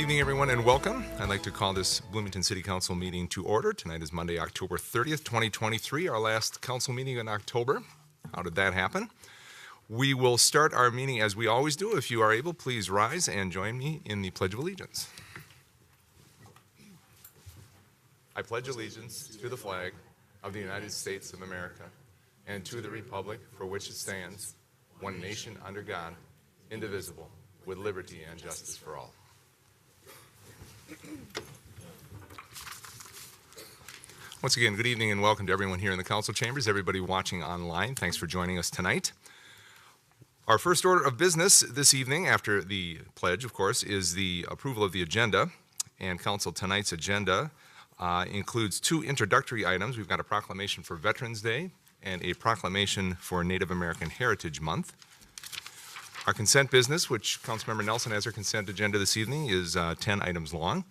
Evening, everyone, and welcome. I'd like to call this Bloomington City Council meeting to order. Tonight is Monday, October 30th, 2023, our last council meeting in October. How did that happen? We will start our meeting as we always do. If you are able, please rise and join me in the Pledge of Allegiance. I pledge allegiance to the flag of the United States of America and to the republic for which it stands, one nation under God, indivisible, with liberty and justice for all. Once again, good evening and welcome to everyone here in the council chambers, everybody watching online. Thanks for joining us tonight. Our first order of business this evening, after the pledge, of course, is the approval of the agenda. And council, tonight's agenda includes two introductory items. We've got a proclamation for Veterans Day and a proclamation for Native American Heritage Month. Our consent business, which Councilmember Nelson has our consent agenda this evening, is 10 items long.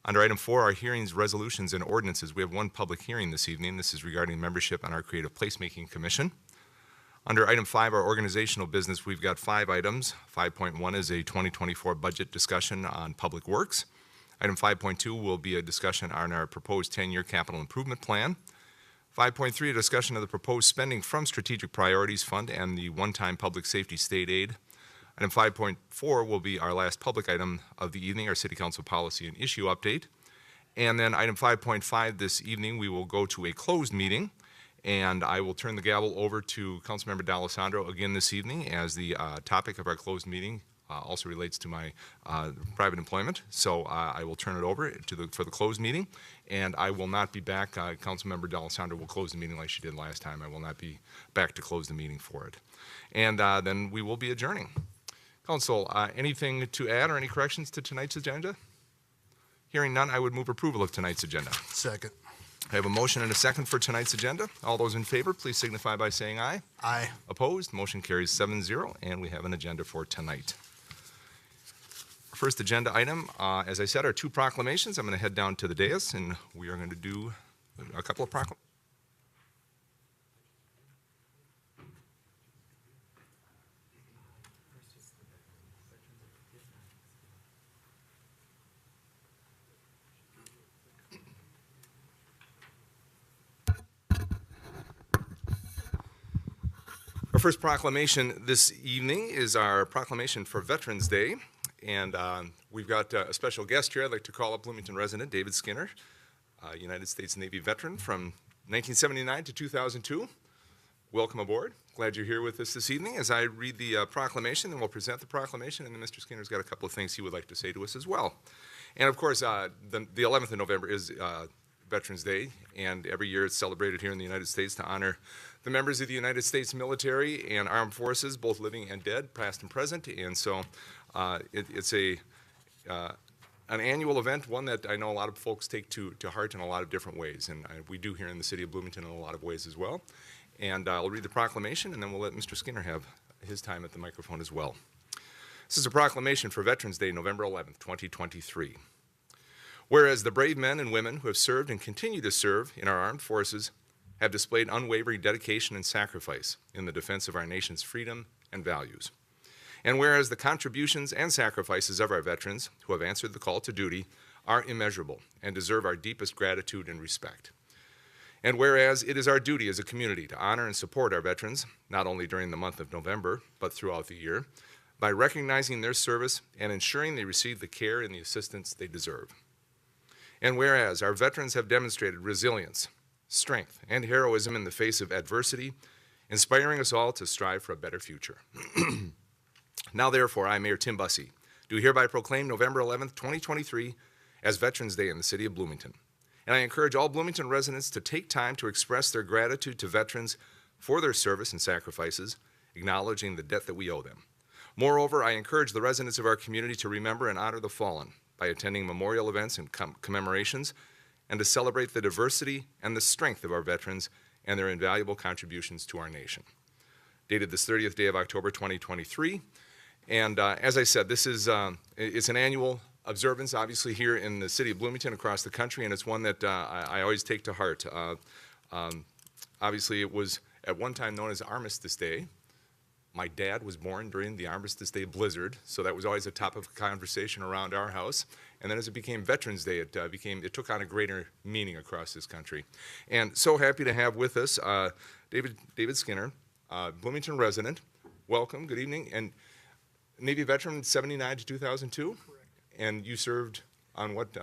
Under item 4, our hearings, resolutions, and ordinances, we have one public hearing this evening. This is regarding membership on our Creative Placemaking Commission. Under item 5, our organizational business, we've got 5 items. 5.1 is a 2024 budget discussion on public works. Item 5.2 will be a discussion on our proposed 10-year capital improvement plan. 5.3, a discussion of the proposed spending from Strategic Priorities Fund and the one-time public safety state aid. Item 5.4 will be our last public item of the evening, our City Council policy and issue update. And then item 5.5 this evening, we will go to a closed meeting, and I will turn the gavel over to Councilmember D'Alessandro again this evening, as the topic of our closed meeting also relates to my private employment. So I will turn it over for the closed meeting, and I will not be back. Councilmember D'Alessandro will close the meeting like she did last time. I will not be back to close the meeting for it. And then we will be adjourning. Council, anything to add or any corrections to tonight's agenda? Hearing none, I would move approval of tonight's agenda. Second. I have a motion and a second for tonight's agenda. All those in favor, please signify by saying aye. Aye. Opposed? Motion carries 7-0, and we have an agenda for tonight. First agenda item, as I said, are 2 proclamations. I'm going to head down to the dais, and we are going to do a couple of proclamations. Our first proclamation this evening is our proclamation for Veterans Day. And we've got a special guest here. I'd like to call up Bloomington resident David Skinner, United States Navy veteran from 1979 to 2002. Welcome aboard. Glad you're here with us this evening. As I read the proclamation, then we'll present the proclamation, and then Mr. Skinner's got a couple of things he would like to say to us as well. And of course, the 11th of November is Veterans Day, and every year it's celebrated here in the United States to honor the members of the United States military and armed forces, both living and dead, past and present. And so it's an annual event, one that I know a lot of folks take to heart in a lot of different ways, and we do here in the city of Bloomington in a lot of ways as well. And I'll read the proclamation, and then we'll let Mr. Skinner have his time at the microphone as well. This is a proclamation for Veterans Day, November 11th, 2023. Whereas the brave men and women who have served and continue to serve in our armed forces have displayed unwavering dedication and sacrifice in the defense of our nation's freedom and values. And whereas the contributions and sacrifices of our veterans who have answered the call to duty are immeasurable and deserve our deepest gratitude and respect. And whereas it is our duty as a community to honor and support our veterans, not only during the month of November, but throughout the year, by recognizing their service and ensuring they receive the care and the assistance they deserve. And whereas our veterans have demonstrated resilience, strength, and heroism in the face of adversity, inspiring us all to strive for a better future. Now, therefore, I, Mayor Tim Bussey, do hereby proclaim November 11th, 2023 as Veterans Day in the city of Bloomington. And I encourage all Bloomington residents to take time to express their gratitude to veterans for their service and sacrifices, acknowledging the debt that we owe them. Moreover, I encourage the residents of our community to remember and honor the fallen by attending memorial events and commemorations, and to celebrate the diversity and the strength of our veterans and their invaluable contributions to our nation. Dated this 30th day of October 2023. And as I said, this is it's an annual observance, obviously, here in the city of Bloomington, across the country, and it's one that I always take to heart. Obviously, it was at one time known as Armistice Day, My dad was born during the Armistice Day blizzard, so that was always a topic of conversation around our house. And then as it became Veterans Day, it took on a greater meaning across this country. And so happy to have with us David Skinner, Bloomington resident. Welcome, good evening. And Navy veteran, 79 to 2002? Correct. And you served on what?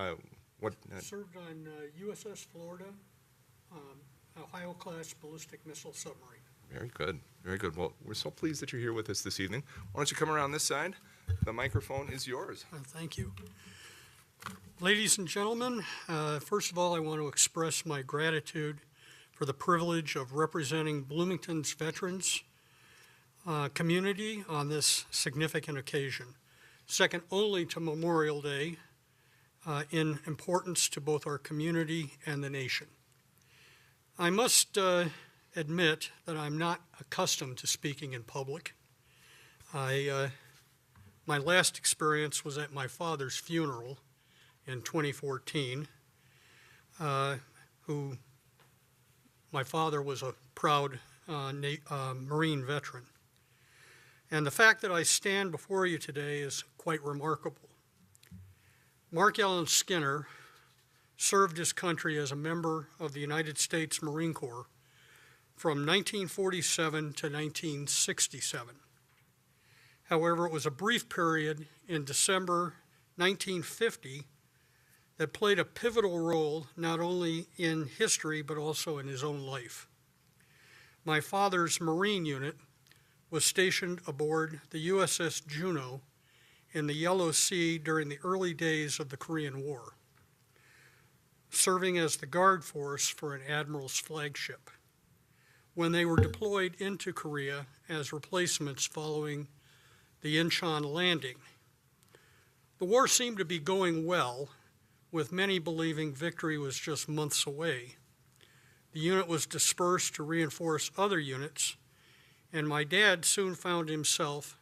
Served on USS Florida, Ohio-class ballistic missile submarine. Very good, very good. Well, we're so pleased that you're here with us this evening. Why don't you come around this side? The microphone is yours. Thank you. Ladies and gentlemen, first of all, I want to express my gratitude for the privilege of representing Bloomington's veterans community on this significant occasion, second only to Memorial Day in importance to both our community and the nation. I must admit that I'm not accustomed to speaking in public. My last experience was at my father's funeral in 2014, my father was a proud Marine veteran. And the fact that I stand before you today is quite remarkable. Mark Allen Skinner served his country as a member of the United States Marine Corps from 1947 to 1967. However, it was a brief period in December 1950 that played a pivotal role not only in history but also in his own life. My father's Marine unit was stationed aboard the USS Juneau in the Yellow Sea during the early days of the Korean War, serving as the guard force for an admiral's flagship, when they were deployed into Korea as replacements following the Incheon landing. The war seemed to be going well, with many believing victory was just months away. The unit was dispersed to reinforce other units, and my dad soon found himself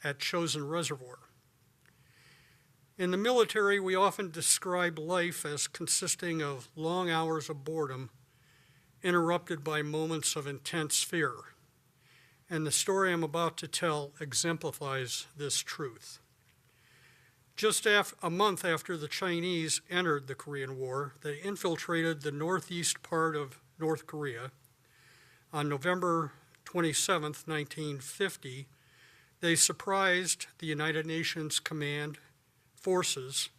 at Chosin Reservoir. In the military, we often describe life as consisting of long hours of boredom interrupted by moments of intense fear. And the story I'm about to tell exemplifies this truth. Just a month after the Chinese entered the Korean War, they infiltrated the northeast part of North Korea. On November 27, 1950, they surprised the United Nations Command forces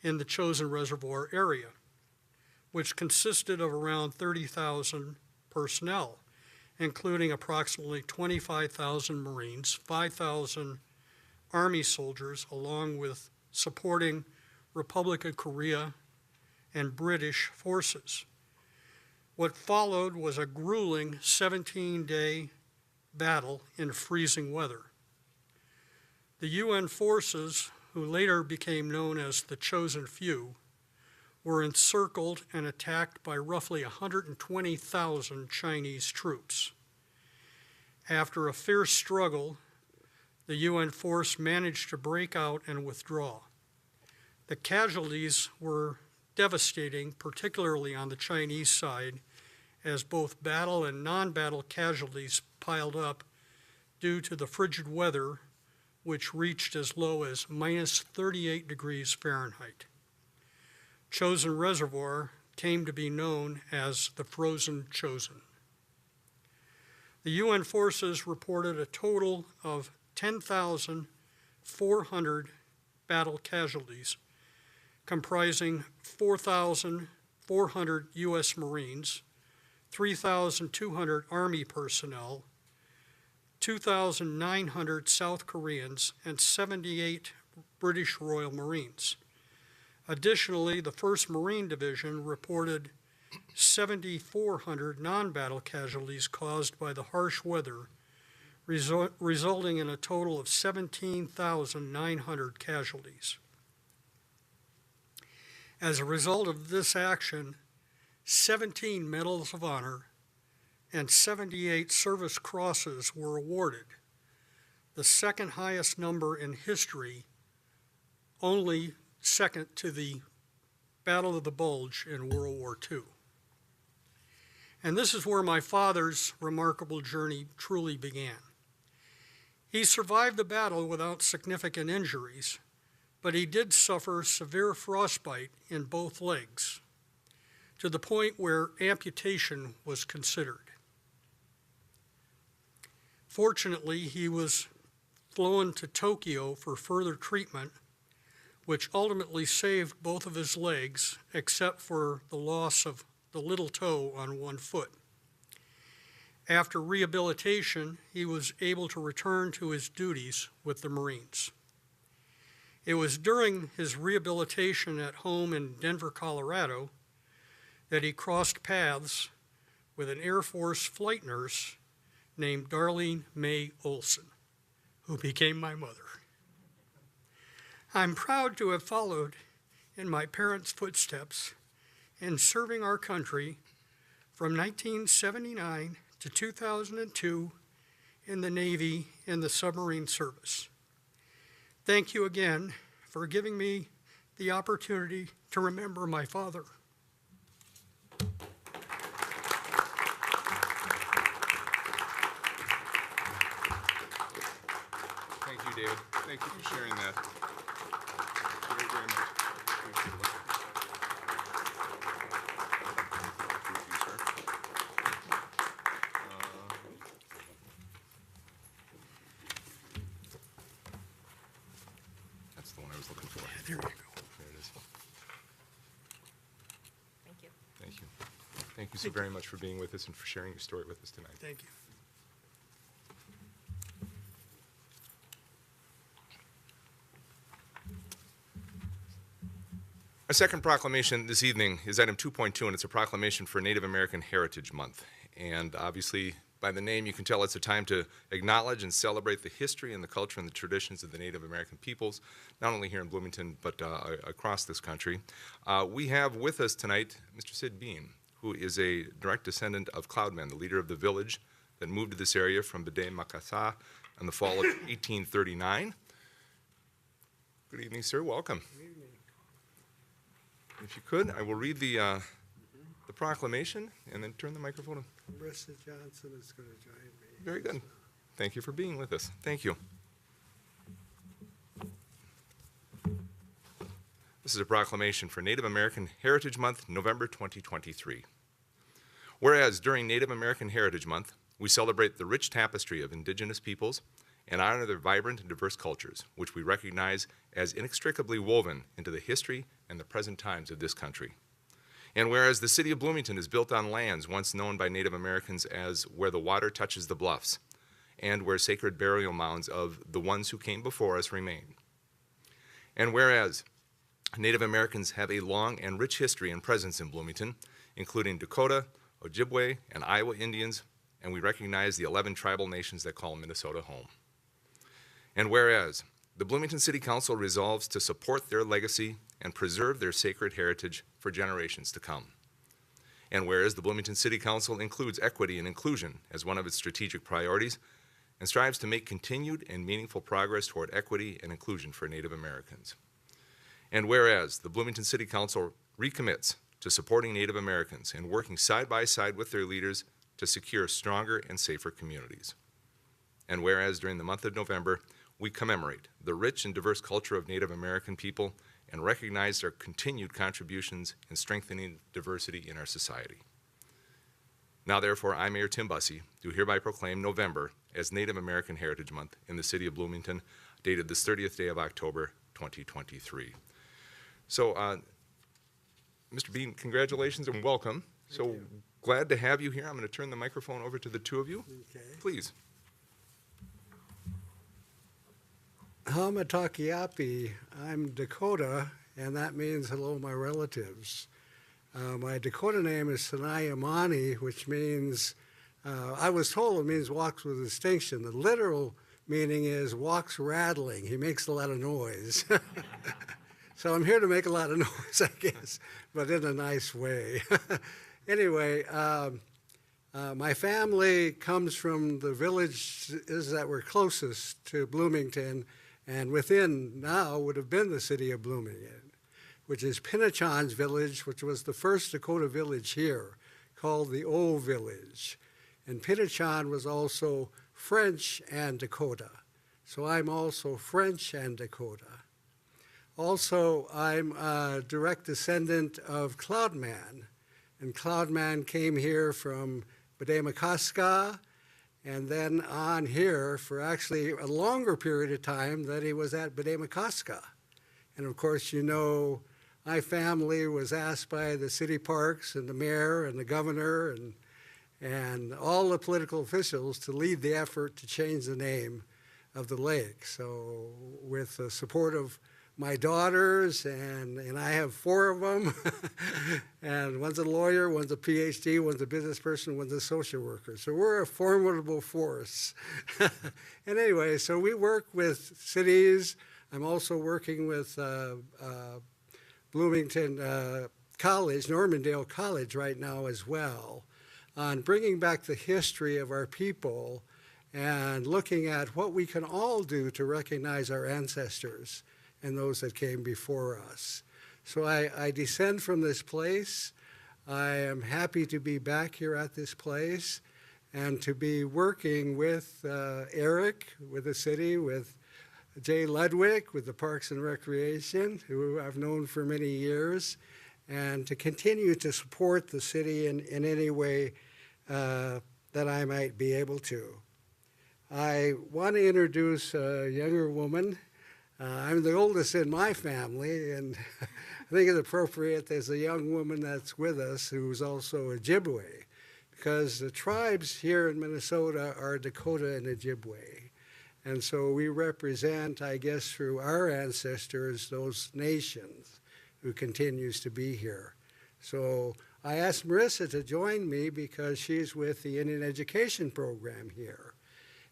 in the Chosin Reservoir area, which consisted of around 30,000 personnel, including approximately 25,000 Marines, 5,000 Army soldiers, along with supporting Republic of Korea and British forces. What followed was a grueling 17-day battle in freezing weather. The UN forces, who later became known as the Chosen Few, were encircled and attacked by roughly 120,000 Chinese troops. After a fierce struggle, the UN force managed to break out and withdraw. The casualties were devastating, particularly on the Chinese side, as both battle and non-battle casualties piled up due to the frigid weather, which reached as low as minus 38 degrees Fahrenheit. Chosin Reservoir came to be known as the Frozen Chosin. The UN forces reported a total of 10,400 battle casualties, comprising 4,400 U.S. Marines, 3,200 Army personnel, 2,900 South Koreans, and 78 British Royal Marines. Additionally, the 1st Marine Division reported 7,400 non-battle casualties caused by the harsh weather, resulting in a total of 17,900 casualties. As a result of this action, 17 Medals of Honor and 78 Service Crosses were awarded, the second highest number in history, only second to the Battle of the Bulge in World War II. And this is where my father's remarkable journey truly began. He survived the battle without significant injuries, but he did suffer severe frostbite in both legs, to the point where amputation was considered. Fortunately, he was flown to Tokyo for further treatment, which ultimately saved both of his legs, except for the loss of the little toe on one foot. After rehabilitation, he was able to return to his duties with the Marines. It was during his rehabilitation at home in Denver, Colorado, that he crossed paths with an Air Force flight nurse named Darlene Mae Olson, who became my mother. I'm proud to have followed in my parents' footsteps in serving our country from 1979 to 2002 in the Navy in the submarine service. Thank you again for giving me the opportunity to remember my father. Thank you, David. Thank you for sharing that. Very, very much. Thank you. Thank you, sir. That's the one I was looking for. There you go. There it is. Thank you. Thank you. Thank you so very much for being with us and for sharing your story with us tonight. Thank you. Our second proclamation this evening is item 2.2, and it's a proclamation for Native American Heritage Month. And obviously, by the name, you can tell it's a time to acknowledge and celebrate the history and the culture and the traditions of the Native American peoples, not only here in Bloomington, but across this country. We have with us tonight Mr. Sid Bean, who is a direct descendant of Cloudman, the leader of the village that moved to this area from Bede Makasa in the fall of 1839. Good evening, sir. Welcome. If you could, I will read the proclamation and then turn the microphone on. Marissa Johnson is going to join me. Very good. Thank you for being with us. Thank you. This is a proclamation for Native American Heritage Month, November 2023. Whereas during Native American Heritage Month, we celebrate the rich tapestry of indigenous peoples and honor their vibrant and diverse cultures, which we recognize as inextricably woven into the history and the present times of this country. And whereas the city of Bloomington is built on lands once known by Native Americans as where the water touches the bluffs, and where sacred burial mounds of the ones who came before us remain. And whereas Native Americans have a long and rich history and presence in Bloomington, including Dakota, Ojibwe, and Iowa Indians, and we recognize the 11 tribal nations that call Minnesota home. And whereas the Bloomington City Council resolves to support their legacy and preserve their sacred heritage for generations to come. And whereas the Bloomington City Council includes equity and inclusion as one of its strategic priorities and strives to make continued and meaningful progress toward equity and inclusion for Native Americans. And whereas the Bloomington City Council recommits to supporting Native Americans and working side by side with their leaders to secure stronger and safer communities. And whereas during the month of November, we commemorate the rich and diverse culture of Native American people and recognize their continued contributions in strengthening diversity in our society. Now, therefore, I, Mayor Tim Bussey, do hereby proclaim November as Native American Heritage Month in the city of Bloomington, dated this 30th day of October, 2023. So, Mr. Bean, congratulations and welcome. Thank you. Glad to have you here. I'm going to turn the microphone over to the two of you. Okay. Please. Hamatakiapi, I'm Dakota, and that means hello, my relatives. My Dakota name is Sanayamani, which means, I was told it means walks with distinction. The literal meaning is walks rattling. He makes a lot of noise. So I'm here to make a lot of noise, I guess, but in a nice way. Anyway, my family comes from the villages that were closest to Bloomington, and within now would have been the city of Bloomington, which is Pinachon's village, which was the first Dakota village here, called the Old Village. And Pinachon was also French and Dakota. So I'm also French and Dakota. Also, I'm a direct descendant of Cloudman. And Cloudman came here from Bedemakaska and then on here for actually a longer period of time that he was at Bedemakaska. And of course, you know, my family was asked by the city parks and the mayor and the governor and all the political officials to lead the effort to change the name of the lake. So with the support of my daughters, and I have 4 of them, and one's a lawyer, one's a PhD, one's a business person, one's a social worker. So we're a formidable force. And anyway, so we work with cities. I'm also working with Bloomington College, Normandale College right now as well, on bringing back the history of our people and looking at what we can all do to recognize our ancestors and those that came before us. So I descend from this place. I am happy to be back here at this place and to be working with Eric, with the city, with Jay Ludwig, with the Parks and Recreation, who I've known for many years, and to continue to support the city in any way that I might be able to. I want to introduce a younger woman. I'm the oldest in my family, and I think it's appropriate there's a young woman that's with us who's also Ojibwe, because the tribes here in Minnesota are Dakota and Ojibwe. And so we represent, I guess, through our ancestors, those nations who continues to be here. So I asked Marissa to join me because she's with the Indian Education Program here.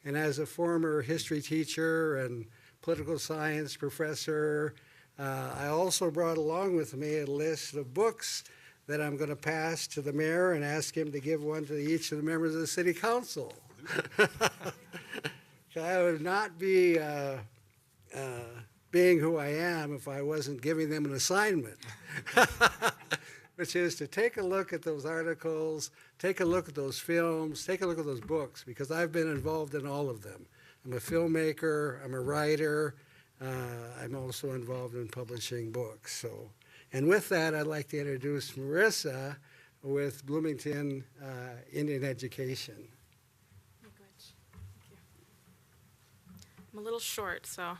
And as a former history teacher and political science professor, I also brought along with me a list of books that I'm going to pass to the mayor and ask him to give one to each of the members of the city council. I would not be being who I am if I wasn't giving them an assignment, which is to take a look at those articles, take a look at those films, take a look at those books, because I've been involved in all of them. I'm a filmmaker, I'm a writer, I'm also involved in publishing books. So, and with that, I'd like to introduce Marissa with Bloomington Indian Education. I'm a little short, so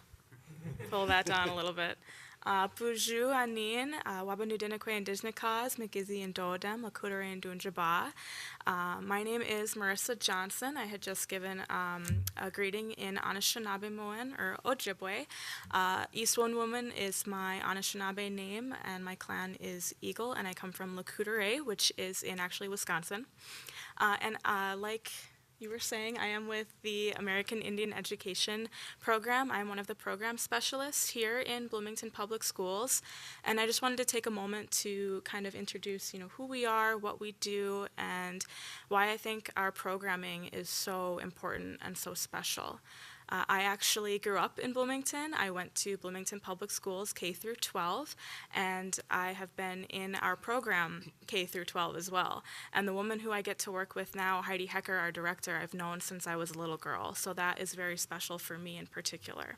pull that down a little bit. Buju anin, wabanudinakwe and Disneykas, Mikizi and Dodem, Lakudare and Dunjaba. My name is Marissa Johnson. I had just given a greeting in Anishinaabe or Ojibwe. Eastwood Woman is my Anishinaabe name, and my clan is Eagle, and I come from Lakudare, which is in actually Wisconsin. And like you were saying, I am with the American Indian Education Program. I'm one of the program specialists here in Bloomington Public Schools, and I just wanted to take a moment to kind of introduce, who we are, what we do, and why I think our programming is so important and so special. I actually grew up in Bloomington. I went to Bloomington Public Schools K through 12, and I have been in our program K through 12 as well. And the woman who I get to work with now, Heidi Hecker, our director, I've known since I was a little girl. So that is very special for me in particular.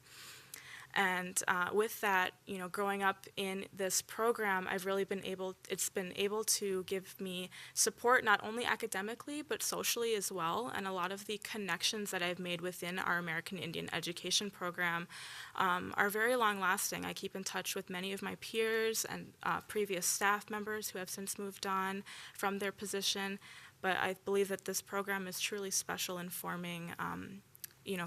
And with that, growing up in this program, it's been able to give me support not only academically, but socially as well. And a lot of the connections that I've made within our American Indian Education Program are very long lasting. I keep in touch with many of my peers and previous staff members who have since moved on from their position. But I believe that this program is truly special in forming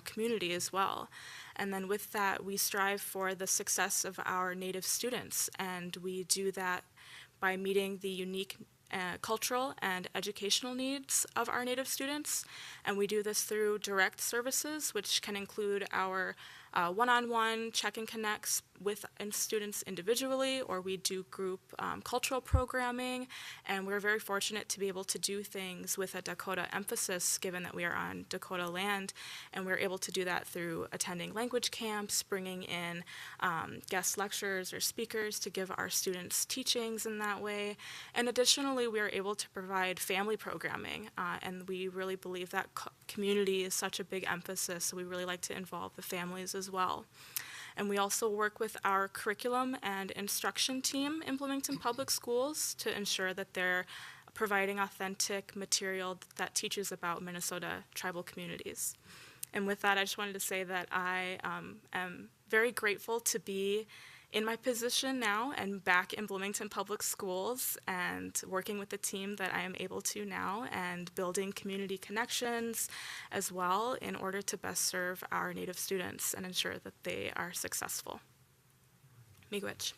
community as well. And then with that, we strive for the success of our Native students, and we do that by meeting the unique cultural and educational needs of our Native students. And we do this through direct services, which can include our one-on-one check and connects with students individually, or we do group cultural programming, and we're very fortunate to be able to do things with a Dakota emphasis, given that we are on Dakota land, and we're able to do that through attending language camps, bringing in guest lecturers or speakers to give our students teachings in that way, and additionally we are able to provide family programming, and we really believe that community is such a big emphasis, so we really like to involve the families as well. And we also work with our curriculum and instruction team in Bloomington Public Schools to ensure that they're providing authentic material that teaches about Minnesota tribal communities. And with that, I just wanted to say that I am very grateful to be in my position now and back in Bloomington Public Schools and working with the team that I am able to now and building community connections as well in order to best serve our Native students and ensure that they are successful. Miigwech.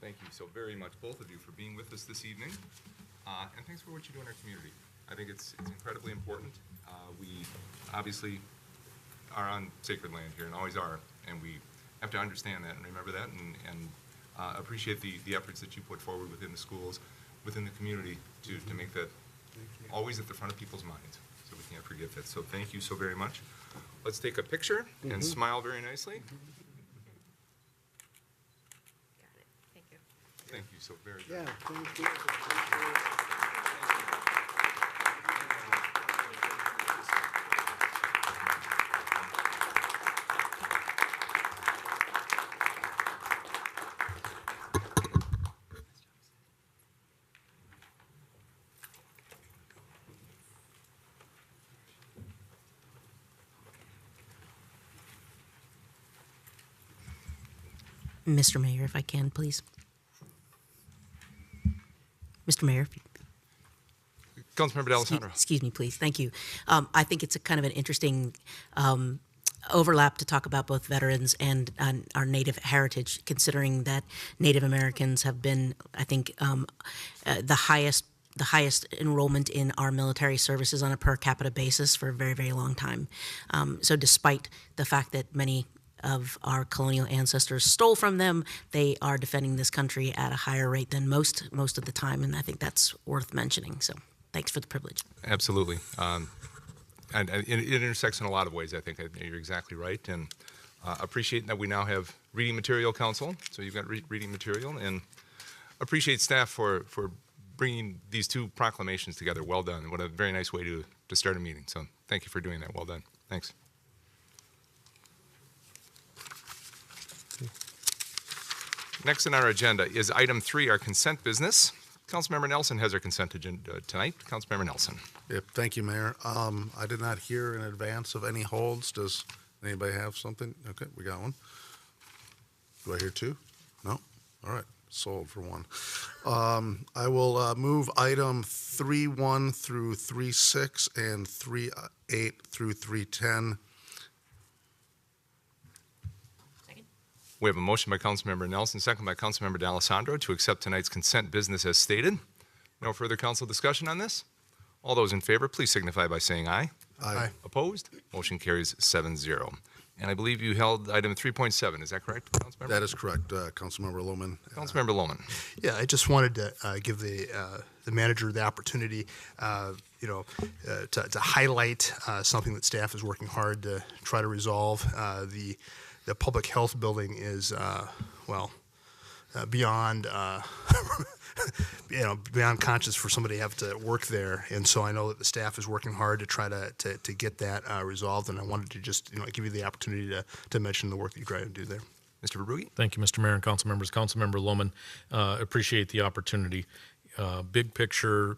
Thank you so very much, both of you, for being with us this evening. And thanks for what you do in our community. I think it's incredibly important. We obviously are on sacred land here and always are, and we have to understand that and remember that and appreciate the efforts that you put forward within the schools, within the community to make that always at the front of people's minds. So we can't forget that. So thank you so very much. Let's take a picture and smile very nicely. Got it. Thank you. Thank you so very much. Yeah, thank you. Mr. Mayor, if I can, please. Mr. Mayor, Councilmember D'Alessandro. excuse me, please. Thank you. I think it's a kind of an interesting overlap to talk about both veterans and our Native heritage, considering that Native Americans have been, I think, the highest enrollment in our military services on a per capita basis for a very, very long time. So despite the fact that many of our colonial ancestors stole from them, they are defending this country at a higher rate than most of the time, and I think that's worth mentioning. So thanks for the privilege. Absolutely. And it intersects in a lot of ways, I think. You're exactly right. And appreciate that we now have reading material council. So you've got reading material. And appreciate staff for bringing these two proclamations together. Well done. What a very nice way to start a meeting. So thank you for doing that. Well done. Thanks. Next on our agenda is item 3, our consent business. Councilmember Nelson has our consent agenda tonight. Councilmember Nelson. Yep, thank you, Mayor. I did not hear in advance of any holds. Does anybody have something? Okay, we got one. Do I hear 2? No? All right, sold for 1. I will move item 3.1 through 3.6 and 3.8 through 3.10. We have a motion by Councilmember Nelson, second by Councilmember D'Alessandro to accept tonight's consent business as stated. No further council discussion on this? All those in favor, please signify by saying aye. Aye. Opposed? Motion carries 7-0. And I believe you held item 3.7. Is that correct, Councilmember? That is correct, Councilmember Lohman. Councilmember Lohman. Yeah, I just wanted to give the manager the opportunity, to highlight something that staff is working hard to try to resolve. The public health building is, beyond, beyond conscious for somebody to have to work there. And so I know that the staff is working hard to try to get that resolved. And I wanted to just, give you the opportunity to mention the work that you try to do there. Mr. Verbrugge. Thank you, Mr. Mayor and council members. Councilmember Lohman, appreciate the opportunity. Big picture,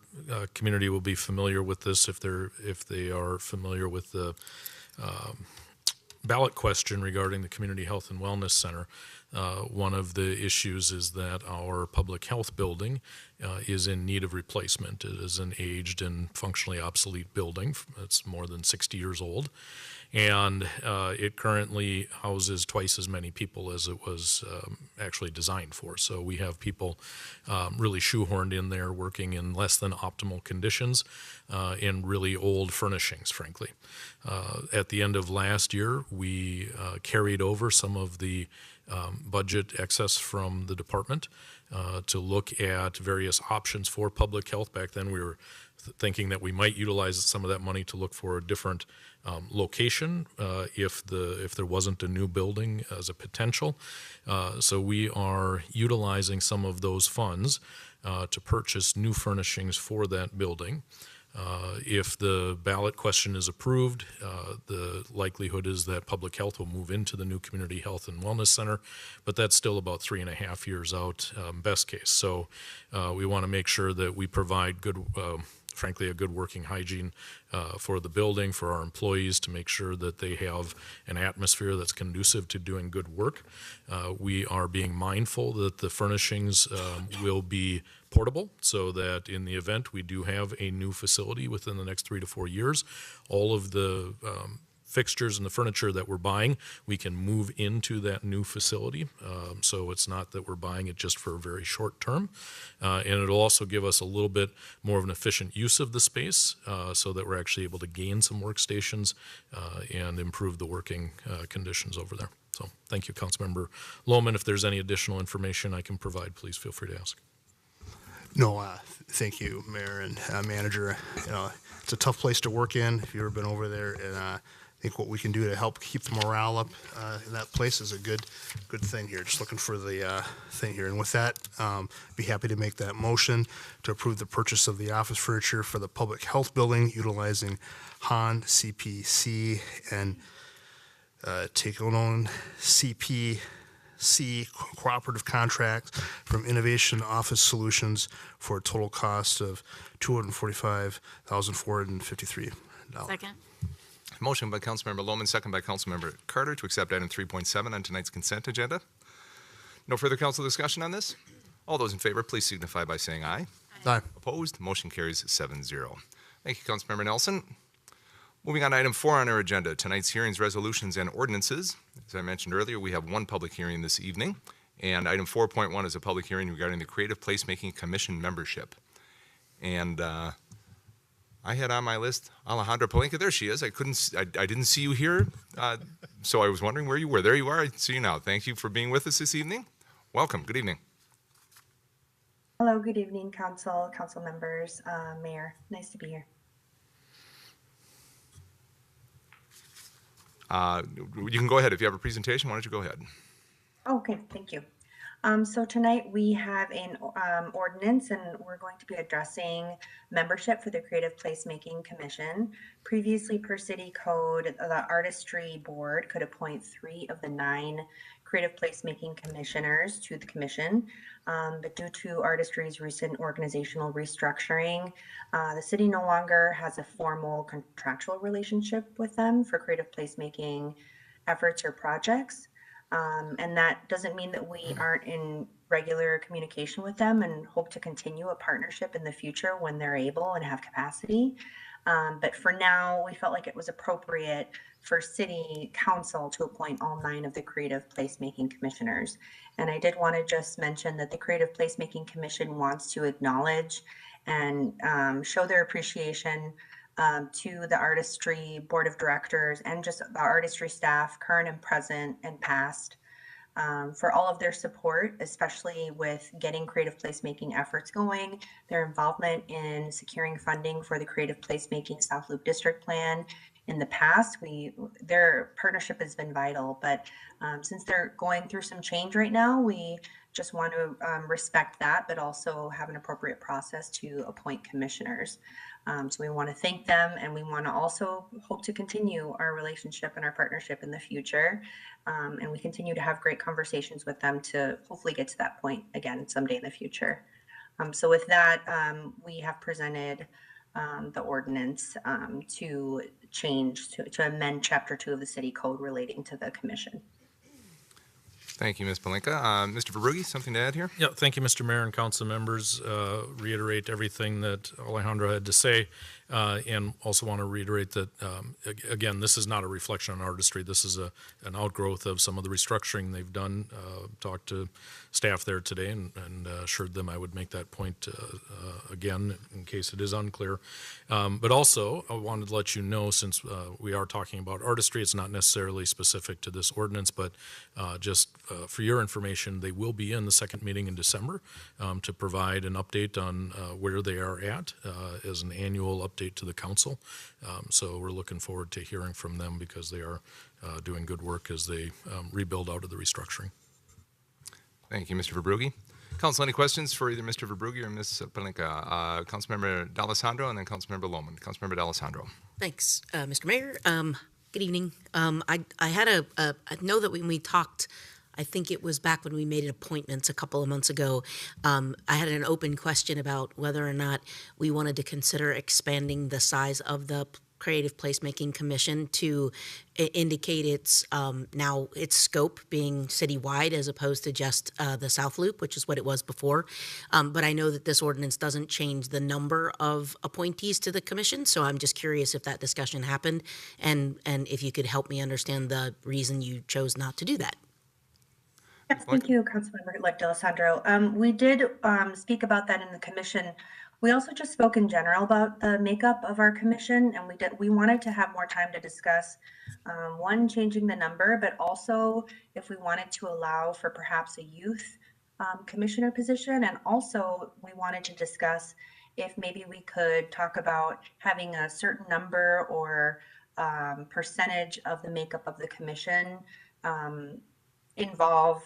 community will be familiar with this if they are familiar with the ballot question regarding the Community Health and Wellness Center. One of the issues is that our public health building is in need of replacement. It is an aged and functionally obsolete building. It's more than 60 years old. And it currently houses twice as many people as it was actually designed for. So we have people really shoehorned in there working in less than optimal conditions in really old furnishings, frankly. At the end of last year, we carried over some of the budget excess from the department to look at various options for public health. Back then, we were thinking that we might utilize some of that money to look for a different location if there wasn't a new building as a potential. So we are utilizing some of those funds to purchase new furnishings for that building. If the ballot question is approved, the likelihood is that public health will move into the new community health and wellness center, but that's still about 3.5 years out, best case. So we want to make sure that we provide good, frankly, a good working hygiene for the building, for our employees, to make sure that they have an atmosphere that's conducive to doing good work. We are being mindful that the furnishings will be portable, so that in the event we do have a new facility within the next 3 to 4 years, all of the fixtures and the furniture that we're buying, we can move into that new facility. So it's not that we're buying it just for a very short term. And it'll also give us a little bit more of an efficient use of the space so that we're actually able to gain some workstations and improve the working conditions over there. So thank you, Councilmember Lohman. If there's any additional information I can provide, please feel free to ask. No, thank you, Mayor and Manager. You know, it's a tough place to work in if you've ever been over there, and I think what we can do to help keep the morale up in that place is a good thing here. Just looking for the thing here. And with that, be happy to make that motion to approve the purchase of the office furniture for the public health building utilizing Han, CPC, and take on CPC cooperative contract from Innovation Office Solutions for a total cost of $245,453. Second. Motion by Councilmember Lohman, second by Councilmember Carter to accept item 3.7 on tonight's consent agenda. No further council discussion on this? All those in favor, please signify by saying aye. Aye. Opposed? Motion carries 7-0. Thank you, Councilmember Nelson. Moving on to item 4 on our agenda, tonight's hearings, resolutions, and ordinances. As I mentioned earlier, we have one public hearing this evening, and item 4.1 is a public hearing regarding the Creative Placemaking Commission membership. And I had on my list Alejandra Palenka. There she is. I didn't see you here, so I was wondering where you were. There you are. I see you now. Thank you for being with us this evening. Welcome. Good evening. Hello. Good evening, council members, mayor. Nice to be here. You can go ahead. If you have a presentation, why don't you go ahead? Okay, thank you. So tonight we have an ordinance, and we're going to be addressing membership for the Creative Placemaking Commission. Previously, per city code, the Artistry Board could appoint 3 of the 9 Creative Placemaking Commissioners to the commission. But due to Artistry's recent organizational restructuring, the city no longer has a formal contractual relationship with them for creative placemaking efforts or projects. And that doesn't mean that we aren't in regular communication with them and hope to continue a partnership in the future when they're able and have capacity. But for now, we felt like it was appropriate for City Council to appoint all 9 of the Creative Placemaking Commissioners. And I did want to just mention that the Creative Placemaking Commission wants to acknowledge and show their appreciation to the Artistry Board of Directors and just the Artistry staff, current and present and past, for all of their support, especially with getting creative placemaking efforts going, their involvement in securing funding for the Creative Placemaking South Loop District Plan. In the past, their partnership has been vital, but since they're going through some change right now, we just want to respect that, but also have an appropriate process to appoint commissioners. So we want to thank them, and we want to also hope to continue our relationship and our partnership in the future. And we continue to have great conversations with them to hopefully get to that point again someday in the future. So with that, we have presented the ordinance to amend Chapter 2 of the City Code relating to the commission. Thank you, Ms. Palinka. Mr. Verbrugge, something to add here? Yeah, thank you, Mr. Mayor and council members. Reiterate everything that Alejandro had to say, and also want to reiterate that, again, this is not a reflection on artistry. This is an outgrowth of some of the restructuring they've done. Talked to staff there today and assured them I would make that point again in case it is unclear. But also, I wanted to let you know, since we are talking about artistry, it's not necessarily specific to this ordinance, but just for your information, they will be in the second meeting in December to provide an update on where they are at as an annual update to the council. So we're looking forward to hearing from them because they are doing good work as they rebuild out of the restructuring. Thank you, Mr. Verbrugge. Council, any questions for either Mr. Verbrugge or Ms. Palinka? Councilmember D'Alessandro and then Councilmember Lohman. Councilmember D'Alessandro. Thanks, Mr. Mayor. Good evening. I had I know that when we talked, I think it was back when we made appointments a couple of months ago, I had an open question about whether or not we wanted to consider expanding the size of the Creative Placemaking Commission to indicate its now its scope being citywide as opposed to just the South Loop, which is what it was before. But I know that this ordinance doesn't change the number of appointees to the commission, so I'm just curious if that discussion happened and if you could help me understand the reason you chose not to do that. Yes, thank you, Councilmember D'Alessandro. We did speak about that in the commission. We also just spoke in general about the makeup of our commission, and we wanted to have more time to discuss one, changing the number, but also if we wanted to allow for perhaps a youth commissioner position, and also we wanted to discuss if maybe we could talk about having a certain number or percentage of the makeup of the commission involve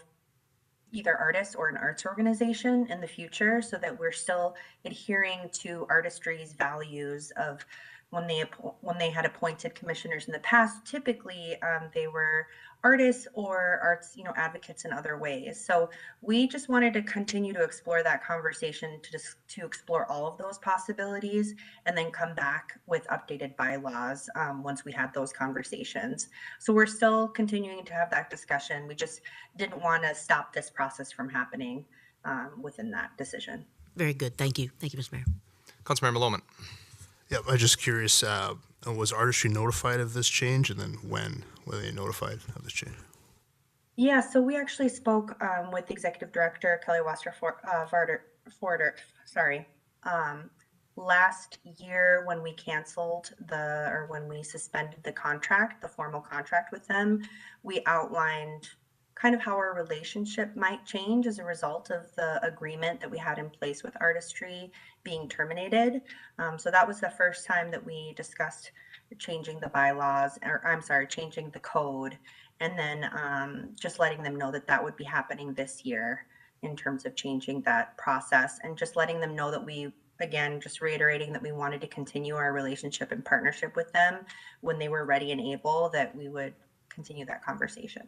either artists or an arts organization in the future, so that we're still adhering to artistry's values of when they had appointed commissioners in the past. Typically, they were artists or arts, advocates in other ways. So we just wanted to continue to explore that conversation to explore all of those possibilities, and then come back with updated bylaws once we had those conversations. So we're still continuing to have that discussion. We just didn't want to stop this process from happening within that decision. Very good. Thank you. Thank you, Mr. Mayor. Councilmember Lohman. Yeah, I'm just curious, was artistry notified of this change, and then when were they notified of this change? Yeah, so we actually spoke with the executive director, Kelly Forder, last year when we canceled when we suspended the contract, the formal contract with them. We outlined kind of how our relationship might change as a result of the agreement that we had in place with artistry being terminated. So that was the first time that we discussed changing the bylaws, changing the code, and then just letting them know that that would be happening this year in terms of changing that process, and just letting them know that just reiterating that we wanted to continue our relationship and partnership with them when they were ready and able, that we would continue that conversation.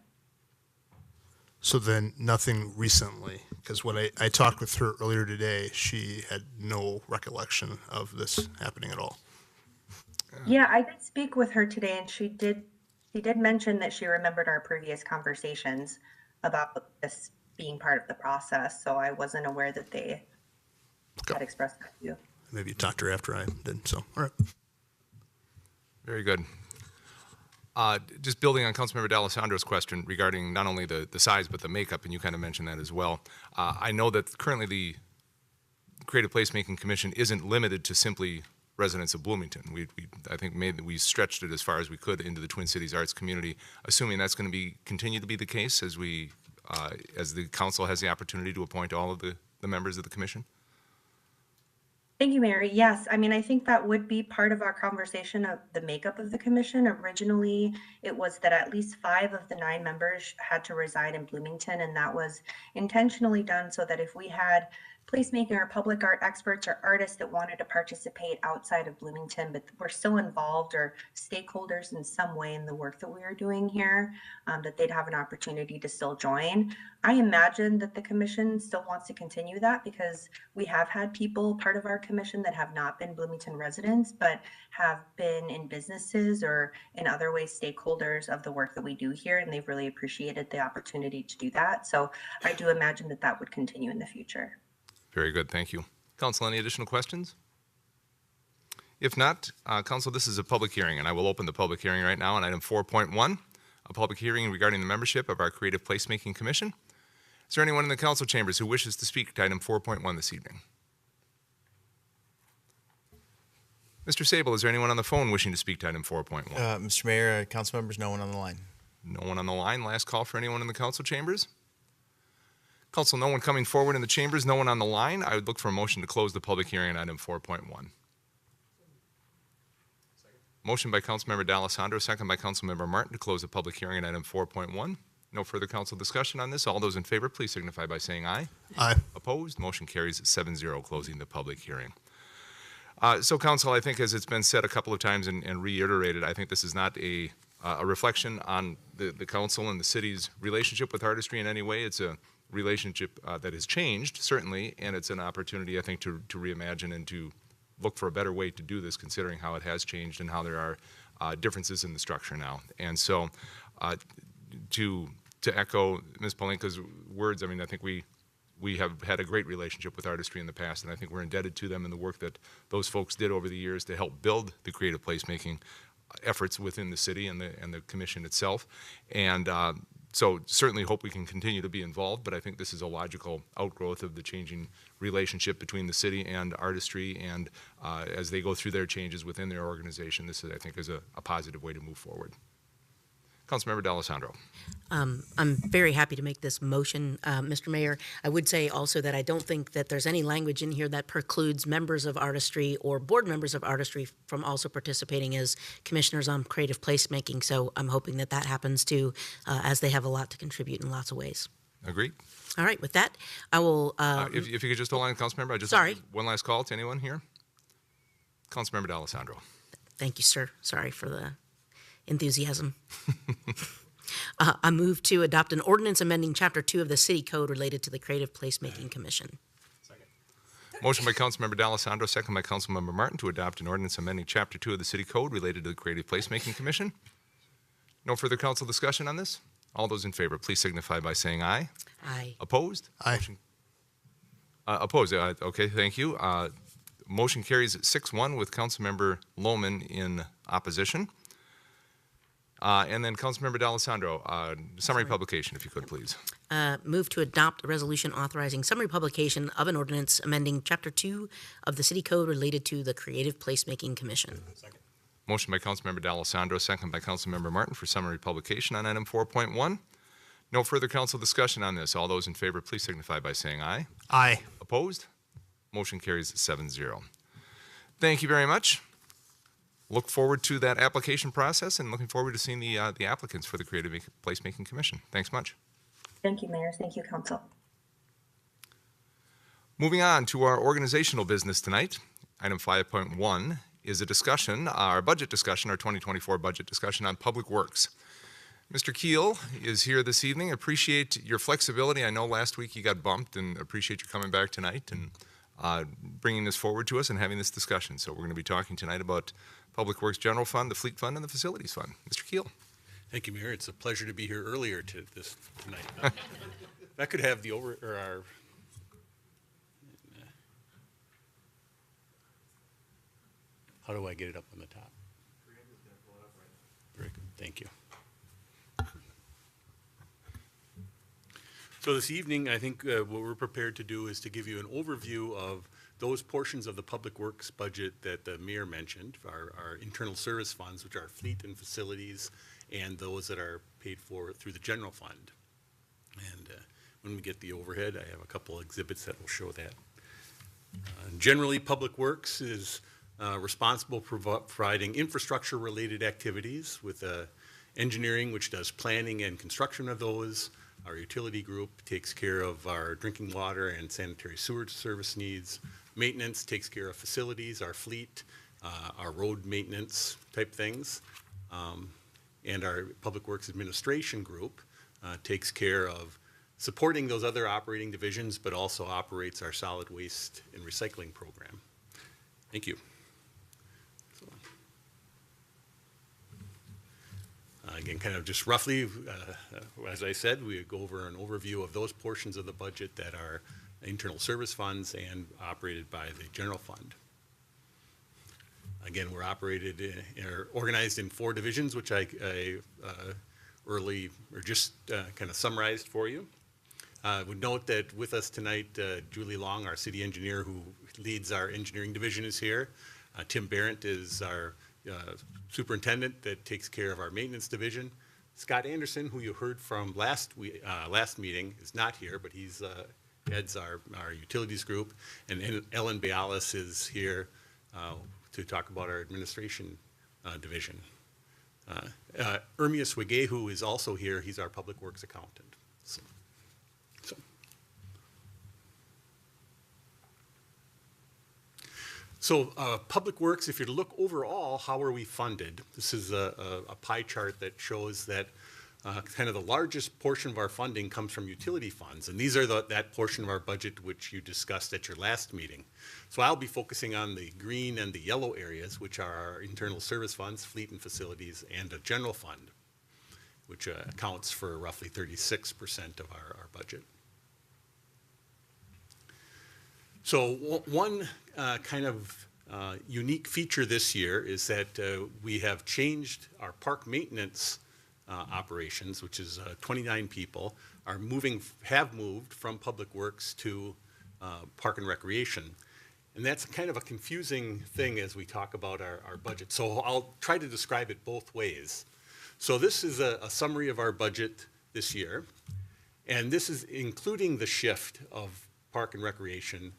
So then nothing recently, because when I talked with her earlier today, she had no recollection of this happening at all. Yeah, I did speak with her today, and she did mention that she remembered our previous conversations about this being part of the process. So I wasn't aware that they had expressed that to you. Maybe you talked to her after I did, so all right. Very good. Just building on Councilmember D'Alessandro's question regarding not only the size but the makeup, and you kind of mentioned that as well. I know that currently the Creative Placemaking Commission isn't limited to simply residents of Bloomington. I think we stretched it as far as we could into the Twin Cities arts community, assuming that's going to continue to be the case as the council has the opportunity to appoint all of the members of the commission. Thank you, Mary. Yes, I think that would be part of our conversation of the makeup of the commission. Originally, it was that at least 5 of the 9 members had to reside in Bloomington, and that was intentionally done so that if we had placemaking or public art experts or artists that wanted to participate outside of Bloomington, but were still involved or stakeholders in some way in the work that we are doing here, that they'd have an opportunity to still join. I imagine that the commission still wants to continue that because we have had people part of our commission that have not been Bloomington residents, but have been in businesses or in other ways stakeholders of the work that we do here, and they've really appreciated the opportunity to do that. So I do imagine that that would continue in the future. Very good, thank you. Council, any additional questions? If not, Council, this is a public hearing, and I will open the public hearing right now on item 4.1, a public hearing regarding the membership of our Creative Placemaking Commission. Is there anyone in the council chambers who wishes to speak to item 4.1 this evening? Mr. Sable, is there anyone on the phone wishing to speak to item 4.1? Mr. Mayor, council members, no one on the line. No one on the line. Last call for anyone in the council chambers. Council, no one coming forward in the chambers, no one on the line. I would look for a motion to close the public hearing on item 4.1. Motion by Councilmember D'Alessandro, second by Councilmember Martin to close the public hearing on item 4.1. No further council discussion on this. All those in favor, please signify by saying aye. Aye. Opposed? Motion carries 7-0, closing the public hearing. So, Council, I think as it's been said a couple of times and reiterated, I think this is not a reflection on the council and the city's relationship with artistry in any way. It's a relationship that has changed, certainly, and it's an opportunity, I think, to reimagine and to look for a better way to do this, considering how it has changed and how there are differences in the structure now. And so, to echo Ms. Palenka's words, I mean, I think we have had a great relationship with artistry in the past, and I think we're indebted to them in the work that those folks did over the years to help build the creative placemaking efforts within the city and the commission itself. And so certainly hope we can continue to be involved, but I think this is a logical outgrowth of the changing relationship between the city and artistry, and as they go through their changes within their organization, this, I think, is a positive way to move forward. Councilmember D'Alessandro. I'm very happy to make this motion, Mr. Mayor. I would say also that I don't think that there's any language in here that precludes members of artistry or board members of artistry from also participating as commissioners on creative placemaking. So I'm hoping that that happens too, as they have a lot to contribute in lots of ways. Agreed. All right, with that, I will. If you could just hold on, Councilmember. Sorry. One last call to anyone here. Councilmember D'Alessandro. Thank you, sir. Sorry for the enthusiasm. I move to adopt an ordinance amending Chapter 2 of the City Code related to the Creative Placemaking Commission. Second. Motion by Councilmember D'Alessandro, second by Councilmember Martin to adopt an ordinance amending Chapter 2 of the City Code related to the Creative Placemaking Commission. No further council discussion on this? All those in favor, please signify by saying aye. Aye. Opposed? Aye. Opposed. Okay, thank you. Motion carries 6-1 with Councilmember Lohman in opposition. And then Councilmember D'Alessandro, summary publication, if you could, please. Move to adopt a resolution authorizing summary publication of an ordinance amending Chapter 2 of the City Code related to the Creative Placemaking Commission. Second. Motion by Councilmember D'Alessandro, second by Councilmember Martin for summary publication on item 4.1. No further council discussion on this. All those in favor, please signify by saying aye. Aye. Opposed? Motion carries 7-0. Thank you very much. Look forward to that application process and looking forward to seeing the applicants for the Creative Placemaking Commission. Thanks much. Thank you, Mayor. Thank you, Council. Moving on to our organizational business tonight, item 5.1 is a discussion, our budget discussion, our 2024 budget discussion on public works. Mr. Keel is here this evening. Appreciate your flexibility. I know last week you got bumped, and appreciate you coming back tonight and bringing this forward to us and having this discussion. So we're going to be talking tonight about Public Works General Fund, the Fleet Fund, and the Facilities Fund. Mr. Keel. Thank you, Mayor. It's a pleasure to be here earlier tonight. If I could have how do I get it up on the top? Very good. Thank you. So this evening, I think what we're prepared to do is to give you an overview of those portions of the Public Works budget that the Mayor mentioned, our internal service funds, which are fleet and facilities, and those that are paid for through the general fund. And when we get the overhead, I have a couple exhibits that will show that. Generally, Public Works is responsible for providing infrastructure-related activities with engineering, which does planning and construction of those, Our utility group takes care of our drinking water and sanitary sewer service needs. Maintenance takes care of facilities, our fleet, our road maintenance type things. And our Public Works Administration group takes care of supporting those other operating divisions, but also operates our solid waste and recycling program. Thank you. Again, kind of just roughly, as I said, we go over an overview of those portions of the budget that are internal service funds and operated by the general fund. Again, we're organized in 4 divisions, which I kind of summarized for you. I would note that with us tonight, Julie Long, our city engineer who leads our engineering division, is here. Tim Barrett is our superintendent that takes care of our maintenance division. Scott Anderson, who you heard from last meeting, is not here, but he's heads our utilities group. And Ellen Bialis is here to talk about our administration division. Ermias Wegehu is also here. He's our public works accountant. So Public Works, if you look overall, how are we funded? This is a pie chart that shows that kind of the largest portion of our funding comes from utility funds. And these are that portion of our budget which you discussed at your last meeting. So I'll be focusing on the green and the yellow areas, which are our internal service funds, fleet and facilities, and a general fund, which accounts for roughly 36% of our budget. So one kind of unique feature this year is that we have changed our park maintenance operations, which is 29 people, have moved from Public Works to Park and Recreation. And that's kind of a confusing thing as we talk about our budget. So I'll try to describe it both ways. So this is a summary of our budget this year. And this is including the shift of Park and Recreation,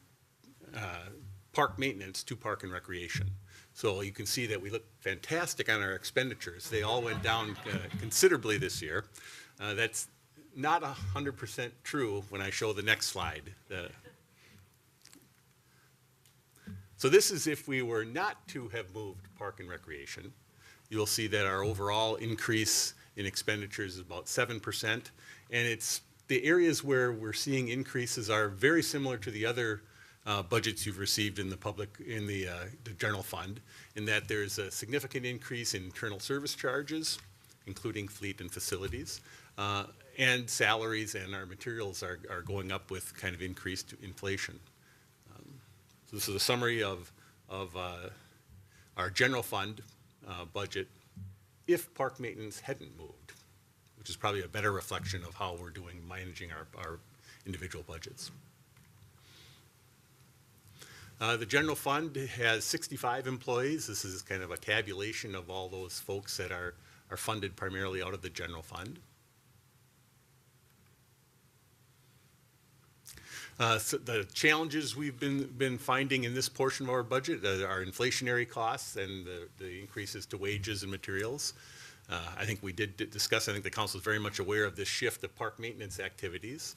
park maintenance to Park and Recreation. So you can see that we look fantastic on our expenditures. They all went down considerably this year. That's not 100% true when I show the next slide. So this is if we were not to have moved Park and Recreation. You'll see that our overall increase in expenditures is about 7%. And it's the areas where we're seeing increases are very similar to the other budgets you've received in the general fund, in that there's a significant increase in internal service charges, including fleet and facilities, and salaries and our materials are going up with kind of increased inflation. So this is a summary of our general fund budget if park maintenance hadn't moved, which is probably a better reflection of how we're managing our individual budgets. The general fund has 65 employees. This is kind of a tabulation of all those folks that are funded primarily out of the general fund. So the challenges we've been finding in this portion of our budget are inflationary costs and the increases to wages and materials. I think we did discuss, I think the council is very much aware of this shift of park maintenance activities.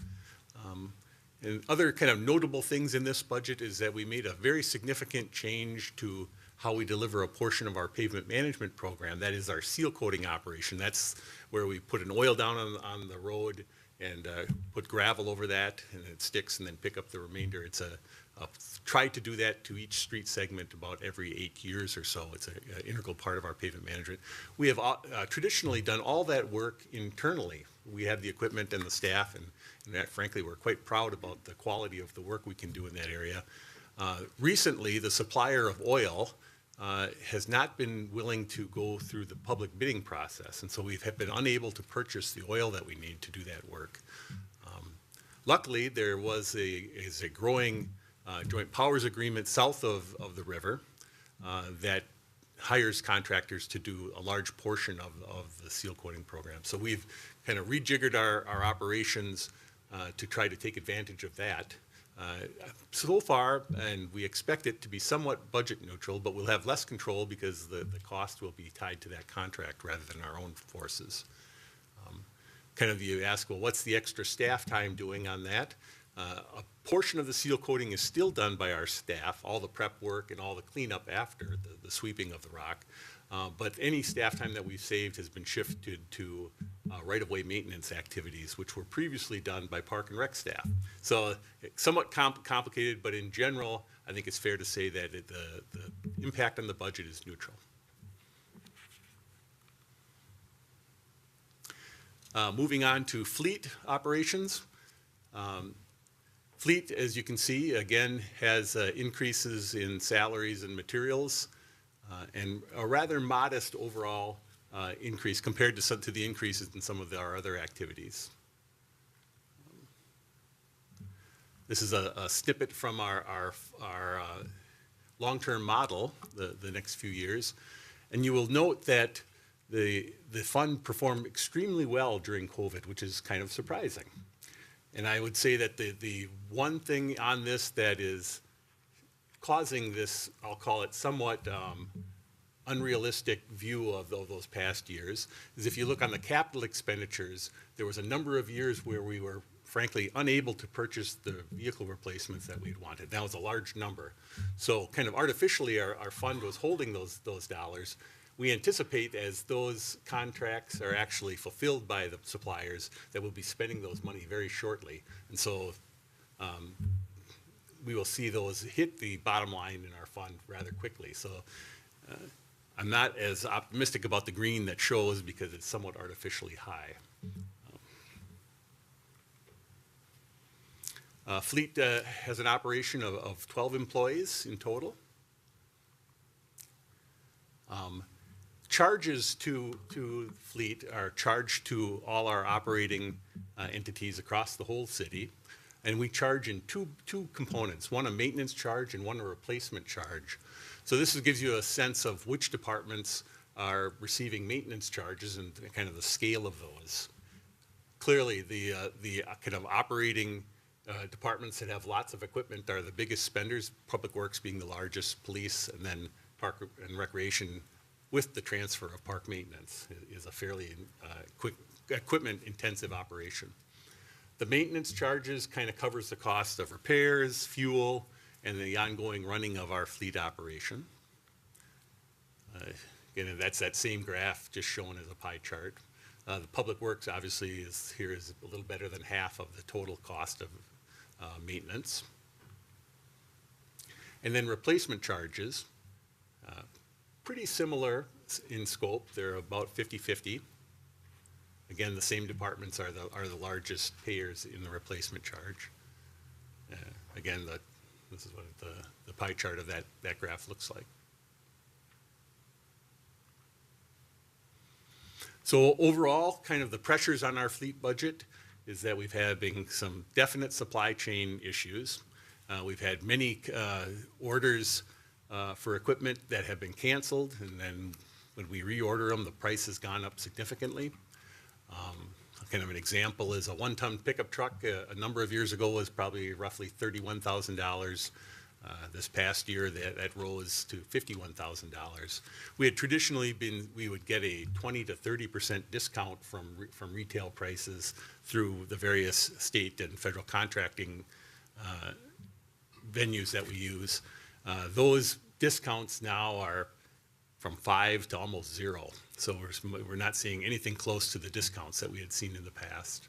And other kind of notable things in this budget is that we made a very significant change to how we deliver a portion of our pavement management program. That is our seal coating operation. That's where we put an oil down on the road and put gravel over that, and it sticks, and then pick up the remainder. It's try to do that to each street segment about every 8 years or so. It's an integral part of our pavement management. We have traditionally done all that work internally. We have the equipment and the staff, and that, frankly, we're quite proud about the quality of the work we can do in that area. Recently, the supplier of oil has not been willing to go through the public bidding process, and so we've been unable to purchase the oil that we need to do that work. Luckily, there is a growing joint powers agreement south of the river that hires contractors to do a large portion of the seal coating program. So we've kind of rejiggered our operations to try to take advantage of that. So far, and we expect it to be somewhat budget neutral, but we'll have less control because the cost will be tied to that contract rather than our own forces. kind of you ask, well, what's the extra staff time doing on that? A portion of the seal coating is still done by our staff, all the prep work and all the cleanup after the sweeping of the rock. But any staff time that we've saved has been shifted to right-of-way maintenance activities, which were previously done by Park and Rec staff. So somewhat complicated, but in general, I think it's fair to say that the impact on the budget is neutral. Moving on to fleet operations. Fleet, as you can see, again, has increases in salaries and materials and a rather modest overall increase compared to the increases in some of our other activities. This is a snippet from our long-term model, the next few years. And you will note that the fund performed extremely well during COVID, which is kind of surprising. And I would say that the one thing on this that is causing this, I'll call it somewhat unrealistic view of those past years, is if you look on the capital expenditures, there was a number of years where we were frankly unable to purchase the vehicle replacements that we'd wanted. That was a large number. So kind of artificially, our fund was holding those dollars. We anticipate as those contracts are actually fulfilled by the suppliers that we'll be spending those money very shortly. And so we will see those hit the bottom line in our fund rather quickly. So I'm not as optimistic about the green that shows because it's somewhat artificially high. Fleet has an operation of 12 employees in total. Charges to fleet are charged to all our operating entities across the whole city, and we charge in two components, one a maintenance charge and one a replacement charge. So this gives you a sense of which departments are receiving maintenance charges and kind of the scale of those. Clearly, the kind of operating departments that have lots of equipment are the biggest spenders, Public Works being the largest, police, and then Park and Recreation with the transfer of park maintenance is a fairly quick equipment-intensive operation. The maintenance charges kind of covers the cost of repairs, fuel, and the ongoing running of our fleet operation. Again, that's that same graph just shown as a pie chart. The Public Works obviously is a little better than half of the total cost of maintenance. And then replacement charges, pretty similar in scope. They're about 50-50. Again, the same departments are the largest payers in the replacement charge. Again, this is what the pie chart of that graph looks like. So overall, kind of the pressures on our fleet budget is that we've had some definite supply chain issues. We've had many orders for equipment that have been canceled, and then when we reorder them, the price has gone up significantly. Kind of an example is a one-ton pickup truck a number of years ago was probably roughly $31,000. This past year, that rose to $51,000. We had traditionally we would get a 20 to 30% discount from retail prices through the various state and federal contracting venues that we use. Those discounts now are from 5 to almost 0. So we're not seeing anything close to the discounts that we had seen in the past.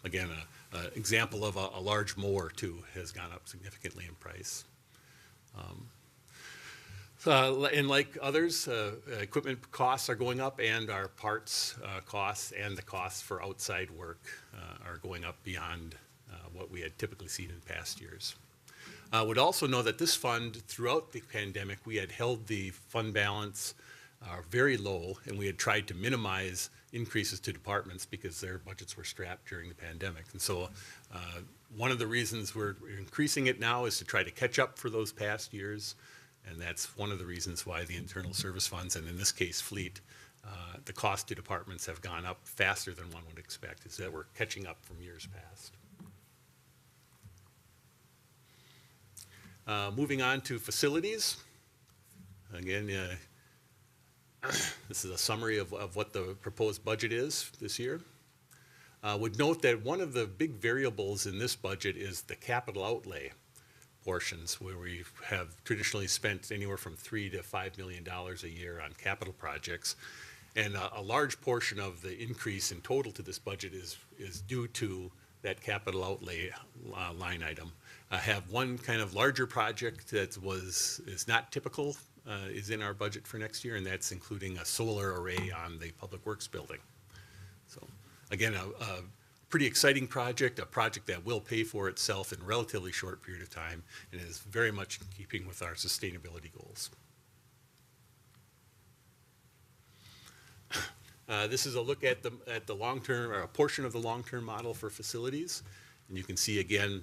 Again, an example of a large mower too has gone up significantly in price. And like others, equipment costs are going up, and our parts costs and the costs for outside work are going up beyond what we had typically seen in past years. I would also know that this fund, throughout the pandemic, we had held the fund balance very low, and we had tried to minimize increases to departments because their budgets were strapped during the pandemic. And so one of the reasons we're increasing it now is to try to catch up for those past years, and that's one of the reasons why the internal service funds, and in this case fleet, the cost to departments have gone up faster than one would expect, is that we're catching up from years past. Moving on to facilities. Again, this is a summary of what the proposed budget is this year. Would note that one of the big variables in this budget is the capital outlay portions, where we have traditionally spent anywhere from $3 to $5 million a year on capital projects. And a large portion of the increase in total to this budget is due to that capital outlay line item. I have one kind of larger project that is not typical, is in our budget for next year, and that's including a solar array on the Public Works building. So again, a pretty exciting project, a project that will pay for itself in a relatively short period of time and is very much in keeping with our sustainability goals. This is a look at the long-term, or a portion of the long-term model for facilities. And you can see again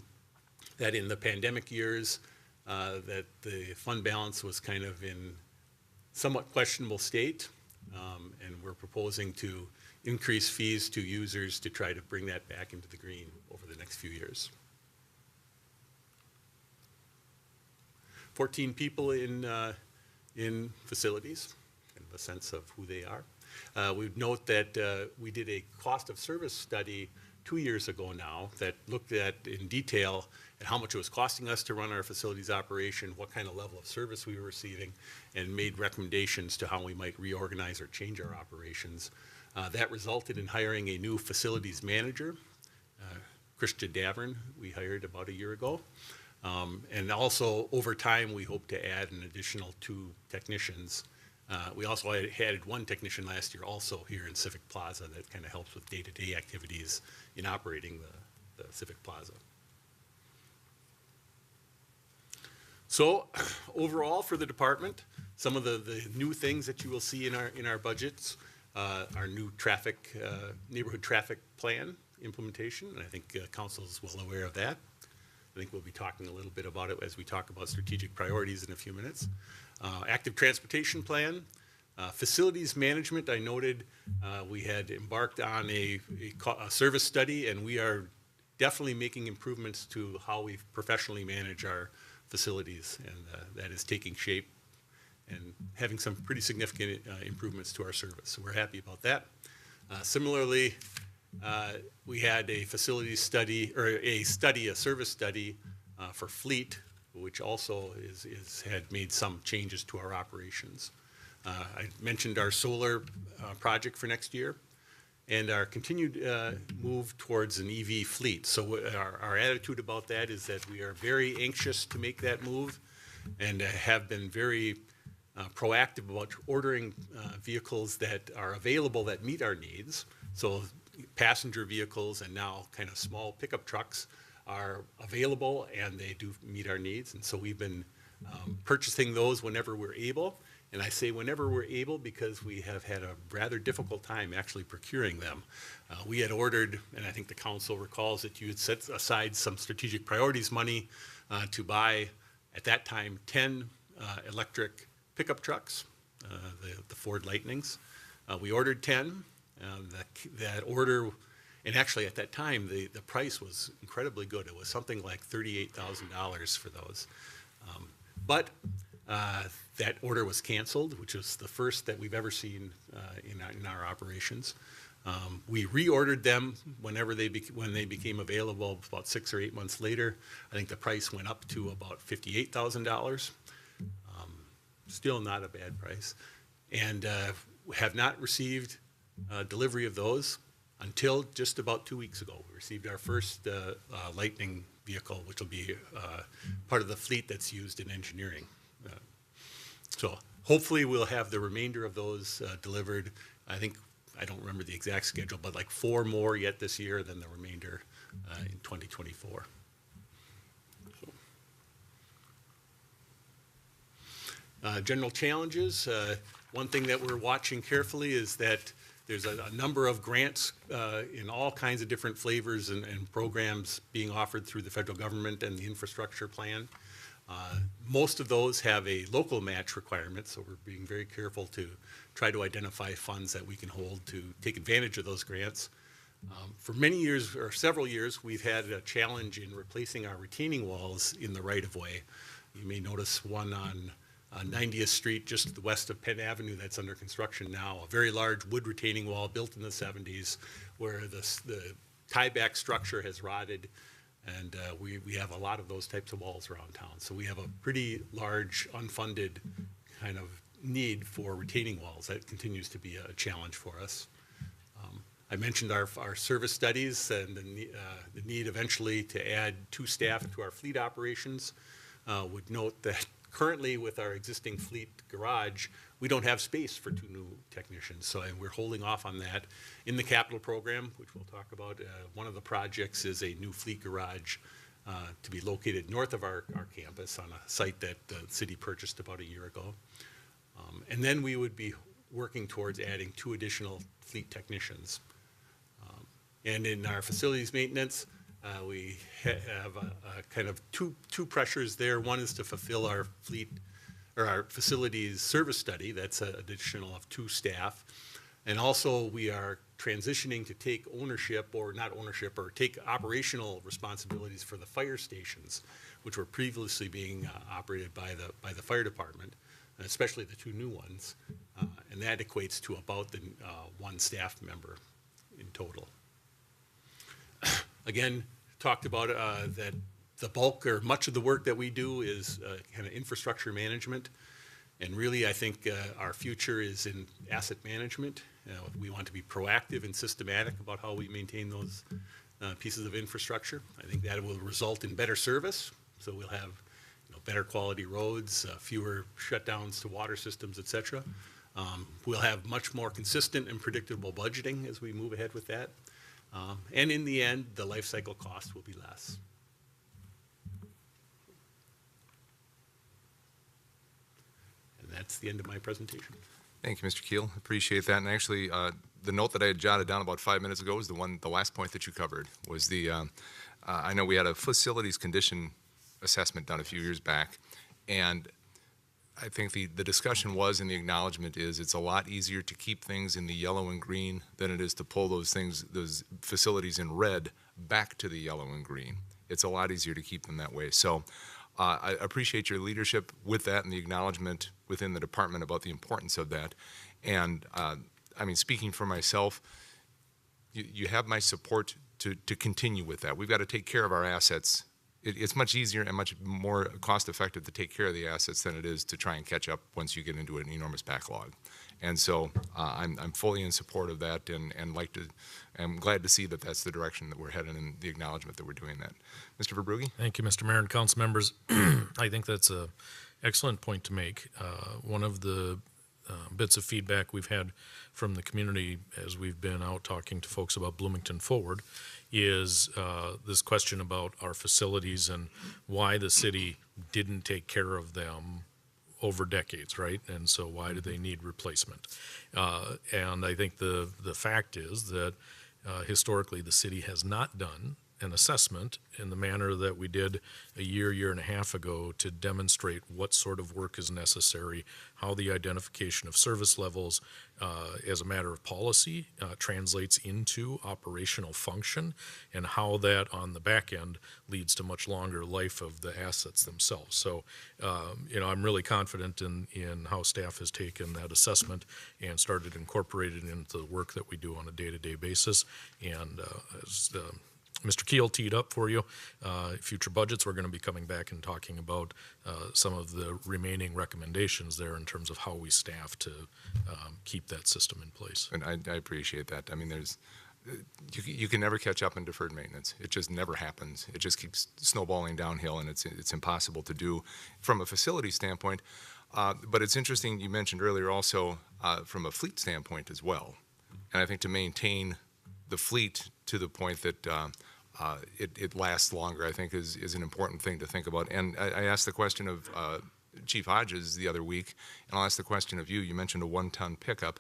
that in the pandemic years, that the fund balance was kind of in somewhat questionable state. And we're proposing to increase fees to users to try to bring that back into the green over the next few years. 14 people in facilities, kind of a sense of who they are. We would note that we did a cost of service study 2 years ago now that looked at in detail at how much it was costing us to run our facilities operation, what kind of level of service we were receiving, and made recommendations to how we might reorganize or change our operations. That resulted in hiring a new facilities manager, Christian Davern, we hired about a year ago. And also over time, we hope to add an additional 2 technicians. We also added 1 technician last year also here in Civic Plaza that kind of helps with day-to-day activities in operating the Civic Plaza. So overall for the department, some of the new things that you will see in our budgets, our new traffic, neighborhood traffic plan implementation, and I think council is well aware of that. I think we'll be talking a little bit about it as we talk about strategic priorities in a few minutes. Active transportation plan, facilities management. I noted we had embarked on a service study, and we are definitely making improvements to how we professionally manage our facilities, and that is taking shape and having some pretty significant improvements to our service. So we're happy about that. Similarly, we had a facilities study, or a service study for fleet, which also had made some changes to our operations. I mentioned our solar project for next year and our continued move towards an EV fleet. So our attitude about that is that we are very anxious to make that move and have been very proactive about ordering vehicles that are available that meet our needs. So passenger vehicles and now kind of small pickup trucks are available and they do meet our needs. And so we've been purchasing those whenever we're able. And I say whenever we're able because we have had a rather difficult time actually procuring them. We had ordered, and I think the council recalls that you had set aside some strategic priorities money to buy, at that time, 10 electric pickup trucks, the Ford Lightnings. We ordered 10. That order, and actually at that time, the price was incredibly good. It was something like $38,000 for those. But that order was canceled, which was the first that we've ever seen in our operations. We reordered them when they became available about 6 or 8 months later. I think the price went up to about $58,000. Still not a bad price. And have not received delivery of those until just about 2 weeks ago. We received our first Lightning vehicle, which will be part of the fleet that's used in engineering. So hopefully we'll have the remainder of those delivered. I don't remember the exact schedule, but like 4 more yet this year, then the remainder in 2024. General challenges. One thing that we're watching carefully is that there's a number of grants in all kinds of different flavors and programs being offered through the federal government and the infrastructure plan. Most of those have a local match requirement, so we're being very careful to try to identify funds that we can hold to take advantage of those grants. For many years, or several years, we've had a challenge in replacing our retaining walls in the right-of-way. You may notice one on 90th Street, just west of Penn Avenue, that's under construction now. A very large wood retaining wall built in the 70s, where the tieback structure has rotted, and we have a lot of those types of walls around town. So we have a pretty large unfunded kind of need for retaining walls. That continues to be a challenge for us. I mentioned our service studies and the need eventually to add 2 staff to our fleet operations. Would note that currently with our existing fleet garage, we don't have space for 2 new technicians. So we're holding off on that. In the capital program, which we'll talk about, one of the projects is a new fleet garage to be located north of our campus on a site that the city purchased about a year ago. And then we would be working towards adding 2 additional fleet technicians. And in our facilities maintenance, we have a kind of two pressures there. One is to fulfill our fleet or our facilities service study. That's an additional of 2 staff. And also we are transitioning to take ownership, or not ownership, or take operational responsibilities for the fire stations, which were previously being operated by the fire department, especially the 2 new ones. And that equates to about 1 staff member in total. Again, talked about that the bulk or much of the work that we do is kind of infrastructure management. And really, I think our future is in asset management. We want to be proactive and systematic about how we maintain those pieces of infrastructure. I think that will result in better service. So we'll have better quality roads, fewer shutdowns to water systems, et cetera. We'll have much more consistent and predictable budgeting as we move ahead with that. And in the end, the life cycle cost will be less. And that's the end of my presentation. Thank you, Mr. Keel. Appreciate that. And actually, the note that I had jotted down about 5 minutes ago was the last point that you covered. Was I know we had a facilities condition assessment done a few years back, and I think the discussion was, and the acknowledgement is, it's a lot easier to keep things in the yellow and green than it is to pull those facilities in red back to the yellow and green. It's a lot easier to keep them that way. So I appreciate your leadership with that and the acknowledgement within the department about the importance of that. And I mean, speaking for myself, you have my support to continue with that. We've got to take care of our assets. It's much easier and much more cost-effective to take care of the assets than it is to try and catch up once you get into an enormous backlog. And so I'm fully in support of that, and I'm glad to see that that's the direction that we're heading and the acknowledgement that we're doing that. Mr. Verbrugge? Thank you, Mr. Mayor and council members. I think that's an excellent point to make. One of the bits of feedback we've had from the community as we've been out talking to folks about Bloomington Forward is this question about our facilities and why the city didn't take care of them over decades, right? And so why do they need replacement? And I think the fact is that historically the city has not done an assessment in the manner that we did a year and a half ago to demonstrate what sort of work is necessary, how the identification of service levels as a matter of policy translates into operational function, and how that on the back end leads to much longer life of the assets themselves. So, I'm really confident in how staff has taken that assessment and started incorporating it into the work that we do on a day-to-day basis. And as Mr. Keel teed up for you, future budgets, we're going to be coming back and talking about some of the remaining recommendations there in terms of how we staff to keep that system in place. And I appreciate that. I mean, you can never catch up in deferred maintenance. It just never happens. It just keeps snowballing downhill, and it's impossible to do from a facility standpoint. But it's interesting, you mentioned earlier also from a fleet standpoint as well. And I think to maintain the fleet to the point that it lasts longer, I think is an important thing to think about. And I asked the question of Chief Hodges the other week, and I'll ask the question of you. You mentioned a 1-ton pickup.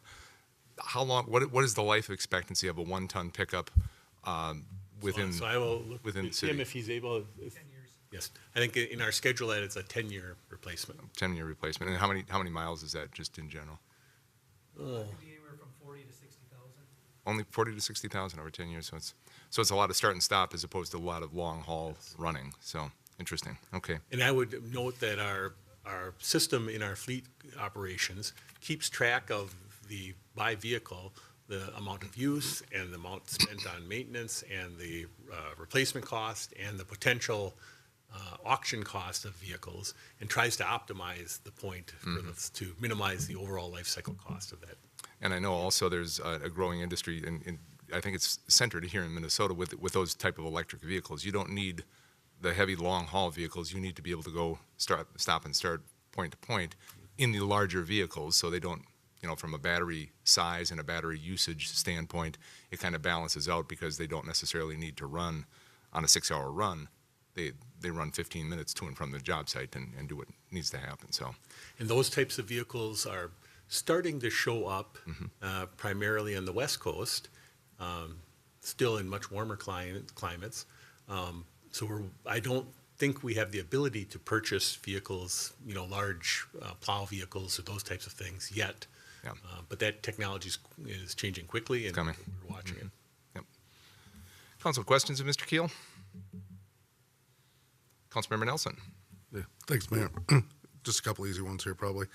How long? What is the life expectancy of a 1-ton pickup within? So I will look within with the city? him if he's able. 10 years. Yes, I think in our schedule that it's a 10-year replacement. 10-year replacement. And how many miles is that just in general? Anywhere from 40 to 60,000. Only 40 to 60,000 over 10 years. So it's a lot of start and stop as opposed to a lot of long haul running. So interesting. Okay. And I would note that our system in our fleet operations keeps track of the by vehicle the amount of use and the amount spent on maintenance and the replacement cost and the potential auction cost of vehicles, and tries to optimize the point for this, to minimize the overall life cycle cost of that. And I know also there's a growing industry, in I think it's centered here in Minnesota with those type of electric vehicles. You don't need the heavy long haul vehicles. You need to be able to go stop and start point to point in the larger vehicles, so they don't, from a battery size and a battery usage standpoint, it kind of balances out because they don't necessarily need to run on a 6-hour run. They run 15 minutes to and from the job site and do what needs to happen. So, and those types of vehicles are starting to show up primarily on the West Coast, still in much warmer climates. So I don't think we have the ability to purchase vehicles, large plow vehicles or those types of things yet. Yeah. But that technology is changing quickly, and coming. We're watching it. Yep. Council, questions of Mr. Keel? Councilmember Nelson. Yeah, thanks, Mayor. Just a couple easy ones here, probably.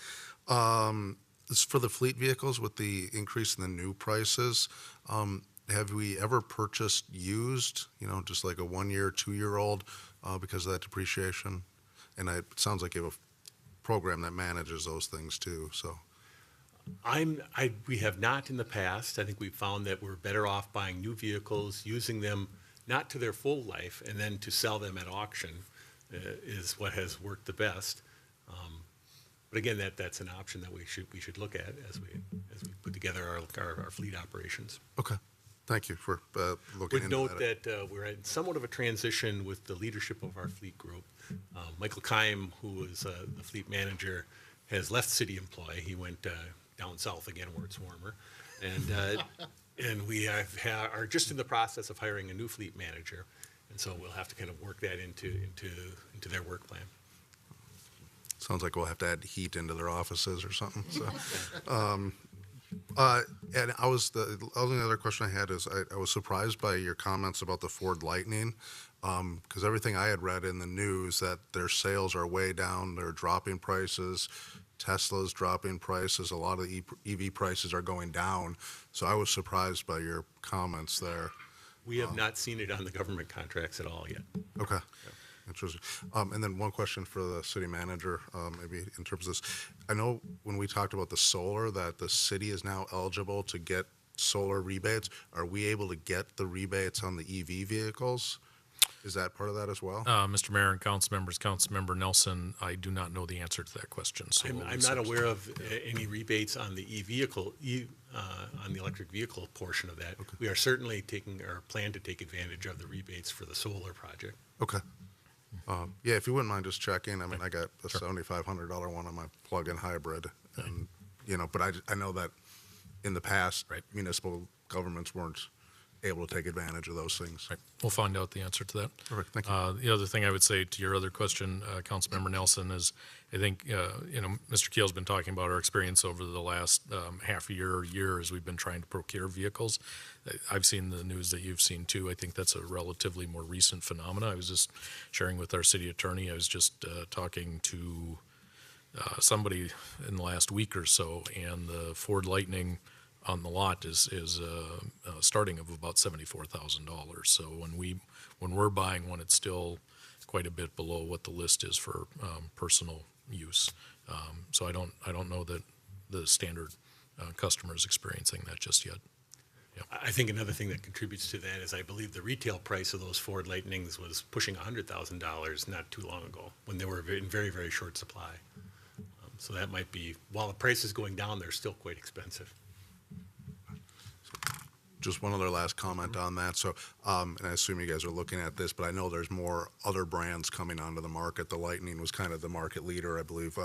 This is for the fleet vehicles with the increase in the new prices. Have we ever purchased used, just like a 1-year, 2-year-old because of that depreciation? And it sounds like you have a program that manages those things too, so. We have not in the past. I think we've found that we're better off buying new vehicles, using them not to their full life, and then to sell them at auction is what has worked the best. But again, that's an option that we should look at as we put together our fleet operations. Okay, thank you for looking Would into note that. that we're at somewhat of a transition with the leadership of our fleet group. Michael Keim, who is the fleet manager, has left city employ. He went down south again where it's warmer. And we are just in the process of hiring a new fleet manager. And so we'll have to kind of work that into their work plan. Sounds like we'll have to add heat into their offices or something. So, and the only other question I had is I was surprised by your comments about the Ford Lightning, because everything I had read in the news that their sales are way down, they're dropping prices, Tesla's dropping prices, a lot of the EV prices are going down. So I was surprised by your comments there. We have not seen it on the government contracts at all yet. Okay. Interesting. And then one question for the city manager, maybe in terms of this. I know when we talked about the solar, that the city is now eligible to get solar rebates. Are we able to get the rebates on the EV vehicles? Is that part of that as well? Mr. Mayor and council members, Councilmember Nelson, I do not know the answer to that question. So I'm not aware of any rebates on the on the electric vehicle portion of that. Okay. We are certainly plan to take advantage of the rebates for the solar project. Okay. Yeah, if you wouldn't mind just checking. I mean, I got a $7,500 one on my plug-in hybrid, and but I know that in the past, municipal governments weren't able to take advantage of those things. Right. We'll find out the answer to that. Perfect. Thank you. The other thing I would say to your other question, Councilmember Nelson, is I think Mr. Keel's been talking about our experience over the last half a year or year as we've been trying to procure vehicles. I've seen the news that you've seen too. I think that's a relatively more recent phenomena. I was just sharing with our city attorney. I was just talking to somebody in the last week or so, and the Ford Lightning on the lot is starting of about $74,000. So when we're buying one, it's still quite a bit below what the list is for personal use. So I don't know that the standard customer is experiencing that just yet. Yeah. I think another thing that contributes to that is I believe the retail price of those Ford Lightnings was pushing $100,000 not too long ago when they were in very, very short supply. So that might be, while the price is going down, they're still quite expensive. Just one other last comment on that. So, and I assume you guys are looking at this, but I know there's more other brands coming onto the market. The Lightning was kind of the market leader. I believe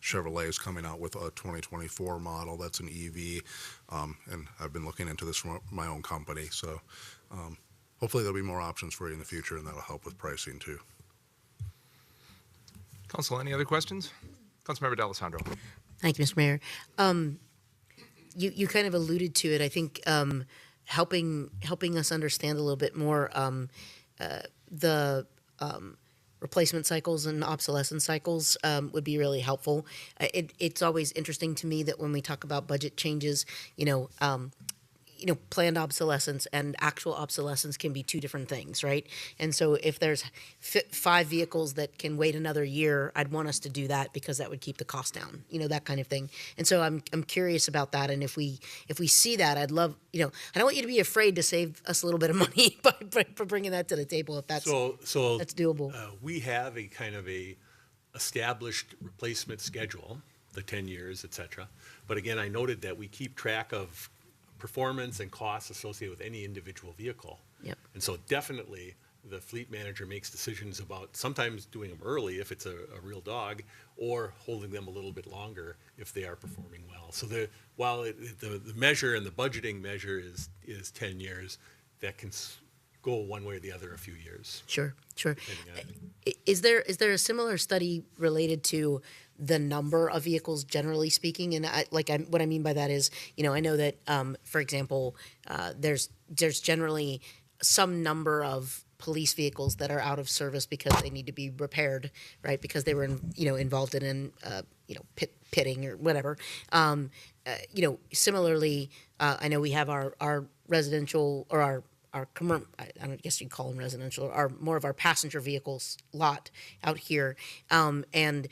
Chevrolet is coming out with a 2024 model that's an EV, and I've been looking into this from my own company. So hopefully there'll be more options for you in the future, and that'll help with pricing too. Council, any other questions? Councilmember D'Alessandro. Thank you, Mr. Mayor. You kind of alluded to it. I think helping us understand a little bit more the replacement cycles and obsolescence cycles would be really helpful. It's always interesting to me that when we talk about budget changes, planned obsolescence and actual obsolescence can be two different things, right? And so if there's 5 vehicles that can wait another year, I'd want us to do that because that would keep the cost down, that kind of thing. And so I'm curious about that. And if we see that, I'd love, I don't want you to be afraid to save us a little bit of money by bringing that to the table if that's that's doable. We have a kind of a established replacement schedule, the 10 years, et cetera. But again, I noted that we keep track of performance and costs associated with any individual vehicle. Yep. And so definitely the fleet manager makes decisions about sometimes doing them early if it's a real dog, or holding them a little bit longer if they are performing well. So while the measure and the budgeting measure is 10 years, that can go one way or the other a few years. Sure. Is there a similar study related to the number of vehicles generally speaking? And what I mean by that is, I know that, for example, there's generally some number of police vehicles that are out of service because they need to be repaired, right? Because they were, involved in pitting or whatever. Similarly, I know we have our residential or our I guess you'd call them residential, are more of our passenger vehicles lot out here. And,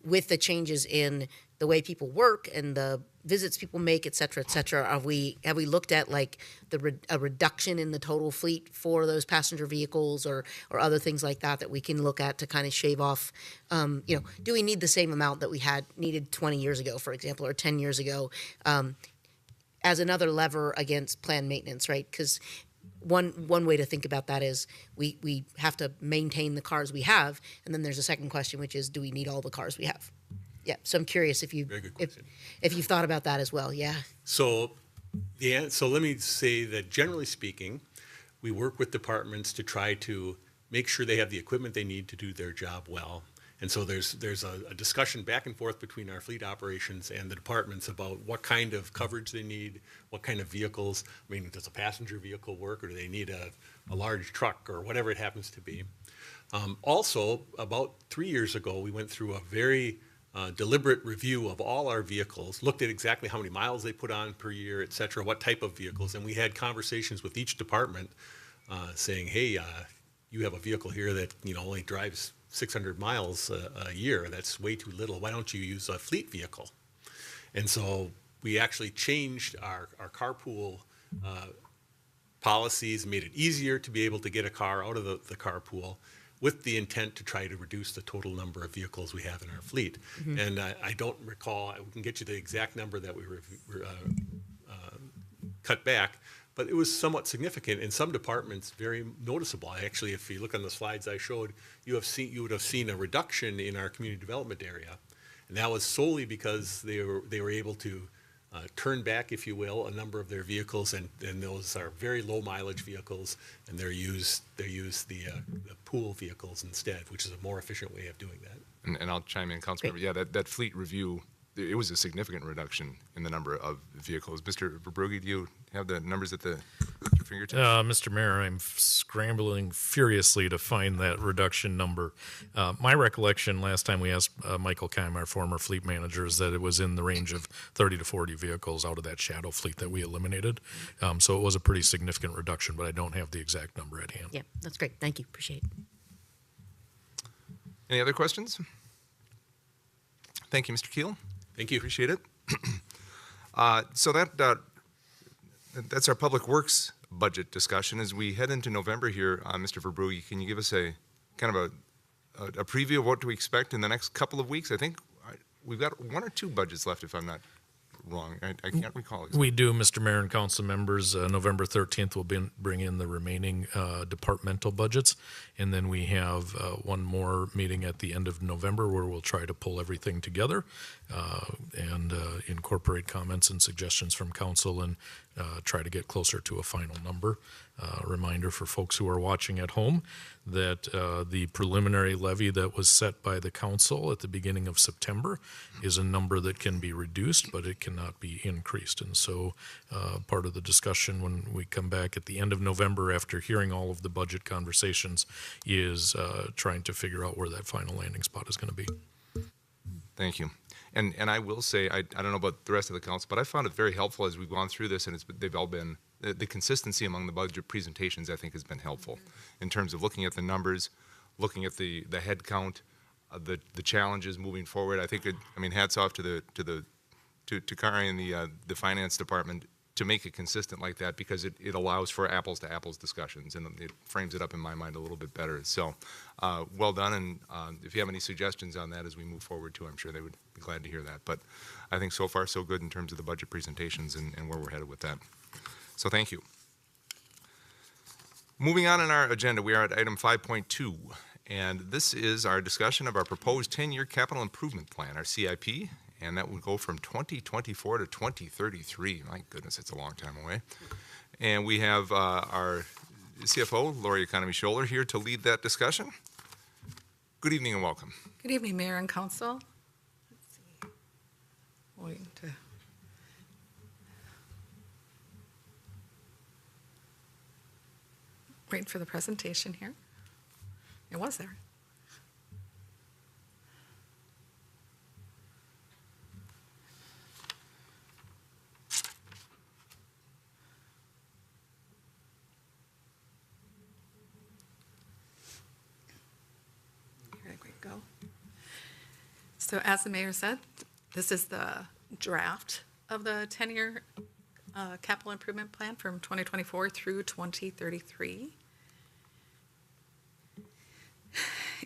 with the changes in the way people work and the visits people make, et cetera, have we looked at like a reduction in the total fleet for those passenger vehicles or other things like that we can look at to kind of shave off, do we need the same amount that we needed 20 years ago, for example, or 10 years ago, as another lever against planned maintenance, right? Because one way to think about that is we have to maintain the cars we have, and then there's a second question, which is, do we need all the cars we have? Yeah, so I'm curious if you've thought about that as well. Yeah. So let me say that generally speaking, we work with departments to try to make sure they have the equipment they need to do their job well. And so there's a discussion back and forth between our fleet operations and the departments about what kind of coverage they need, what kind of vehicles. I mean, does a passenger vehicle work, or do they need a large truck, or whatever it happens to be? Also, about 3 years ago, we went through a very deliberate review of all our vehicles, looked at exactly how many miles they put on per year, et cetera, what type of vehicles, and we had conversations with each department saying, hey, you have a vehicle here that only drives 600 miles a year. That's way too little. Why don't you use a fleet vehicle? And so we actually changed our carpool policies, made it easier to be able to get a car out of the carpool, with the intent to try to reduce the total number of vehicles we have in our fleet. Mm-hmm. And I don't recall, we can get you the exact number that we cut back, but it was somewhat significant. In some departments, very noticeable. Actually, if you look on the slides I showed, you would have seen a reduction in our community development area. And that was solely because they were able to turn back, if you will, a number of their vehicles, and those are very low mileage vehicles, and they use the pool vehicles instead, which is a more efficient way of doing that. And I'll chime in, Councilmember. Yeah, that fleet review, it was a significant reduction in the number of vehicles. Mr. Verbrugge, do you have the numbers at your fingertips? Mr. Mayor, I'm scrambling furiously to find that reduction number. My recollection last time we asked Michael Keim, our former fleet manager, is that it was in the range of 30 to 40 vehicles out of that shadow fleet that we eliminated. So it was a pretty significant reduction, but I don't have the exact number at hand. Yeah, that's great. Thank you. Appreciate it. Any other questions? Thank you, Mr. Keel. Thank you. Appreciate it. So that's our Public Works budget discussion. As we head into November here, Mr. Verbrugge, can you give us a kind of a preview of what to expect in the next couple of weeks? I think we've got 1 or 2 budgets left, if I'm not wrong. I can't recall exactly. We do, Mr. Mayor and council members. November 13th, we'll bring in the remaining departmental budgets. And then we have one more meeting at the end of November where we'll try to pull everything together and incorporate comments and suggestions from council and try to get closer to a final number. Reminder for folks who are watching at home that the preliminary levy that was set by the council at the beginning of September is a number that can be reduced, but it cannot be increased. And so part of the discussion when we come back at the end of November after hearing all of the budget conversations is trying to figure out where that final landing spot is going to be. Thank you. And I will say, I don't know about the rest of the council, but I found it very helpful as we've gone through this, and they've all been, the consistency among the budget presentations, I think, has been helpful in terms of looking at the numbers, looking at the head count, the challenges moving forward. I think, hats off to Kari and the finance department to make it consistent like that, because it allows for apples to apples discussions, and it frames it up in my mind a little bit better. So well done, and if you have any suggestions on that as we move forward too, I'm sure they would be glad to hear that. But I think so far so good in terms of the budget presentations and where we're headed with that. So thank you. Moving on in our agenda, we are at item 5.2, and this is our discussion of our proposed 10-year capital improvement plan, our CIP, and that would go from 2024 to 2033. My goodness, it's a long time away. And we have our CFO, Lori Economy Scholler, here to lead that discussion. Good evening and welcome. Good evening, Mayor and Council. Let's see. Waiting for the presentation here. It was there. Go. So as the mayor said, this is the draft of the 10-year capital improvement plan from 2024 through 2033.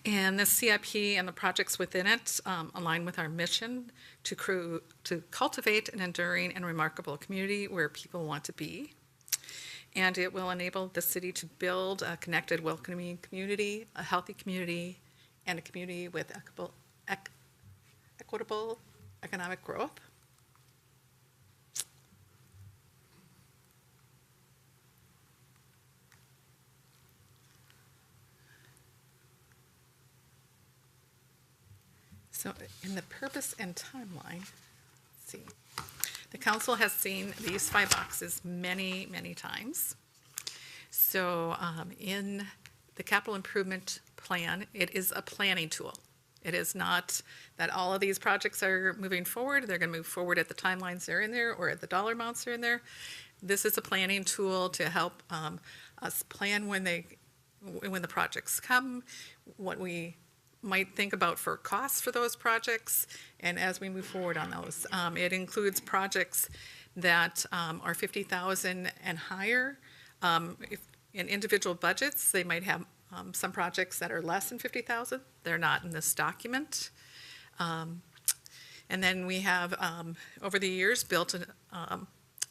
And this CIP and the projects within it align with our mission to cultivate an enduring and remarkable community where people want to be. And it will enable the city to build a connected, welcoming community, a healthy community, and a community with equitable economic growth. So in the purpose and timeline, let's see. The council has seen these 5 boxes many, many times. So in the capital improvement plan, it is a planning tool. It is not that all of these projects are moving forward. They're going to move forward at the timelines they're in there or at the dollar amounts they're in there. This is a planning tool to help us plan when the projects come, what we might think about for costs for those projects, and as we move forward on those. It includes projects that are $50,000 and higher. If in individual budgets, they might have some projects that are less than $50,000. They're not in this document. And then we have, over the years, built an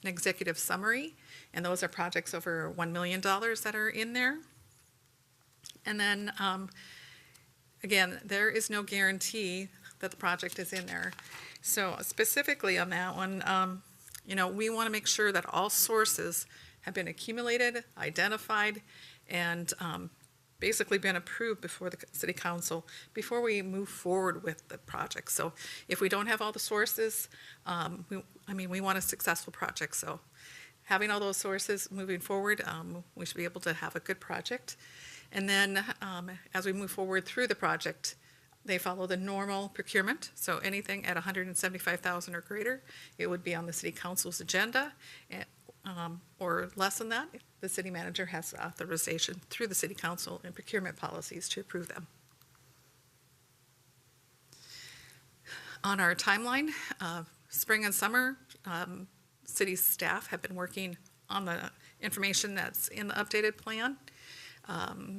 executive summary, and those are projects over $1 million that are in there. And then, again, there is no guarantee that the project is in there. So specifically on that one, we want to make sure that all sources have been accumulated, identified, and basically been approved before the city council before we move forward with the project. So if we don't have all the sources, we want a successful project. So having all those sources moving forward, we should be able to have a good project. And then as we move forward through the project, they follow the normal procurement. So anything at $175,000 or greater, it would be on the city council's agenda, or less than that, the city manager has authorization through the city council and procurement policies to approve them. On our timeline, spring and summer, city staff have been working on the information that's in the updated plan.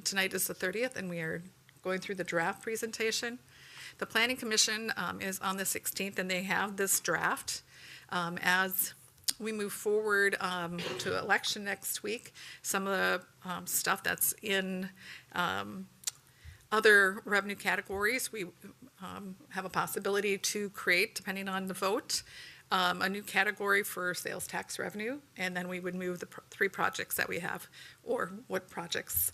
Tonight is the 30th, and we are going through the draft presentation. The Planning Commission is on the 16th, and they have this draft. As we move forward to election next week, some of the stuff that's in other revenue categories, we have a possibility to create, depending on the vote, a new category for sales tax revenue, and then we would move the 3 projects that we have, or what projects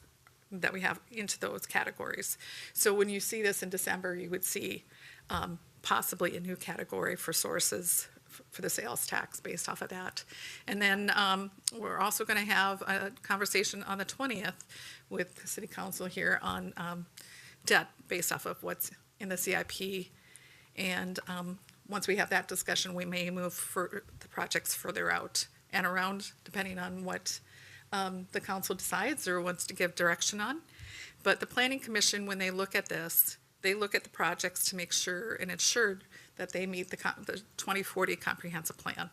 that we have into those categories. So when you see this in December, you would see possibly a new category for sources for the sales tax based off of that. And then we're also going to have a conversation on the 20th with the City Council here on debt based off of what's in the CIP. And once we have that discussion, we may move for the projects further out and around, depending on what the council decides or wants to give direction on. But the Planning Commission, when they look at this, they look at the projects to make sure and ensure that they meet the 2040 comprehensive plan.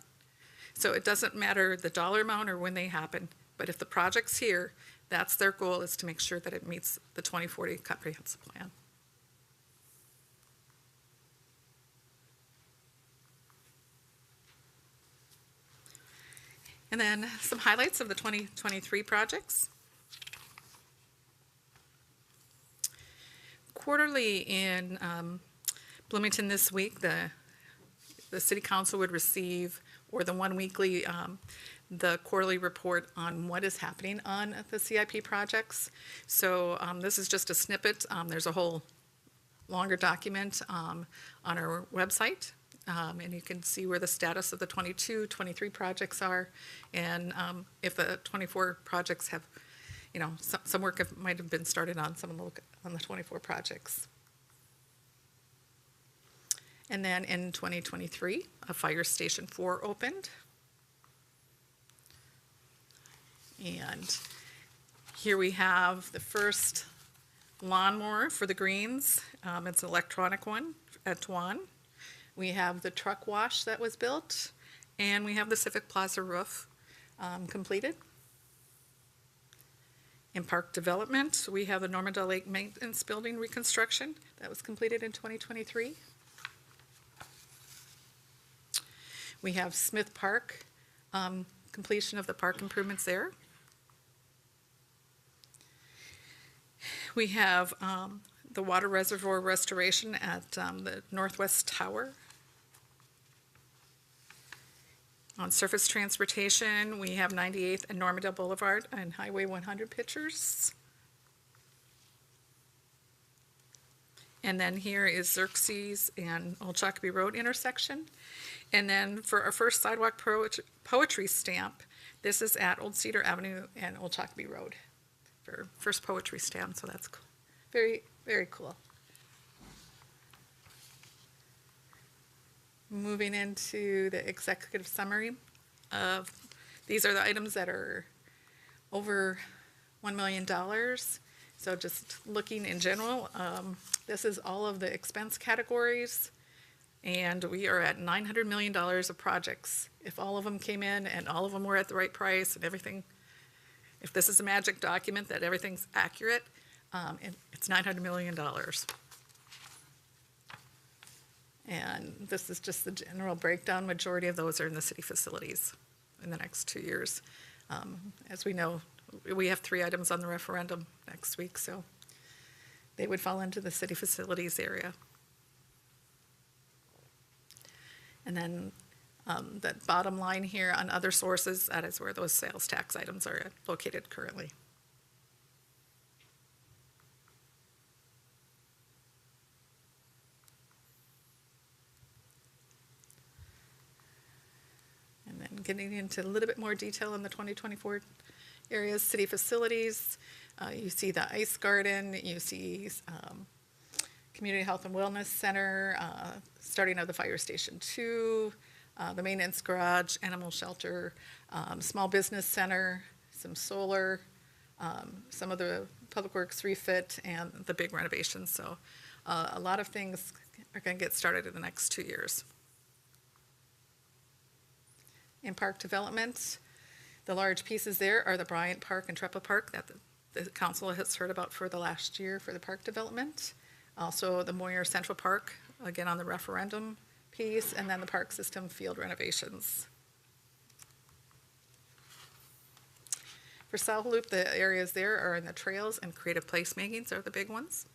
So it doesn't matter the dollar amount or when they happen, but if the project's here, that's their goal, is to make sure that it meets the 2040 comprehensive plan. And then some highlights of the 2023 projects. Quarterly in Bloomington this week, the city council would receive, or the one weekly, the quarterly report on what is happening on the CIP projects. So this is just a snippet. There's a whole longer document on our website. And you can see where the status of the 22, 23 projects are, and if the 24 projects have, some work might have been started on some of the 24 projects. And then in 2023, a Fire Station 4 opened. And here we have the first lawnmower for the Greens. It's an electronic one at Tuan. We have the truck wash that was built, and we have the Civic Plaza roof completed. In Park Development, we have the Normandale Lake Maintenance Building reconstruction that was completed in 2023. We have Smith Park, completion of the park improvements there. We have the water reservoir restoration at the Northwest Tower. On surface transportation, we have 98th and Normandale Boulevard and Highway 100 pictures. And then here is Xerxes and Old Shakopee Road intersection. And then for our first sidewalk poetry stamp, this is at Old Cedar Avenue and Old Shakopee Road for first poetry stamp, so that's cool. Very, very cool. Moving into the executive summary of, these are the items that are over $1 million. So just looking in general, this is all of the expense categories, and we are at $900 million of projects. If all of them came in and all of them were at the right price and everything, if this is a magic document that everything's accurate, it's $900 million. And this is just the general breakdown. Majority of those are in the city facilities in the next 2 years. As we know, we have 3 items on the referendum next week, so they would fall into the city facilities area. And then that bottom line here on other sources, that is where those sales tax items are located currently. And then getting into a little bit more detail in the 2024 areas, city facilities, you see the ice garden, you see community health and wellness center, starting of the fire station 2, the maintenance garage, animal shelter, small business center, some solar, some of the public works refit, and the big renovations. So a lot of things are going to get started in the next 2 years. In park development, the large pieces there are the Bryant Park and Trepa Park that the council has heard about for the last year for the park development. Also the Moyer Central Park, again on the referendum piece, and then the park system field renovations. For South Loop, the areas there are in the trails and creative placemakings are the big ones.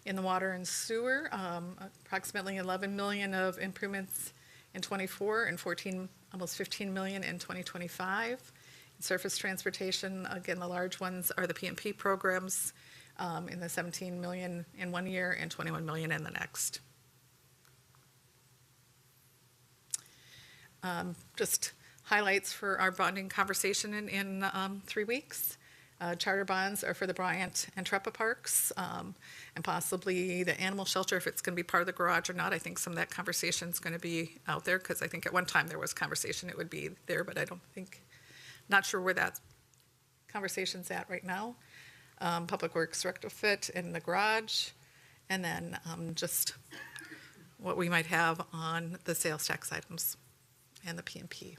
In the water and sewer, approximately 11 million of improvements in 24 and almost 15 million in 2025. In surface transportation, again, the large ones are the PMP programs in the 17 million in 1 year and 21 million in the next. Just highlights for our bonding conversation in 3 weeks. charter bonds are for the Bryant and Trepa parks, and possibly the animal shelter, if it's going to be part of the garage or not. I think some of that conversation is going to be out there, because I think at one time there was conversation it would be there, but I don't think, not sure where that conversation's at right now. Public Works retrofit in the garage, and then just what we might have on the sales tax items and the P&P.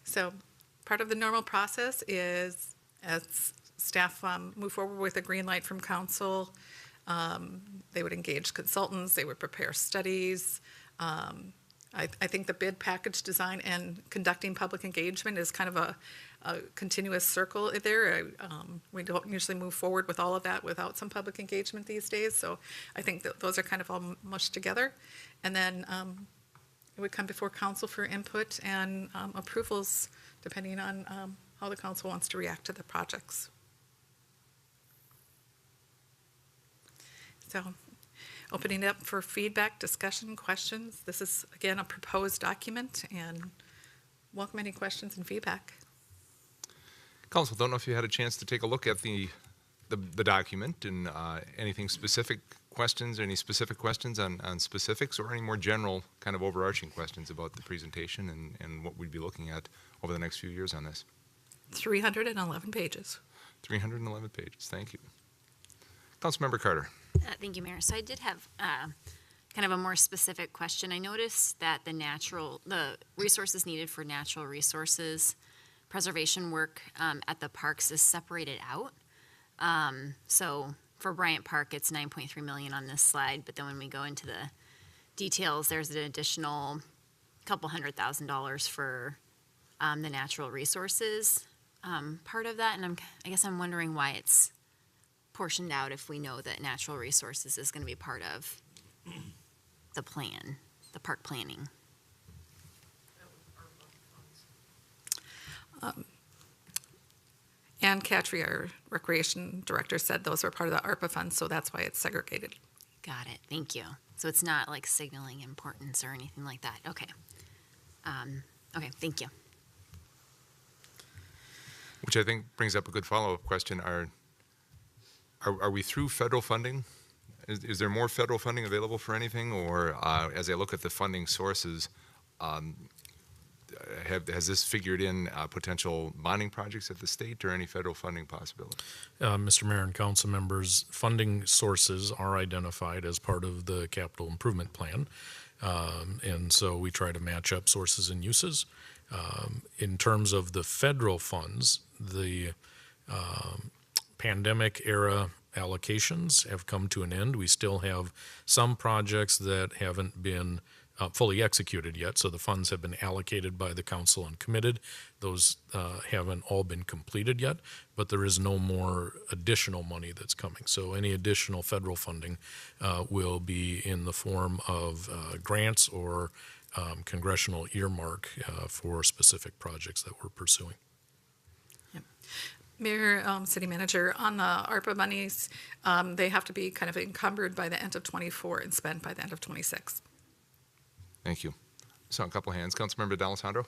So part of the normal process is, as staff move forward with a green light from council, they would engage consultants, they would prepare studies. I think the bid package design and conducting public engagement is kind of a continuous circle there. We don't usually move forward with all of that without some public engagement these days, so I think that those are kind of all mushed together. And then it would come before council for input and approvals, depending on how the council wants to react to the projects. So, opening it up for feedback, discussion, questions. This is, again, a proposed document, and welcome any questions and feedback. Council, don't know if you had a chance to take a look at the document and anything specific questions, any specific questions on specifics, or any more general kind of overarching questions about the presentation and what we'd be looking at over the next few years on this. 311 pages. 311 pages. Thank you. Councilmember Carter. Thank you, Mayor. So I did have kind of a more specific question. I noticed that the resources needed for natural resources preservation work at the parks is separated out. So for Bryant Park, it's $9.3 million on this slide, but then when we go into the details, there's an additional couple $100,000 for the natural resources part of that, and I guess I'm wondering why it's portioned out if we know that natural resources is going to be part of the plan, the park planning. Ann Catry, our recreation director, said those were part of the ARPA funds, so that's why it's segregated. Got it. Thank you. So it's not like signaling importance or anything like that. Okay. Okay. Thank you. Which I think brings up a good follow-up question. Are we through federal funding? Is there more federal funding available for anything? Or as I look at the funding sources, has this figured in potential bonding projects at the state or any federal funding possibility? Mr. Mayor and council members, funding sources are identified as part of the capital improvement plan. And so we try to match up sources and uses. In terms of the federal funds, the pandemic era allocations have come to an end. We still have some projects that haven't been fully executed yet, so the funds have been allocated by the council and committed. Those haven't all been completed yet, but there is no more additional money that's coming. So any additional federal funding will be in the form of grants or congressional earmark for specific projects that we're pursuing. Mayor, City Manager, on the ARPA monies, they have to be kind of encumbered by the end of '24 and spent by the end of '26. Thank you. So a couple of hands. Councilmember D'Alessandro.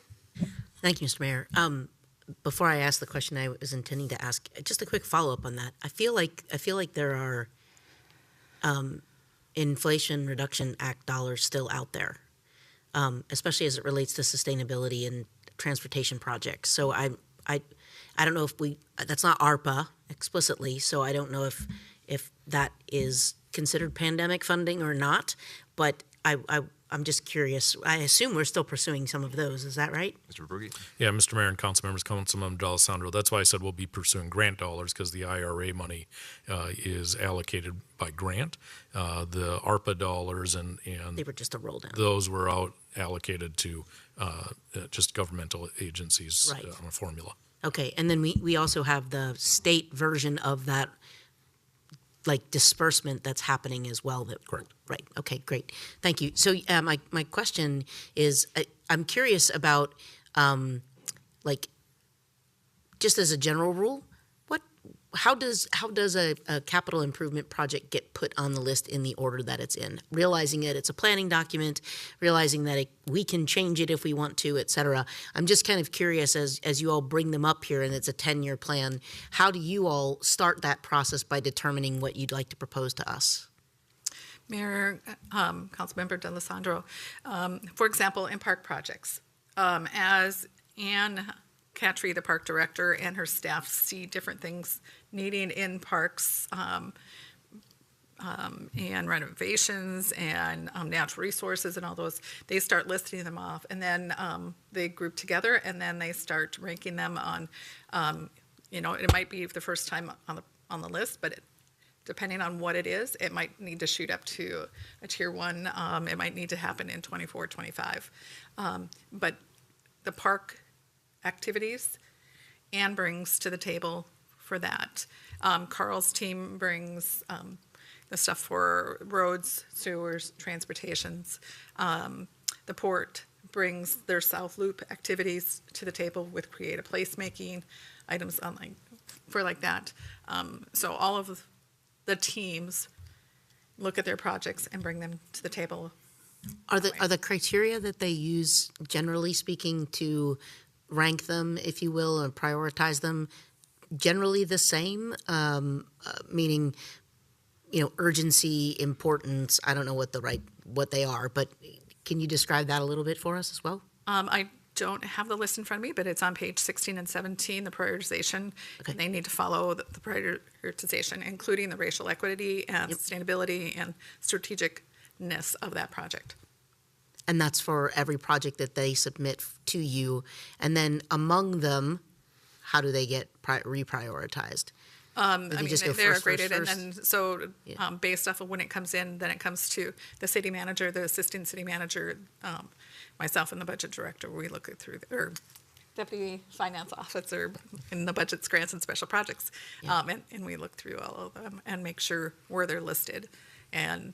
Thank you, Mr. Mayor. Before I ask the question I was intending to ask, just a quick follow-up on that. I feel like there are Inflation Reduction Act dollars still out there, especially as it relates to sustainability and transportation projects. So I don't know if that's not ARPA explicitly, so I don't know if that is considered pandemic funding or not, but I'm just curious. I assume we're still pursuing some of those. Is that right? Mr. Brugge? Yeah, Mr. Mayor and council members, Councilmember D'Alessandro, that's why I said we'll be pursuing grant dollars, because the IRA money is allocated by grant. The ARPA dollars and they were just a roll down. Those were allocated to just governmental agencies Right. On a formula. Okay, and then we also have the state version of that, like disbursement that's happening as well. Correct. Right. Okay. Great. Thank you. So my question is, I'm curious about, like, just as a general rule, how does a capital improvement project get put on the list in the order that it's in? Realizing it's a planning document, realizing that we can change it if we want to, et cetera. I'm just kind of curious as you all bring them up here and it's a 10-year plan, how do you all start that process by determining what you'd like to propose to us? Mayor, Councilmember D'Alessandro, for example, in park projects, as Anne Catry, the park director, and her staff see different things needing in parks and renovations and natural resources and all those, they start listing them off, and then they group together, and then they start ranking them on, it might be the first time on the list, but depending on what it is, it might need to shoot up to a tier 1. It might need to happen in 24, 25. But the park activities Anne brings to the table for that. Carl's team brings the stuff for roads, sewers, transportations. The port brings their South Loop activities to the table with creative placemaking, items like that. So all of the teams look at their projects and bring them to the table. Are the criteria that they use, generally speaking, to rank them, if you will, or prioritize them, generally the same? Meaning, urgency, importance. I don't know what they are, but can you describe that a little bit for us as well? I don't have the list in front of me, but it's on page 16 and 17, the prioritization. Okay. They need to follow the prioritization, including the racial equity and sustainability and strategicness of that project. And that's for every project that they submit to you. And then among them, how do they get reprioritized? They're graded, and then based off of when it comes in, then it comes to the city manager, the assistant city manager, myself, and the budget director. We look it through, or deputy finance officer in the budgets, grants, and special projects, and we look through all of them and make sure where they're listed. And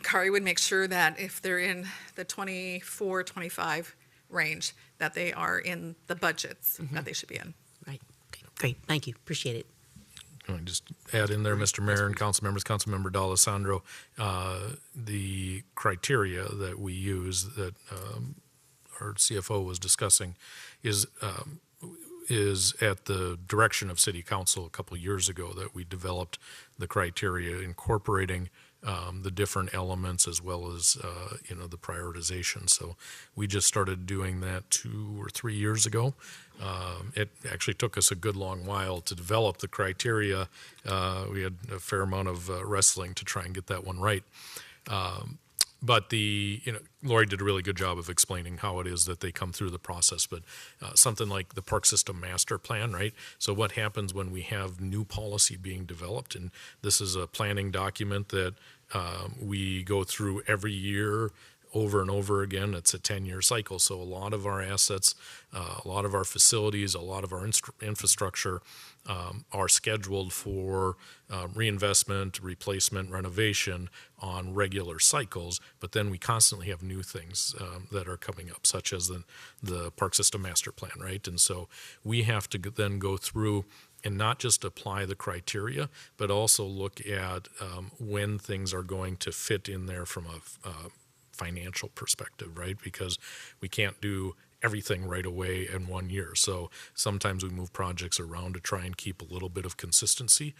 Kari would make sure that if they're in the 24, 25 range, that they are in the budgets that they should be in. Right. Okay. Great. Thank you. Appreciate it. Can I just add in there, Mr. Mayor and council members, Councilmember D'Alessandro, the criteria that we use that our CFO was discussing is at the direction of City Council a couple of years ago that we developed the criteria incorporating the different elements as well as the prioritization. So we just started doing that 2 or 3 years ago. It actually took us a good long while to develop the criteria. We had a fair amount of wrestling to try and get that one right. But Lori did a really good job of explaining how it is that they come through the process. But something like the Park System Master Plan, right? So what happens when we have new policy being developed? And this is a planning document that we go through every year over and over again. It's a 10-year cycle. So a lot of our assets, a lot of our facilities, a lot of our infrastructure are scheduled for reinvestment, replacement, renovation on regular cycles, but then we constantly have new things that are coming up, such as the Park System Master Plan, right? And so we have to then go through and not just apply the criteria, but also look at when things are going to fit in there from a financial perspective, right? Because we can't do everything right away in 1 year. So sometimes we move projects around to try and keep a little bit of consistency.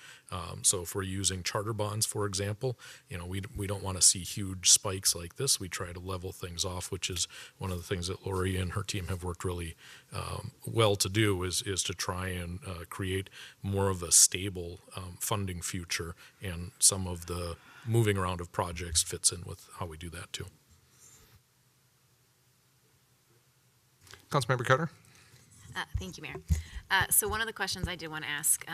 So if we're using charter bonds, for example, we don't want to see huge spikes like this. We try to level things off, which is one of the things that Lori and her team have worked really well to do is to try and create more of a stable funding future, and some of the moving around of projects fits in with how we do that too. Councilmember Cutter? Thank you, Mayor. So one of the questions I did want to ask,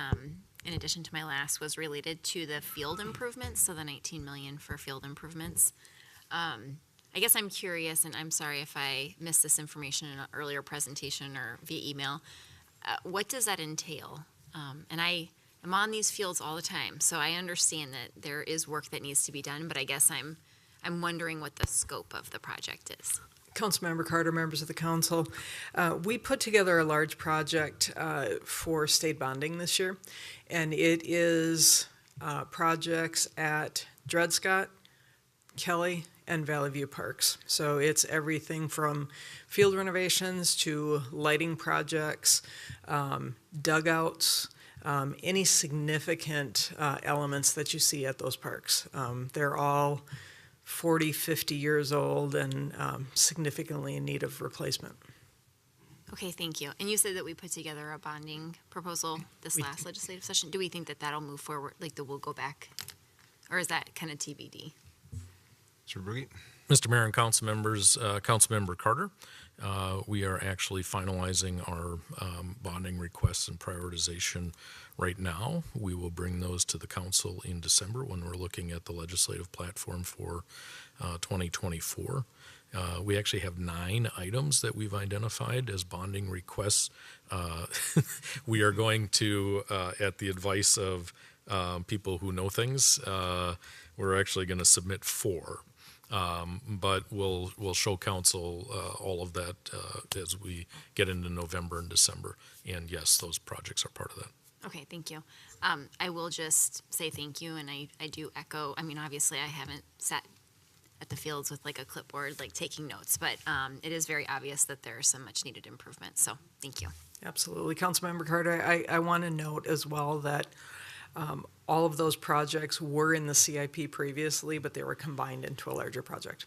in addition to my last, was related to the field improvements, so the $19 million for field improvements. I guess I'm curious, and I'm sorry if I missed this information in an earlier presentation or via email. What does that entail? And I am on these fields all the time, so I understand that there is work that needs to be done, but I guess I'm wondering what the scope of the project is. Councilmember Carter, members of the council. We put together a large project for state bonding this year, and it is projects at Dred Scott, Kelly, and Valley View Parks. So it's everything from field renovations to lighting projects, dugouts, any significant elements that you see at those parks. They're all 40, 50 years old and significantly in need of replacement. Okay, thank you. And you said that we put together a bonding proposal this last legislative session. Do we think that that'll move forward, like that we'll go back? Or is that kind of TBD? Mr. Brugge? Mr. Mayor and council members, Councilmember Carter, we are actually finalizing our bonding requests and prioritization right now. We will bring those to the council in December when we're looking at the legislative platform for 2024. We actually have 9 items that we've identified as bonding requests. We are going to, at the advice of people who know things, we're actually going to submit 4. But we'll show council all of that as we get into November and December. And yes, those projects are part of that. Okay, thank you. I will just say thank you, and I do echo, I mean, obviously I haven't sat at the fields with like a clipboard, like taking notes, but it is very obvious that there are some much needed improvements, so thank you. Absolutely. Councilmember Carter, I want to note as well that all of those projects were in the CIP previously, but they were combined into a larger project.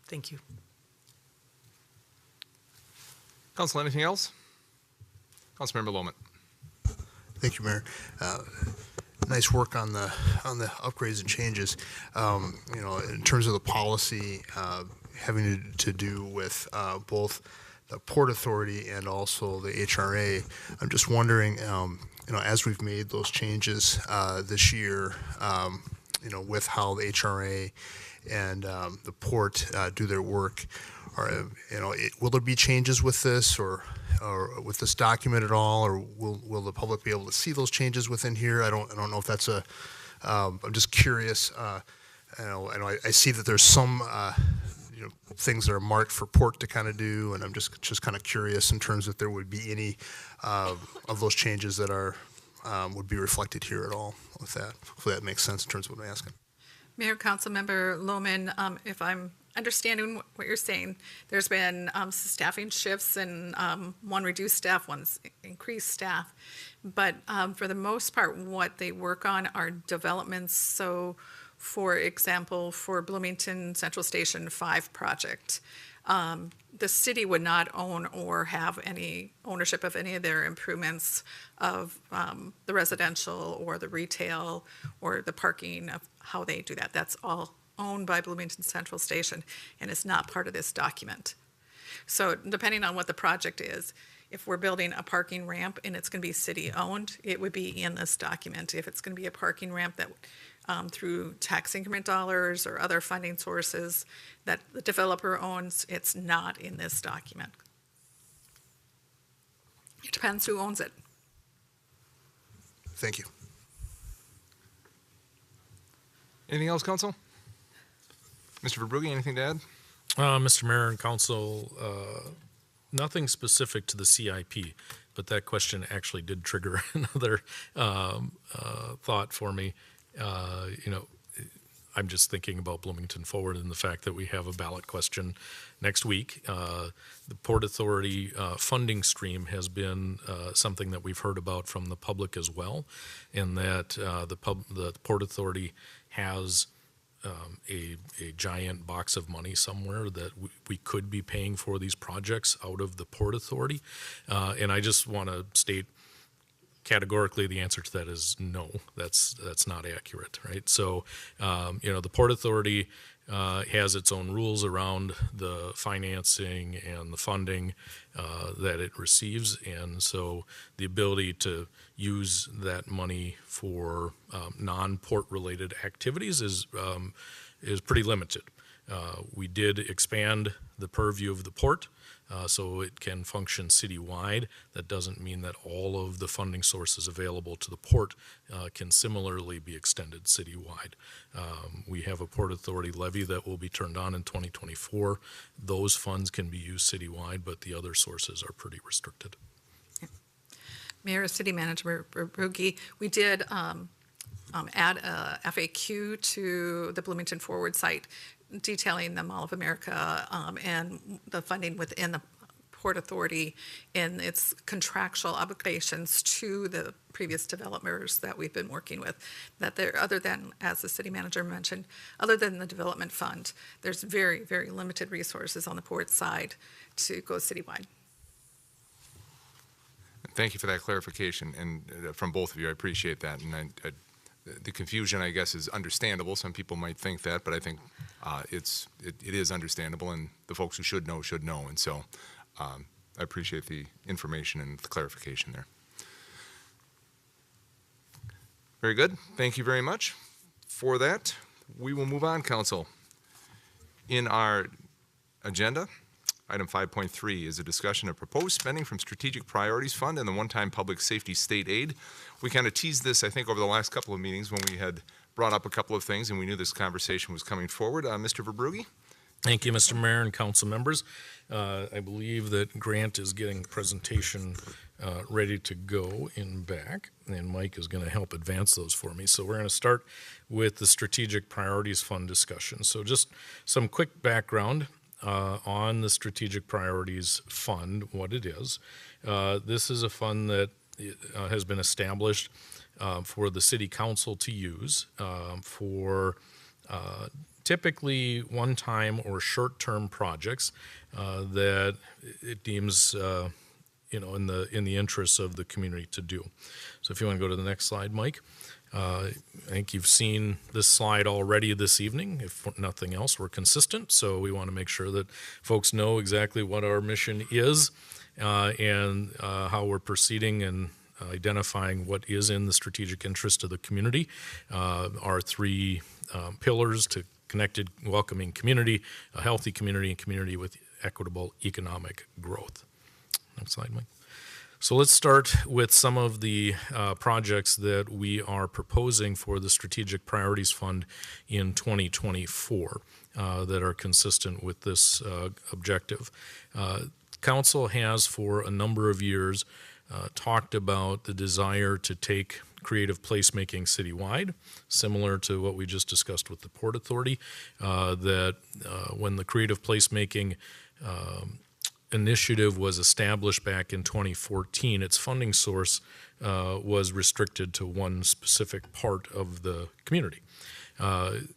Thank you. Council, anything else? Councilmember Lohman. Thank you, Mayor. Nice work on the upgrades and changes. You know, in terms of the policy having to do with both the Port Authority and also the HRA, I'm just wondering, you know, as we've made those changes this year, you know, with how the HRA and the Port do their work, or you know, will there be changes with this or with this document at all, or will the public be able to see those changes within here? I don't know if that's a. I'm just curious. You know, I see that there's some you know, things that are marked for Port to kind of do, and I'm just kind of curious in terms if there would be any of those changes that are would be reflected here at all with that. Hopefully that makes sense in terms of what I'm asking. Mayor, Councilmember Lohman, if I'm understanding what you're saying, there's been staffing shifts and one reduced staff, one's increased staff. But for the most part, what they work on are developments. So, for example, for Bloomington Central Station 5 project, the city would not own or have any ownership of any of their improvements of the residential or the retail or the parking of how they do that. That's all owned by Bloomington Central Station and is not part of this document. So depending on what the project is, if we're building a parking ramp and it's going to be city owned, it would be in this document. If it's going to be a parking ramp that through tax increment dollars or other funding sources that the developer owns, it's not in this document. It depends who owns it. Thank you. Anything else, Council? Mr. Verbrugge, anything to add? Mr. Mayor and Council, nothing specific to the CIP, but that question actually did trigger another thought for me. You know, I'm just thinking about Bloomington Forward and the fact that we have a ballot question next week. The Port Authority funding stream has been something that we've heard about from the public as well, and that the Port Authority has a giant box of money somewhere that we could be paying for these projects out of the Port Authority. And I just want to state categorically the answer to that is no, that's not accurate, right? So, you know, the Port Authority has its own rules around the financing and the funding that it receives, and so the ability to use that money for non-port related activities is pretty limited. We did expand the purview of the port so it can function citywide. That doesn't mean that all of the funding sources available to the port can similarly be extended citywide. We have a Port Authority levy that will be turned on in 2024. Those funds can be used citywide, but the other sources are pretty restricted. Mayor, City Manager Brugge, we did add a FAQ to the Bloomington Forward site detailing the Mall of America and the funding within the Port Authority and its contractual obligations to the previous developers that we've been working with. That there, other than, as the city manager mentioned, other than the development fund, there's very, very limited resources on the port side to go citywide. Thank you for that clarification, and from both of you, I appreciate that. And the confusion, I guess, is understandable. Some people might think that, but I think it is understandable, and the folks who should know. And so I appreciate the information and the clarification there. Very good. Thank you very much for that. We will move on, Council. In our agenda, item 5.3 is a discussion of proposed spending from Strategic Priorities Fund and the one-time Public Safety State Aid. We kind of teased this, I think, over the last couple of meetings when we had brought up a couple of things and we knew this conversation was coming forward. Mr. Verbrugge? Thank you, Mr. Mayor and council members. I believe that Grant is getting presentation ready to go in back, and Mike is going to help advance those for me. So we're going to start with the Strategic Priorities Fund discussion. So just some quick background on the Strategic Priorities Fund, what it is. This is a fund that has been established for the City Council to use for typically one-time or short-term projects that it deems in the interests of the community to do. So if you want to go to the next slide, Mike. I think you've seen this slide already this evening. If nothing else, we're consistent, so we want to make sure that folks know exactly what our mission is and how we're proceeding and identifying what is in the strategic interest of the community. Our three pillars to connected, welcoming community, a healthy community, and community with equitable economic growth. Next slide, Mike. So let's start with some of the projects that we are proposing for the Strategic Priorities Fund in 2024 that are consistent with this objective. Council has for a number of years talked about the desire to take creative placemaking citywide, similar to what we just discussed with the Port Authority, that when the creative placemaking initiative was established back in 2014, its funding source was restricted to one specific part of the community.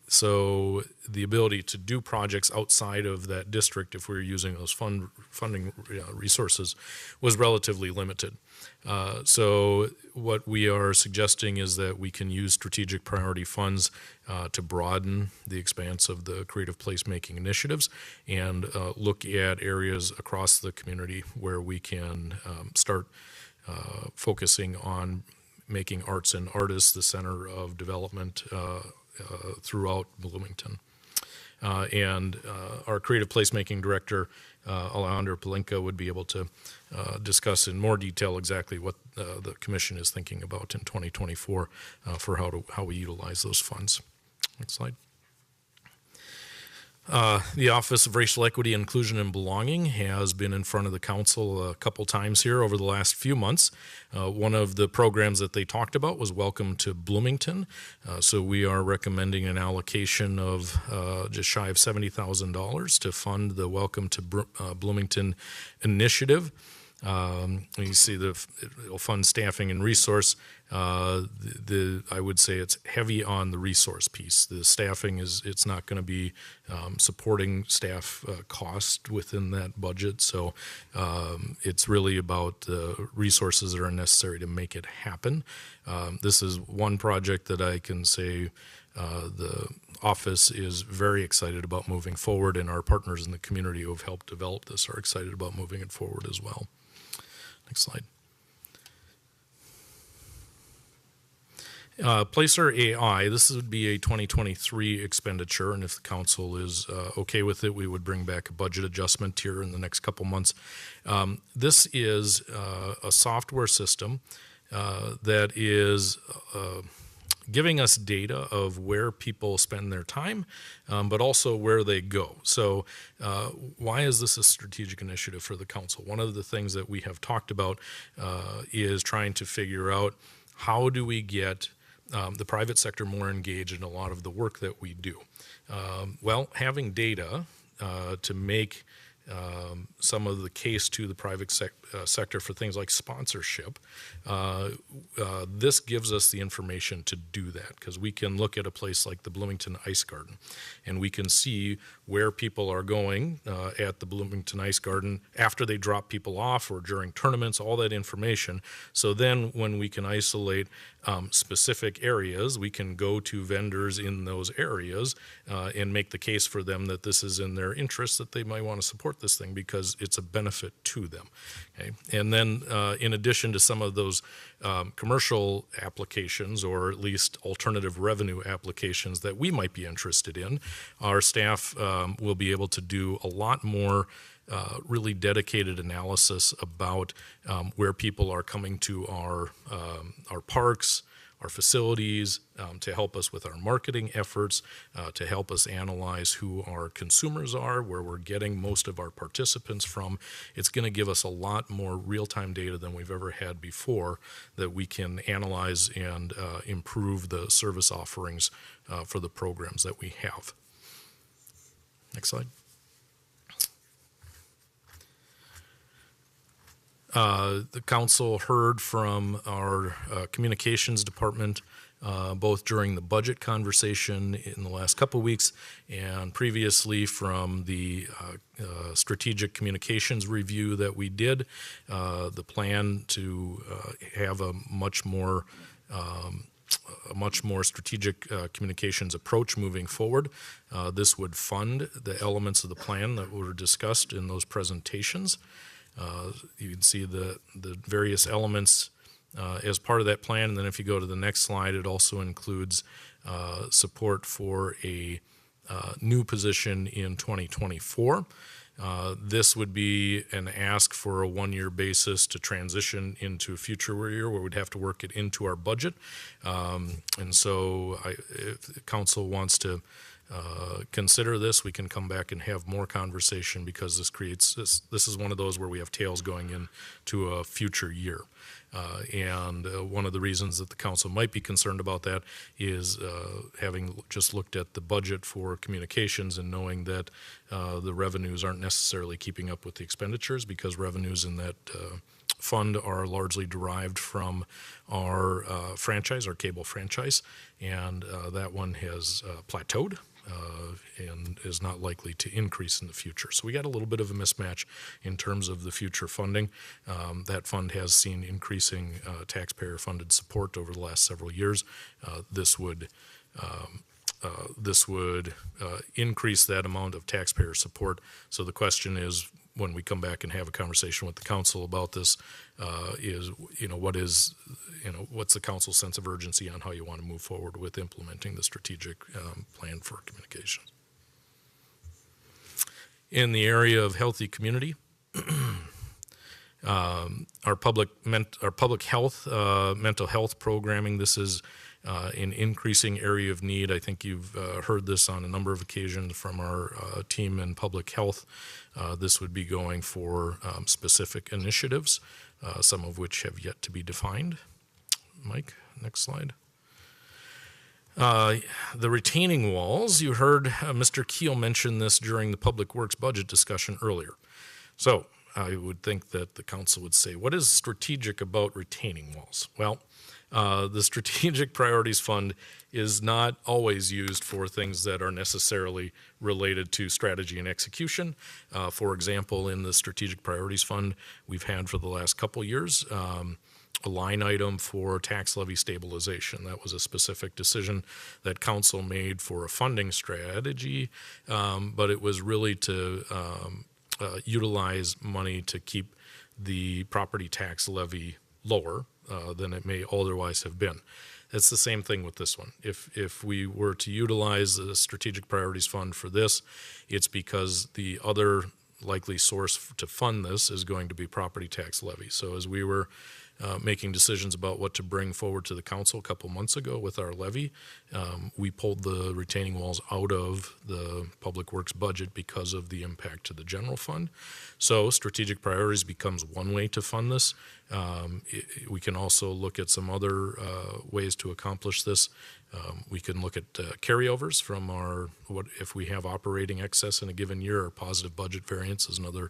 So the ability to do projects outside of that district, if we were using those funding resources, was relatively limited. So what we are suggesting is that we can use strategic priority funds to broaden the expanse of the creative placemaking initiatives and look at areas across the community where we can start focusing on making arts and artists the center of development throughout Bloomington. And our creative placemaking director, Alejandro Palenka, would be able to discuss in more detail exactly what the commission is thinking about in 2024 for how we utilize those funds. Next slide. The Office of Racial Equity, Inclusion, and Belonging has been in front of the council a couple times here over the last few months. One of the programs that they talked about was Welcome to Bloomington. So we are recommending an allocation of just shy of $70,000 to fund the Welcome to Bloomington initiative. You see it'll fund staffing and resource. I would say it's heavy on the resource piece. The staffing it's not going to be supporting staff cost within that budget. So it's really about the resources that are necessary to make it happen. This is one project that I can say the office is very excited about moving forward, and our partners in the community who have helped develop this are excited about moving it forward as well. Next slide. Placer AI, this would be a 2023 expenditure, and if the council is okay with it, we would bring back a budget adjustment here in the next couple months. This is a software system that is giving us data of where people spend their time, but also where they go. So why is this a strategic initiative for the council? One of the things that we have talked about is trying to figure out how do we get the private sector more engaged in a lot of the work that we do. Well, having data to make some of the case to the private sector for things like sponsorship, this gives us the information to do that, because we can look at a place like the Bloomington Ice Garden and we can see where people are going at the Bloomington Ice Garden after they drop people off or during tournaments, all that information. So then when we can isolate specific areas, we can go to vendors in those areas and make the case for them that this is in their interest, that they might want to support this thing because it's a benefit to them. Okay? And then in addition to some of those commercial applications, or at least alternative revenue applications that we might be interested in, our staff will be able to do a lot more really dedicated analysis about where people are coming to our parks, our facilities, to help us with our marketing efforts, to help us analyze who our consumers are, where we're getting most of our participants from. It's going to give us a lot more real-time data than we've ever had before that we can analyze and improve the service offerings for the programs that we have. Next slide. The council heard from our communications department both during the budget conversation in the last couple of weeks and previously from the strategic communications review that we did. The plan to have a much more strategic communications approach moving forward. This would fund the elements of the plan that were discussed in those presentations. You can see the various elements as part of that plan, and then if you go to the next slide, it also includes support for a new position in 2024. This would be an ask for a one-year basis to transition into a future year where we'd have to work it into our budget. And so if the council wants to consider this, we can come back and have more conversation, because this is one of those where we have tails going into a future year. And one of the reasons that the council might be concerned about that is having just looked at the budget for communications and knowing that the revenues aren't necessarily keeping up with the expenditures, because revenues in that fund are largely derived from our franchise, our cable franchise, and that one has plateaued and is not likely to increase in the future. So we got a little bit of a mismatch in terms of the future funding. That fund has seen increasing taxpayer-funded support over the last several years. This would increase that amount of taxpayer support. So the question is, when we come back and have a conversation with the council about this, what's the council's sense of urgency on how you want to move forward with implementing the strategic plan for communications. In the area of healthy community, our public health, mental health programming, this is an increasing area of need. I think you've heard this on a number of occasions from our team in public health. This would be going for specific initiatives, some of which have yet to be defined. Mike, next slide. The retaining walls, you heard Mr. Keel mention this during the Public Works budget discussion earlier. So I would think that the council would say, what is strategic about retaining walls? Well, the Strategic Priorities Fund is not always used for things that are necessarily related to strategy and execution. For example, in the Strategic Priorities Fund, we've had for the last couple years a line item for tax levy stabilization. That was a specific decision that council made for a funding strategy, but it was really to utilize money to keep the property tax levy lower than it may otherwise have been. It's the same thing with this one. If we were to utilize the Strategic Priorities Fund for this, it's because the other likely source to fund this is going to be property tax levy. So as we were making decisions about what to bring forward to the council a couple months ago with our levy, we pulled the retaining walls out of the Public Works budget because of the impact to the general fund. So strategic priorities becomes one way to fund this. We can also look at some other ways to accomplish this. We can look at carryovers from if we have operating excess in a given year, or positive budget variance is another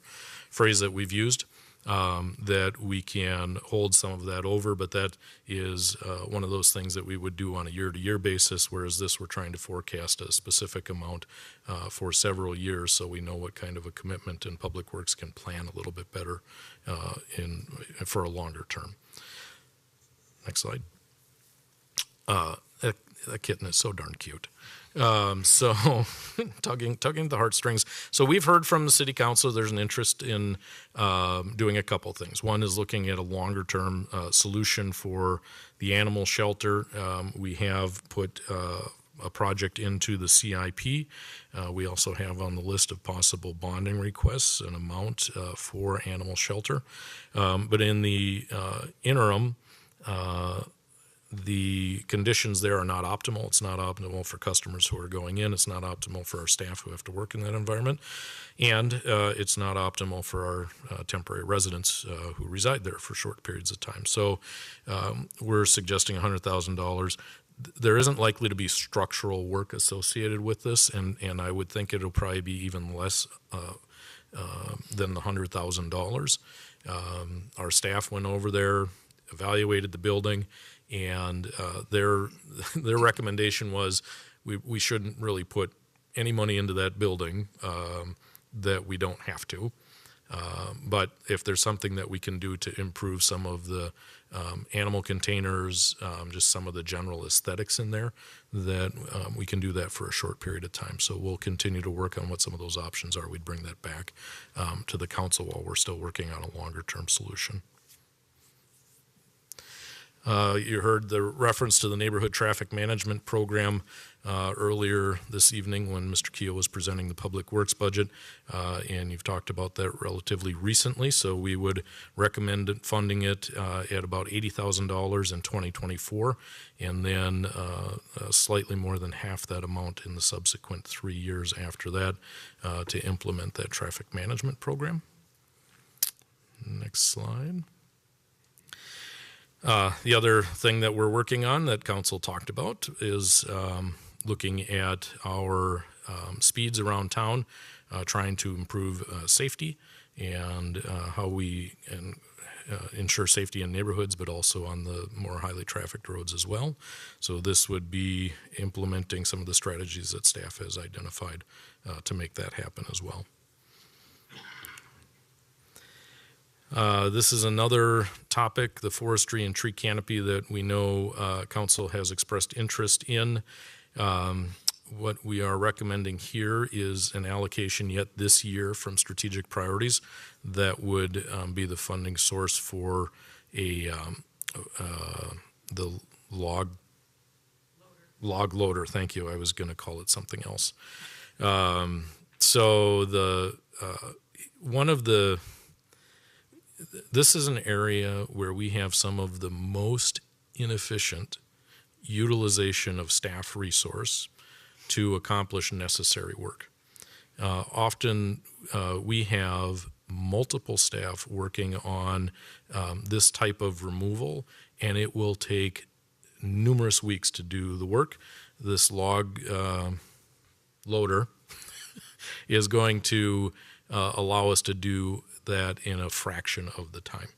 phrase that we've used. That we can hold some of that over, but that is one of those things that we would do on a year-to-year basis, whereas this we're trying to forecast a specific amount for several years, so we know what kind of a commitment, and Public Works can plan a little bit better for a longer term. Next slide. That kitten is so darn cute. So tugging the heartstrings. So we've heard from the city council there's an interest in doing a couple things. One is looking at a longer term solution for the animal shelter. We have put a project into the CIP. We also have on the list of possible bonding requests an amount for animal shelter. But in the interim, the conditions there are not optimal. It's not optimal for customers who are going in. It's not optimal for our staff who have to work in that environment. And it's not optimal for our temporary residents who reside there for short periods of time. So we're suggesting $100,000. There isn't likely to be structural work associated with this, and I would think it'll probably be even less than the $100,000. Our staff went over there, evaluated the building, and their recommendation was we shouldn't really put any money into that building that we don't have to. But if there's something that we can do to improve some of the animal containers, just some of the general aesthetics in there, that we can do that for a short period of time. So we'll continue to work on what some of those options are. We'd bring that back to the council while we're still working on a longer term solution. You heard the reference to the Neighborhood Traffic Management Program earlier this evening when Mr. Keogh was presenting the Public Works budget, and you've talked about that relatively recently, so we would recommend funding it at about $80,000 in 2024, and then slightly more than half that amount in the subsequent 3 years after that to implement that traffic management program. Next slide. The other thing that we're working on that council talked about is looking at our speeds around town, trying to improve safety and how we ensure safety in neighborhoods, but also on the more highly trafficked roads as well. So this would be implementing some of the strategies that staff has identified to make that happen as well. This is another topic, the forestry and tree canopy, that we know council has expressed interest in. What we are recommending here is an allocation yet this year from strategic priorities that would be the funding source for the log loader. Thank you. I was going to call it something else. This is an area where we have some of the most inefficient utilization of staff resource to accomplish necessary work. Often we have multiple staff working on this type of removal, and it will take numerous weeks to do the work. This log loader is going to allow us to do that in a fraction of the time.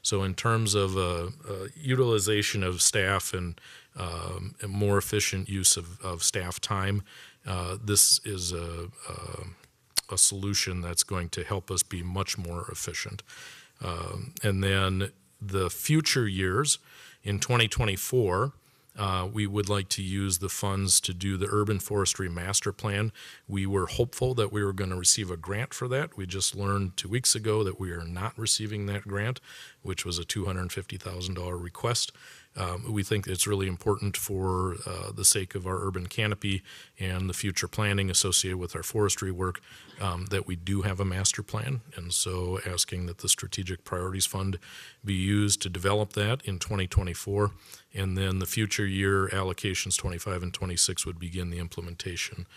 So in terms of utilization of staff and a more efficient use of staff time, this is a solution that's going to help us be much more efficient. And then the future years, in 2024, we would like to use the funds to do the urban forestry master plan. We were hopeful that we were going to receive a grant for that. We just learned 2 weeks ago that we are not receiving that grant, which was a $250,000 request. We think it's really important for the sake of our urban canopy and the future planning associated with our forestry work that we do have a master plan. And so asking that the Strategic Priorities Fund be used to develop that in 2024. And then the future year allocations 25 and 26 would begin the implementation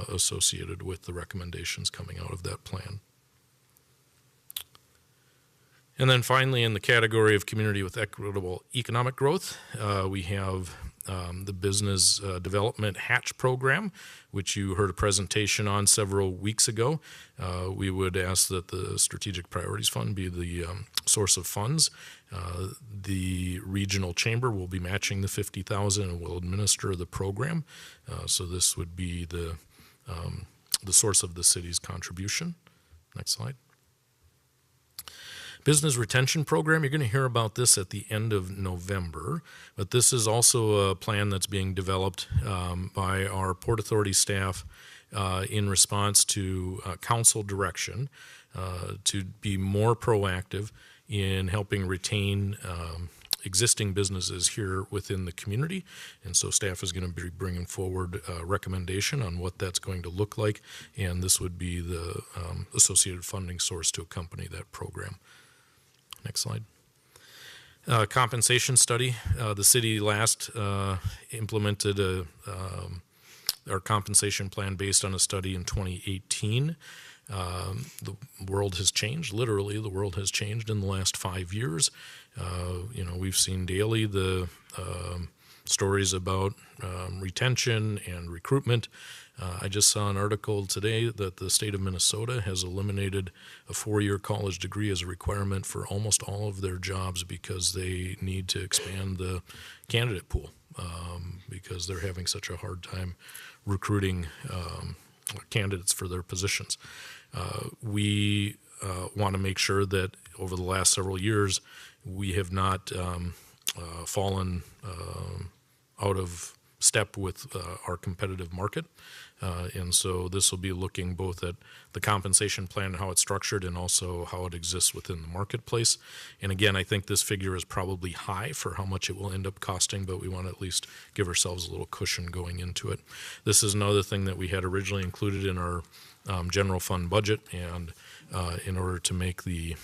associated with the recommendations coming out of that plan. And then finally, in the category of community with equitable economic growth, we have the Business Development Hatch Program, which you heard a presentation on several weeks ago. We would ask that the Strategic Priorities Fund be the source of funds. The regional chamber will be matching the $50,000 and will administer the program. So this would be the source of the city's contribution. Next slide. Business Retention Program, you're going to hear about this at the end of November, but this is also a plan that's being developed by our Port Authority staff in response to council direction to be more proactive in helping retain existing businesses here within the community. And so staff is going to be bringing forward a recommendation on what that's going to look like, and this would be the associated funding source to accompany that program. Next slide. Compensation study. The city last implemented our compensation plan based on a study in 2018. The world has changed. Literally, the world has changed in the last 5 years. We've seen daily the stories about retention and recruitment. I just saw an article today that the state of Minnesota has eliminated a 4-year college degree as a requirement for almost all of their jobs because they need to expand the candidate pool because they're having such a hard time recruiting candidates for their positions. We want to make sure that over the last several years we have not fallen out of step with our competitive market. And so this will be looking both at the compensation plan, how it's structured, and also how it exists within the marketplace. And again, I think this figure is probably high for how much it will end up costing, but we want to at least give ourselves a little cushion going into it. This is another thing that we had originally included in our general fund budget, and in order to make the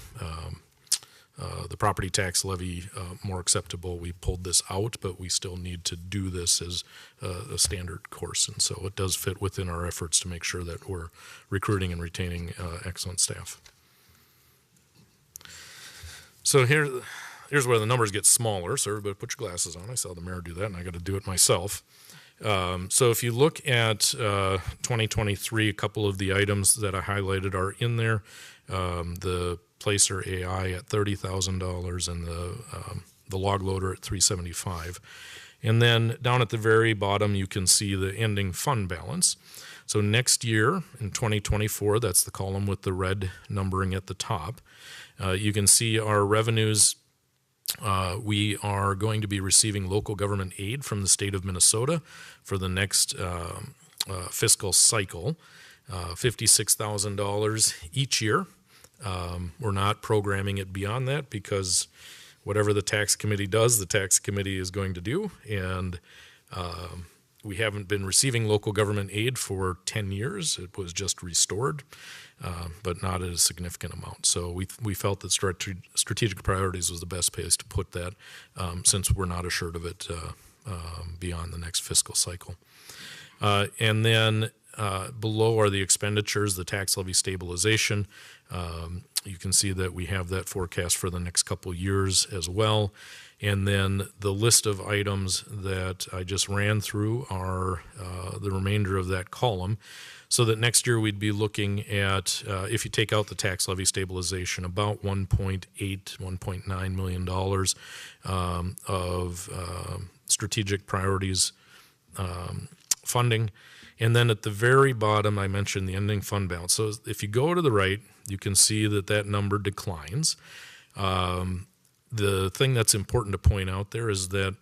property tax levy more acceptable, we pulled this out, but we still need to do this as a standard course. And so it does fit within our efforts to make sure that we're recruiting and retaining excellent staff. So here's where the numbers get smaller. So everybody put your glasses on. I saw the mayor do that, and I got to do it myself. So if you look at 2023, a couple of the items that I highlighted are in there. The Placer AI at $30,000 and the log loader at $375,000. And then down at the very bottom, you can see the ending fund balance. So next year in 2024, that's the column with the red numbering at the top. You can see our revenues. We are going to be receiving local government aid from the state of Minnesota for the next fiscal cycle, $56,000 each year. We're not programming it beyond that because whatever the tax committee does, the tax committee is going to do. And we haven't been receiving local government aid for 10 years. It was just restored, but not at a significant amount. So we felt that strategic priorities was the best place to put that since we're not assured of it beyond the next fiscal cycle. And then below are the expenditures, the tax levy stabilization. You can see that we have that forecast for the next couple of years as well. And then the list of items that I just ran through are the remainder of that column. So that next year we'd be looking at, if you take out the tax levy stabilization, about $1.9 million of strategic priorities funding. And then at the very bottom, I mentioned the ending fund balance. So if you go to the right, you can see that that number declines. The thing that's important to point out there is that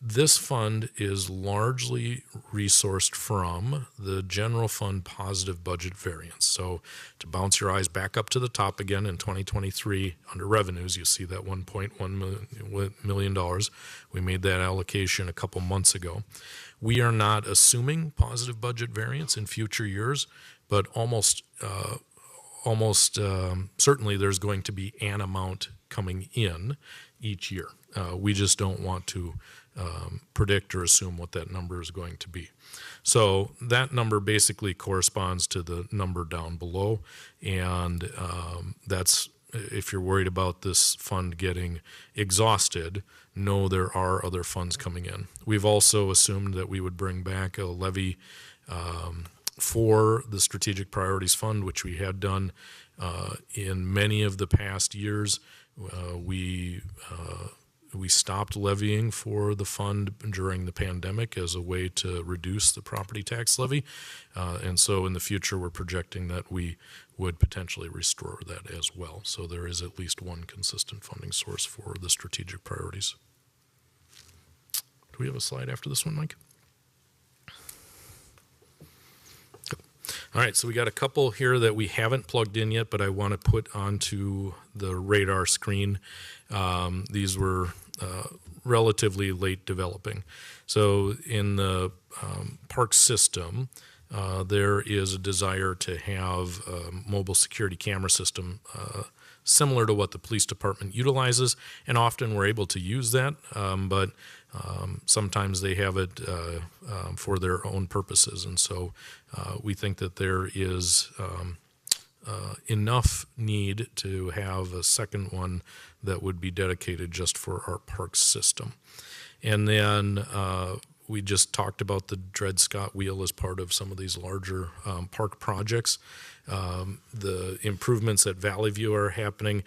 This fund is largely resourced from the general fund positive budget variance. So to bounce your eyes back up to the top again in 2023 under revenues, you see that $1.1 million. We made that allocation a couple months ago. We are not assuming positive budget variance in future years, but almost certainly there's going to be an amount coming in each year. We just don't want to predict or assume what that number is going to be. So that number basically corresponds to the number down below, and that's, if you're worried about this fund getting exhausted, no, there are other funds coming in. We've also assumed that we would bring back a levy for the Strategic Priorities Fund, which we had done in many of the past years. We stopped levying for the fund during the pandemic as a way to reduce the property tax levy. And so in the future, we're projecting that we would potentially restore that as well. So there is at least one consistent funding source for the strategic priorities. Do we have a slide after this one, Mike? All right, so we got a couple here that we haven't plugged in yet, but I want to put onto the radar screen. These were relatively late developing. So in the park system, there is a desire to have a mobile security camera system similar to what the police department utilizes, and often we're able to use that, but sometimes they have it for their own purposes. And so we think that there is enough need to have a second one that would be dedicated just for our park system. And then we just talked about the Dred Scott Wheel as part of some of these larger park projects. The improvements at Valley View are happening.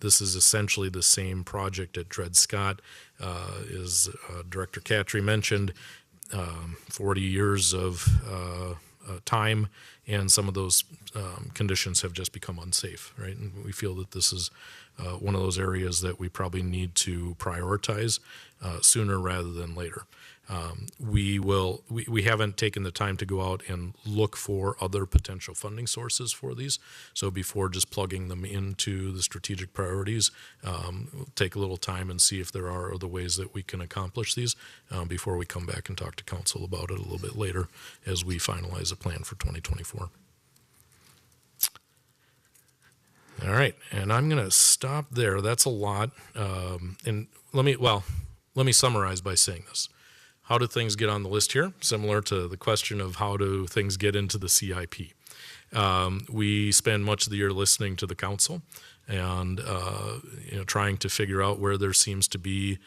This is essentially the same project at Dred Scott. As Director Catry mentioned, 40 years of time, and some of those conditions have just become unsafe, right? And we feel that this is one of those areas that we probably need to prioritize sooner rather than later. We haven't taken the time to go out and look for other potential funding sources for these. So before just plugging them into the strategic priorities, we'll take a little time and see if there are other ways that we can accomplish these before we come back and talk to council about it a little bit later as we finalize a plan for 2024. All right, and I'm going to stop there. That's a lot. And let me summarize by saying this. How do things get on the list here? Similar to the question of how do things get into the CIP. We spend much of the year listening to the council and trying to figure out where there seems to be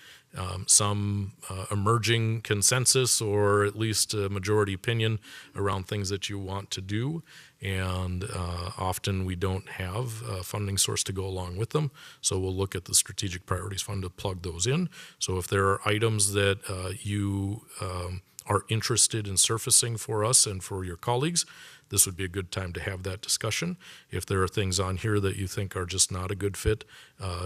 some emerging consensus or at least a majority opinion around things that you want to do. And often we don't have a funding source to go along with them. So we'll look at the Strategic Priorities Fund to plug those in. So if there are items that you are interested in surfacing for us and for your colleagues, this would be a good time to have that discussion. If there are things on here that you think are just not a good fit,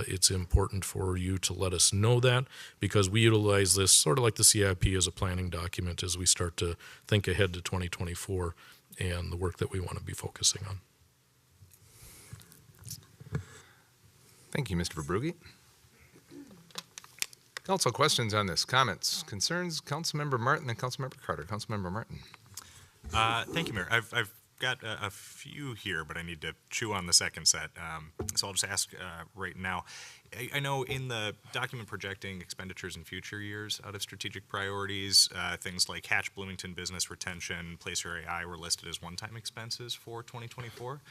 it's important for you to let us know that, because we utilize this sort of like the CIP as a planning document as we start to think ahead to 2024 and the work that we want to be focusing on. Thank you, Mr. Verbrugge. Council questions on this, comments, concerns, Councilmember Martin and Councilmember Carter. Councilmember Martin. Thank you, Mayor. I've got a few here, but I need to chew on the second set. So I'll just ask right now. I know in the document projecting expenditures in future years out of strategic priorities, things like Hatch Bloomington business retention, Placer AI were listed as one-time expenses for 2024.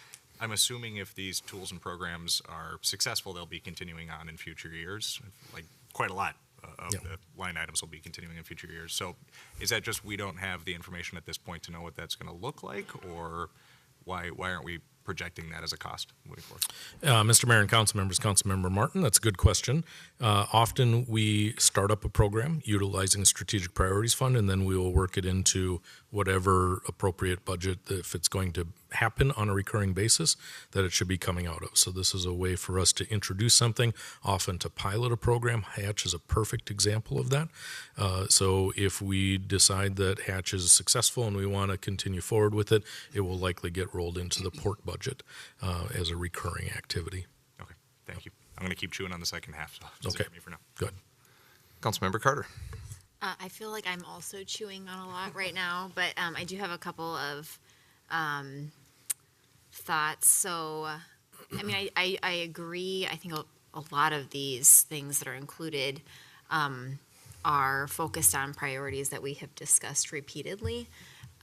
I'm assuming if these tools and programs are successful, they'll be continuing on in future years, like quite a lot of the line items will be continuing in future years. So is that just we don't have the information at this point to know what that's going to look like, or why aren't we projecting that as a cost moving forward? Mr. Mayor and council members, Councilmember Martin, that's a good question. Often we start up a program utilizing the Strategic Priorities Fund, and then we will work it into whatever appropriate budget, if it's going to happen on a recurring basis, that it should be coming out of. So this is a way for us to introduce something, often to pilot a program. Hatch is a perfect example of that. So if we decide that Hatch is successful and we want to continue forward with it, it will likely get rolled into the port budget as a recurring activity. Okay, thank you. I'm going to keep chewing on the second half, so that's Okay, it for me for now. good. Councilmember Carter. I feel like I'm also chewing on a lot right now, but I do have a couple of thoughts. So, I mean, I agree. I think a lot of these things that are included are focused on priorities that we have discussed repeatedly.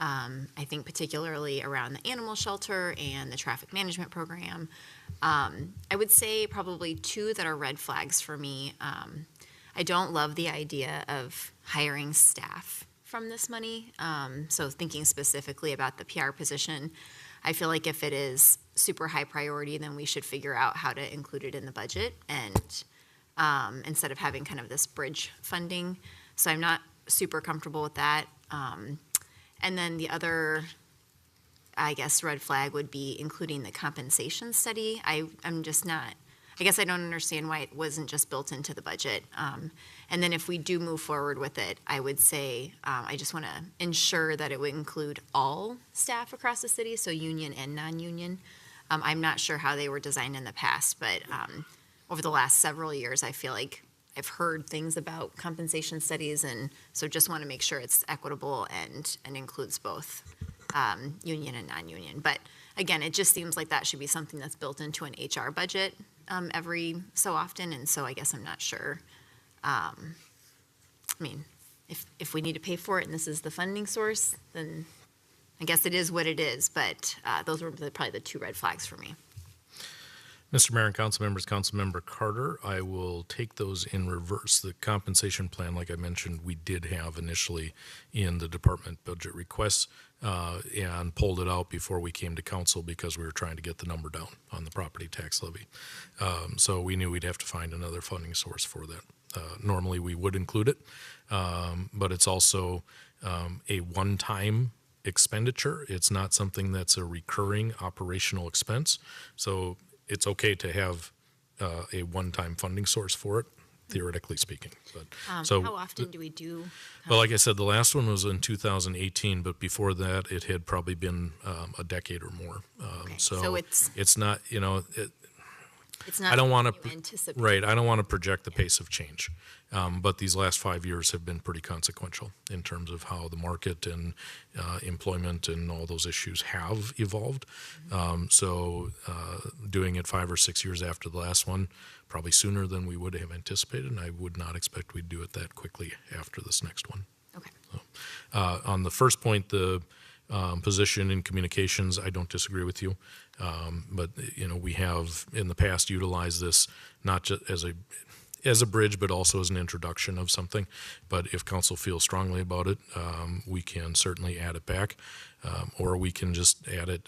I think particularly around the animal shelter and the traffic management program. I would say probably two that are red flags for me. I don't love the idea of hiring staff from this money. So thinking specifically about the PR position, I feel like if it is super high priority, then we should figure out how to include it in the budget and instead of having kind of this bridge funding. So I'm not super comfortable with that. And then the other, I guess, red flag would be including the compensation study. I'm just not, I guess I don't understand why it wasn't just built into the budget. And then if we do move forward with it, I would say I just want to ensure that it would include all staff across the city, so union and non-union. I'm not sure how they were designed in the past, but over the last several years, I feel like I've heard things about compensation studies, and so just want to make sure it's equitable and includes both union and non-union. But again, it just seems like that should be something that's built into an HR budget every so often, and so I guess I'm not sure. I mean, if we need to pay for it and this is the funding source, then I guess it is what it is, but those were probably the two red flags for me. Mr. Mayor and council members, Councilmember Carter, I will take those in reverse. The compensation plan, like I mentioned, we did have initially in the department budget requests and pulled it out before we came to council because we were trying to get the number down on the property tax levy. So we knew we'd have to find another funding source for that. Normally we would include it, but it's also a one-time expenditure. It's not something that's a recurring operational expense. So it's okay to have a one-time funding source for it, theoretically speaking. But how often do we do? Well, like I said, the last one was in 2018, but before that, it had probably been a decade or more. Okay. So it's not, it's not. I don't want to anticipate. right. I don't want to project the pace of change, but these last 5 years have been pretty consequential in terms of how the market and employment and all those issues have evolved. So doing it 5 or 6 years after the last one, probably sooner than we would have anticipated, and I would not expect we'd do it that quickly after this next one. Okay. So, on the first point, the position in communications, I don't disagree with you. But we have in the past utilized this not just as a bridge, but also as an introduction of something. But if council feels strongly about it, we can certainly add it back, or we can just add it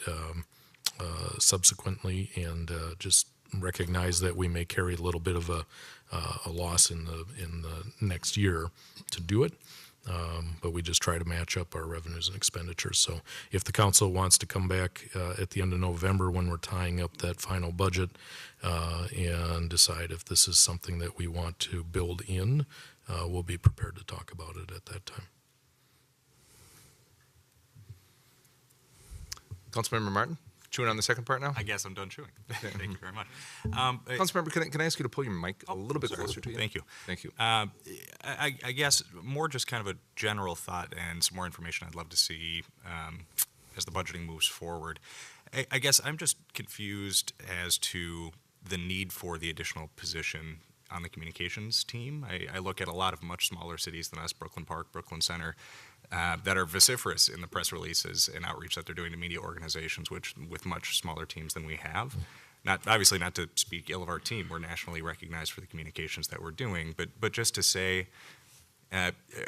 subsequently and just recognize that we may carry a little bit of a loss in the next year to do it. But we just try to match up our revenues and expenditures. So if the council wants to come back at the end of November when we're tying up that final budget and decide if this is something that we want to build in, we'll be prepared to talk about it at that time. Councilmember Martin, chewing on the second part now? I guess I'm done chewing. Thank you very much. Councilmember, can I ask you to pull your mic a little bit closer to you? Thank you. Thank you. I guess more just kind of a general thought and some more information I'd love to see as the budgeting moves forward. I guess I'm just confused as to the need for the additional position on the communications team. I look at a lot of much smaller cities than us, Brooklyn Park, Brooklyn Center, that are vociferous in the press releases and outreach that they're doing to media organizations, which with much smaller teams than we have. Not obviously not to speak ill of our team, we're nationally recognized for the communications that we're doing, but just to say,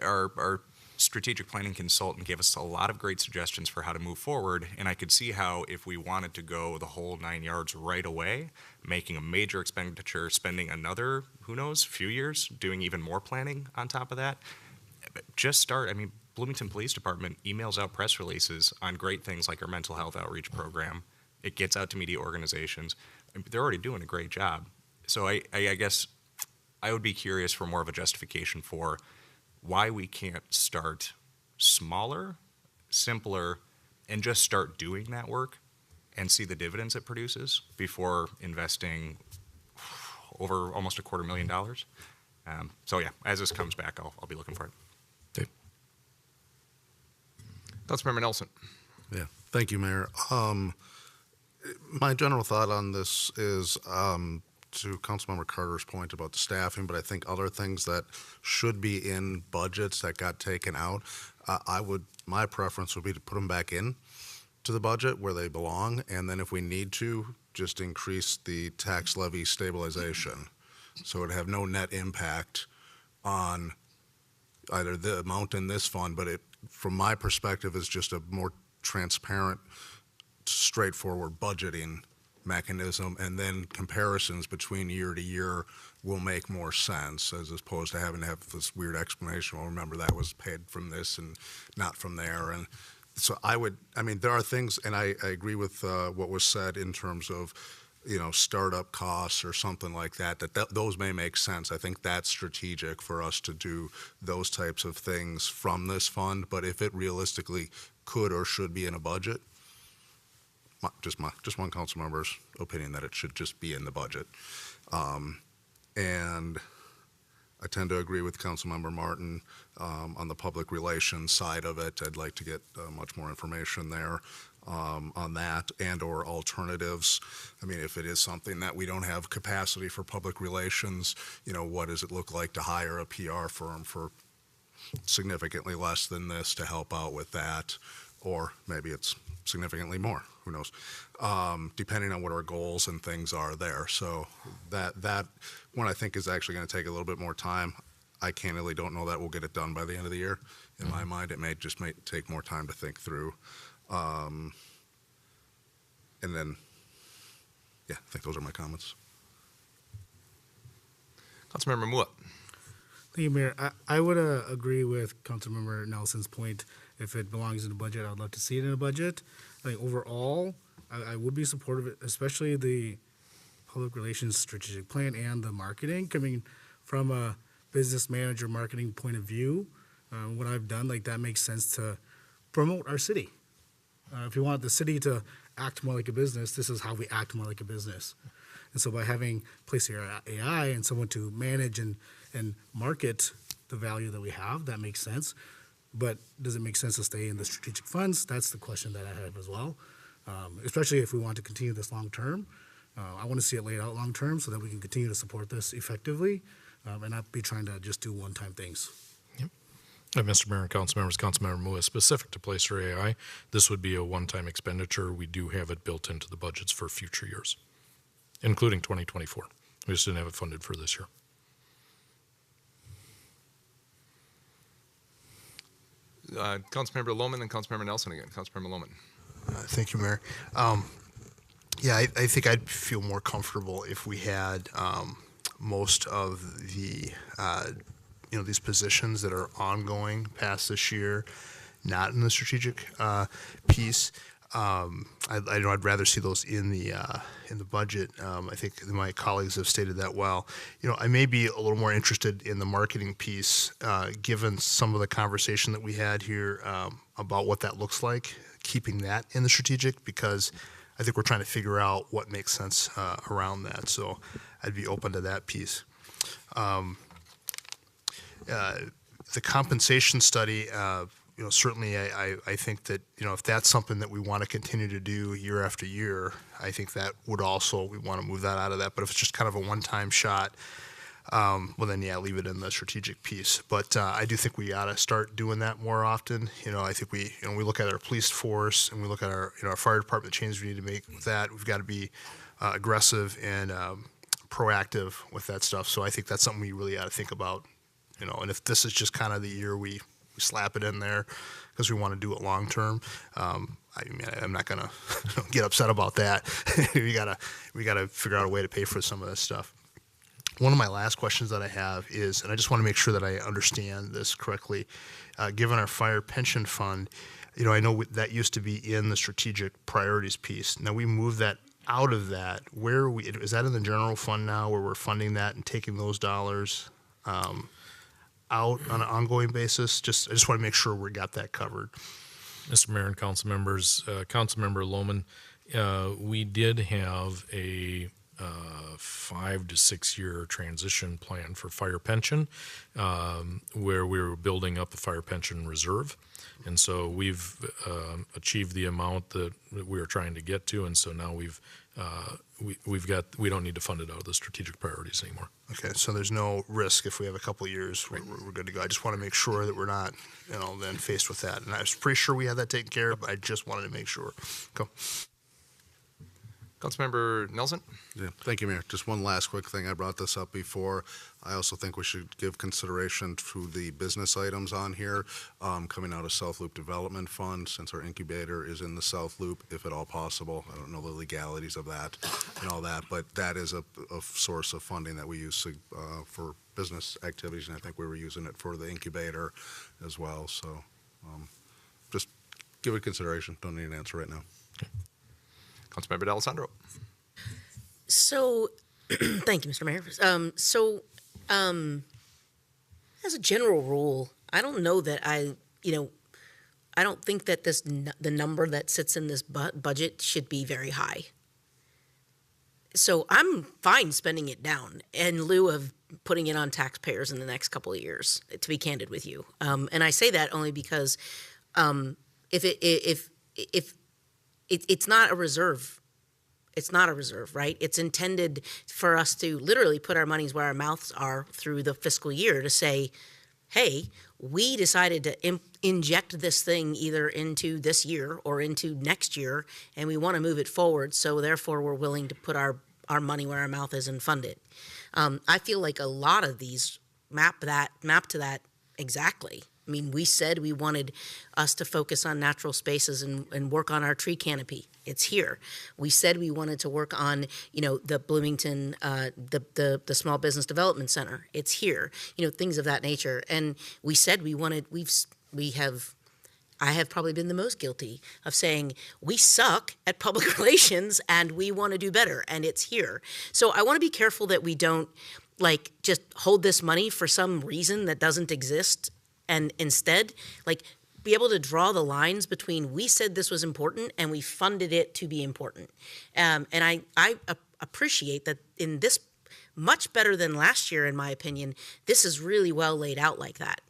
our strategic planning consultant gave us a lot of great suggestions for how to move forward, and I could see how if we wanted to go the whole 9 yards right away, making a major expenditure, spending another, who knows, few years, doing even more planning on top of that, just start. I mean, Bloomington Police Department emails out press releases on great things like our mental health outreach program. It gets out to media organizations. They're already doing a great job. So I guess I would be curious for more of a justification for why we can't start smaller, simpler, and just start doing that work and see the dividends it produces before investing over almost $250,000. So yeah, as this comes back, I'll be looking for it. Okay. Councilmember Nelson. Yeah, thank you, Mayor. My general thought on this is to Councilmember Carter's point about the staffing, but I think other things that should be in budgets that got taken out, my preference would be to put them back in to the budget where they belong, and then if we need to, just increase the tax levy stabilization. So it would have no net impact on either the amount in this fund, but it, from my perspective, is just a more transparent, straightforward budgeting mechanism, and then comparisons between year to year will make more sense as opposed to having to have this weird explanation. Well, remember that was paid from this and not from there. And so there are things, and I agree with what was said in terms of, startup costs or something like that, those may make sense. I think that's strategic for us to do those types of things from this fund, but if it realistically could or should be in a budget, just one council member's opinion that it should just be in the budget. And I tend to agree with Councilmember Martin on the public relations side of it. I'd like to get much more information there on that and or alternatives. I mean, if it is something that we don't have capacity for public relations, what does it look like to hire a PR firm for significantly less than this to help out with that? Or maybe it's significantly more, who knows, depending on what our goals and things are there. So that one I think is actually going to take a little bit more time. I candidly don't know that we'll get it done by the end of the year. In my mind, it may take more time to think through. And then, yeah, I think those are my comments. Councilmember Mua. Thank you, Mayor. I would agree with Councilmember Nelson's point. If it belongs in the budget, I'd love to see it in the budget. I think overall, I would be supportive of it, especially the public relations strategic plan and the marketing. Coming from a business manager marketing point of view, what I've done, that makes sense to promote our city. If you want the city to act more like a business, this is how we act more like a business. And so by having Placemaking and someone to manage and market the value that we have, that makes sense. But does it make sense to stay in the strategic funds? That's the question that I have as well, especially if we want to continue this long term. I want to see it laid out long term so that we can continue to support this effectively and not be trying to just do one-time things. Mr. Mayor and council members, Councilmember Mua, specific to Placer AI, this would be a one-time expenditure. We do have it built into the budgets for future years, including 2024. We just didn't have it funded for this year. Councilmember Lohman and Councilmember Nelson again. Councilmember Lohman. Thank you, Mayor. I think I'd feel more comfortable if we had most of the these positions that are ongoing past this year, not in the strategic piece. I'd rather see those in the budget. I think my colleagues have stated that well. I may be a little more interested in the marketing piece, given some of the conversation that we had here about what that looks like, keeping that in the strategic, because I think we're trying to figure out what makes sense around that. So I'd be open to that piece. The compensation study, certainly I think that, if that's something that we want to continue to do year after year, I think that would also, we want to move that out of that. But if it's just kind of a one-time shot, well then, yeah, leave it in the strategic piece. But I do think we ought to start doing that more often. I think we look at our police force and we look at our, our fire department, the changes we need to make with that. We've got to be aggressive and proactive with that stuff. So I think that's something we really ought to think about. And if this is just kind of the year we slap it in there because we want to do it long term, I'm not gonna get upset about that. we gotta figure out a way to pay for some of this stuff. One of my last questions that I have is, and I just want to make sure that I understand this correctly, given our fire pension fund, I know that used to be in the strategic priorities piece. Now we moved that out of that. Is that in the general fund now where we're funding that and taking those dollars out on an ongoing basis? I just want to make sure we got that covered. Mr. Mayor and council members, Councilmember Lohman, we did have a 5 to 6 year transition plan for fire pension, where we were building up a fire pension reserve. And so we've achieved the amount that we were trying to get to, and so now we don't need to fund it out of the strategic priorities anymore. Okay, so there's no risk if we have a couple of years, we're good to go. I just want to make sure that we're not, then faced with that. And I was pretty sure we had that taken care of, but I just wanted to make sure. Go. Councilmember Nelson? Yeah, thank you, Mayor. Just one last quick thing. I brought this up before. I also think we should give consideration to the business items on here coming out of South Loop Development Fund, since our incubator is in the South Loop, if at all possible. I don't know the legalities of that and all that, but that is a source of funding that we use for business activities, and I think we were using it for the incubator as well. So just give it consideration. Don't need an answer right now. Councilmember D'Alessandro. So, thank you, Mr. Mayor. As a general rule, I don't know that I don't think that the number that sits in this budget should be very high. So I'm fine spending it down in lieu of putting it on taxpayers in the next couple of years, to be candid with you. And I say that only because if it's not a reserve. It's not a reserve, right? It's intended for us to literally put our monies where our mouths are through the fiscal year to say, hey, we decided to inject this thing either into this year or into next year, and we want to move it forward, so therefore we're willing to put our money where our mouth is and fund it. I feel like a lot of these map to that exactly. I mean, we said we wanted us to focus on natural spaces and work on our tree canopy. It's here. We said we wanted to work on, the Bloomington, the Small Business Development Center. It's here. Things of that nature. And we said I have probably been the most guilty of saying we suck at public relations and we want to do better, and it's here. So I want to be careful that we don't just hold this money for some reason that doesn't exist, and instead be able to draw the lines between we said this was important and we funded it to be important. And I appreciate that in this, much better than last year, in my opinion, this is really well laid out like that.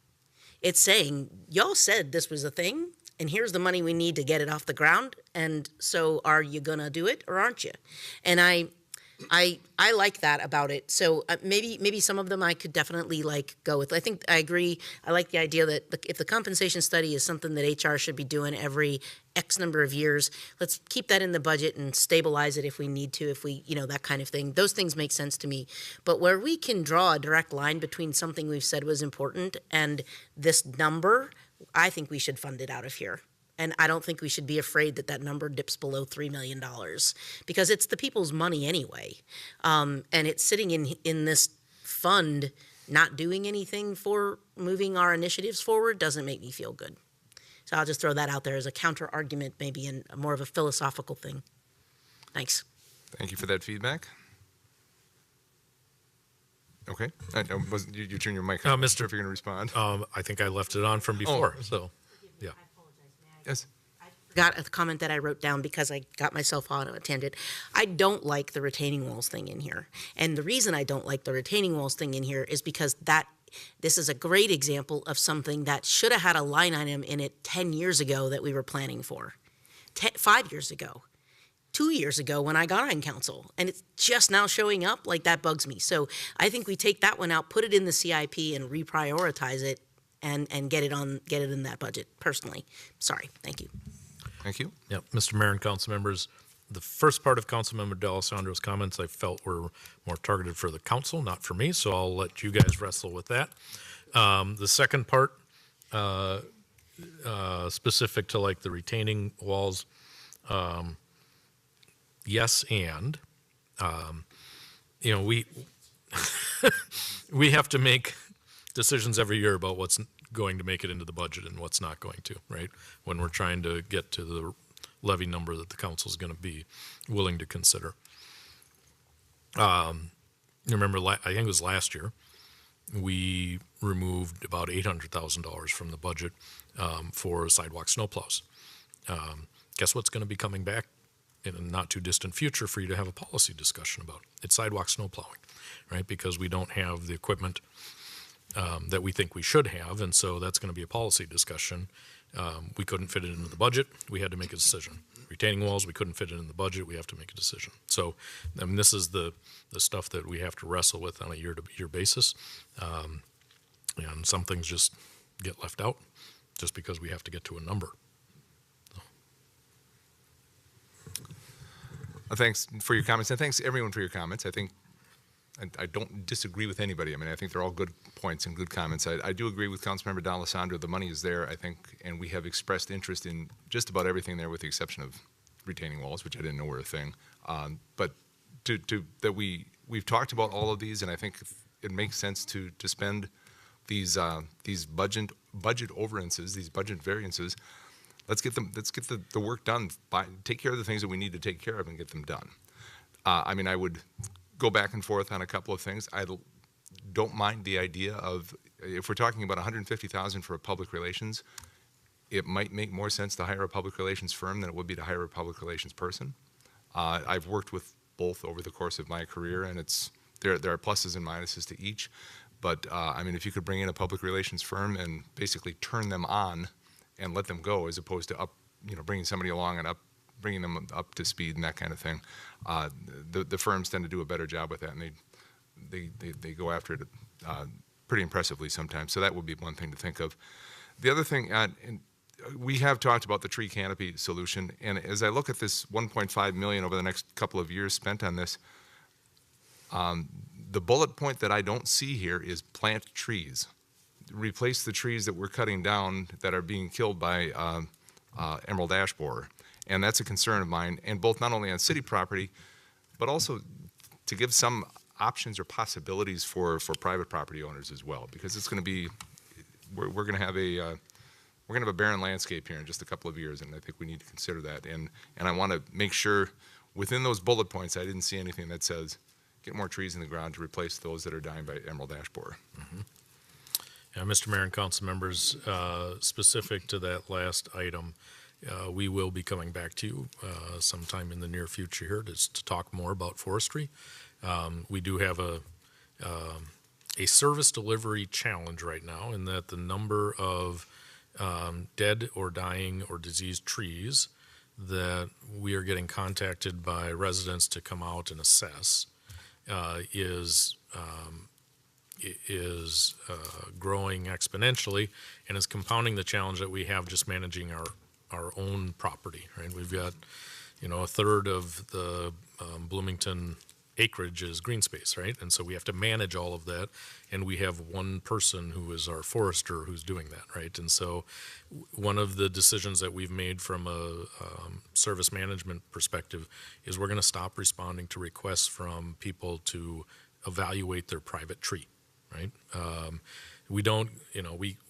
It's saying, y'all said this was a thing, and here's the money we need to get it off the ground, and so are you gonna do it or aren't you? And I like that about it. So maybe some of them I could definitely go with. I think I agree. I like the idea that if the compensation study is something that HR should be doing every X number of years, let's keep that in the budget and stabilize it if we need to, that kind of thing. Those things make sense to me. But where we can draw a direct line between something we've said was important and this number, I think we should fund it out of here. And I don't think we should be afraid that number dips below $3 million, because it's the people's money anyway. And it's sitting in this fund not doing anything for moving our initiatives forward doesn't make me feel good. So I'll just throw that out there as a counter argument, maybe in more of a philosophical thing. Thanks. Thank you for that feedback. Okay. You turn your mic on. Mr. If you're going to respond. I think I left it on from before, so, yeah. Yes. Got a comment that I wrote down because I got myself on a tangent. I don't like the retaining walls thing in here. And the reason I don't like the retaining walls thing in here is because this is a great example of something that should have had a line item in it 10 years ago that we were planning for. 5 years ago. 2 years ago when I got on council, and it's just now showing up. That bugs me. So I think we take that one out, put it in the CIP, and reprioritize it, and get it in that budget. Personally, sorry. Thank you. Thank you. Yeah, Mr. Mayor and council members, the first part of Councilmember D'Alessandro's comments I felt were more targeted for the council, not for me. So I'll let you guys wrestle with that. The second part, specific to the retaining walls. Yes, and we we have to make decisions every year about what's going to make it into the budget and what's not going to, right? When we're trying to get to the levy number that the council is going to be willing to consider. Remember, I think it was last year, we removed about $800,000 from the budget for sidewalk snowplows. Guess what's going to be coming back in a not too distant future for you to have a policy discussion about? It's sidewalk snowplowing, right? Because we don't have the equipment that we think we should have, and so that's going to be a policy discussion. We couldn't fit it into the budget. We had to make a decision. Retaining walls, we couldn't fit it in the budget. We have to make a decision. So, I mean, this is the stuff that we have to wrestle with on a year-to-year basis. And some things just get left out just because we have to get to a number. Thanks for your comments, and thanks everyone for your comments. I think I don't disagree with anybody. I mean, I think they're all good points and good comments. I do agree with Councilmember D'Alessandro. The money is there, I think, and we have expressed interest in just about everything there with the exception of retaining walls, which I didn't know were a thing. But we've talked about all of these, and I think it makes sense to spend these budget overrances, these budget variances. Let's get the work done. Take care of the things that we need to take care of and get them done. I mean, I would go back and forth on a couple of things. I don't mind the idea of, if we're talking about $150,000 for a public relations, it might make more sense to hire a public relations firm than it would be to hire a public relations person. I've worked with both over the course of my career, and there are pluses and minuses to each. But I mean, if you could bring in a public relations firm and basically turn them on and let them go, as opposed to bringing somebody along and bringing them up to speed and that kind of thing. The firms tend to do a better job with that, and they go after it pretty impressively sometimes. So that would be one thing to think of. The other thing, and we have talked about the tree canopy solution, and as I look at this $1.5 million over the next couple of years spent on this, the bullet point that I don't see here is plant trees. Replace the trees that we're cutting down that are being killed by emerald ash borer. And that's a concern of mine, and both not only on city property, but also to give some options or possibilities for private property owners as well, because it's going to be, we're going to have a barren landscape here in just a couple of years, and I think we need to consider that. And I want to make sure within those bullet points, I didn't see anything that says get more trees in the ground to replace those that are dying by emerald ash borer. Mm-hmm. Yeah, Mr. Mayor and council members, specific to that last item, we will be coming back to you sometime in the near future here to talk more about forestry. We do have a service delivery challenge right now in that the number of dead or dying or diseased trees that we are getting contacted by residents to come out and assess is growing exponentially, and is compounding the challenge that we have just managing our own property, right? We've got, a third of the Bloomington acreage is green space, right? And so we have to manage all of that, and we have one person who is our forester who's doing that, right? And so one of the decisions that we've made from a service management perspective is we're going to stop responding to requests from people to evaluate their private tree, right? We don't,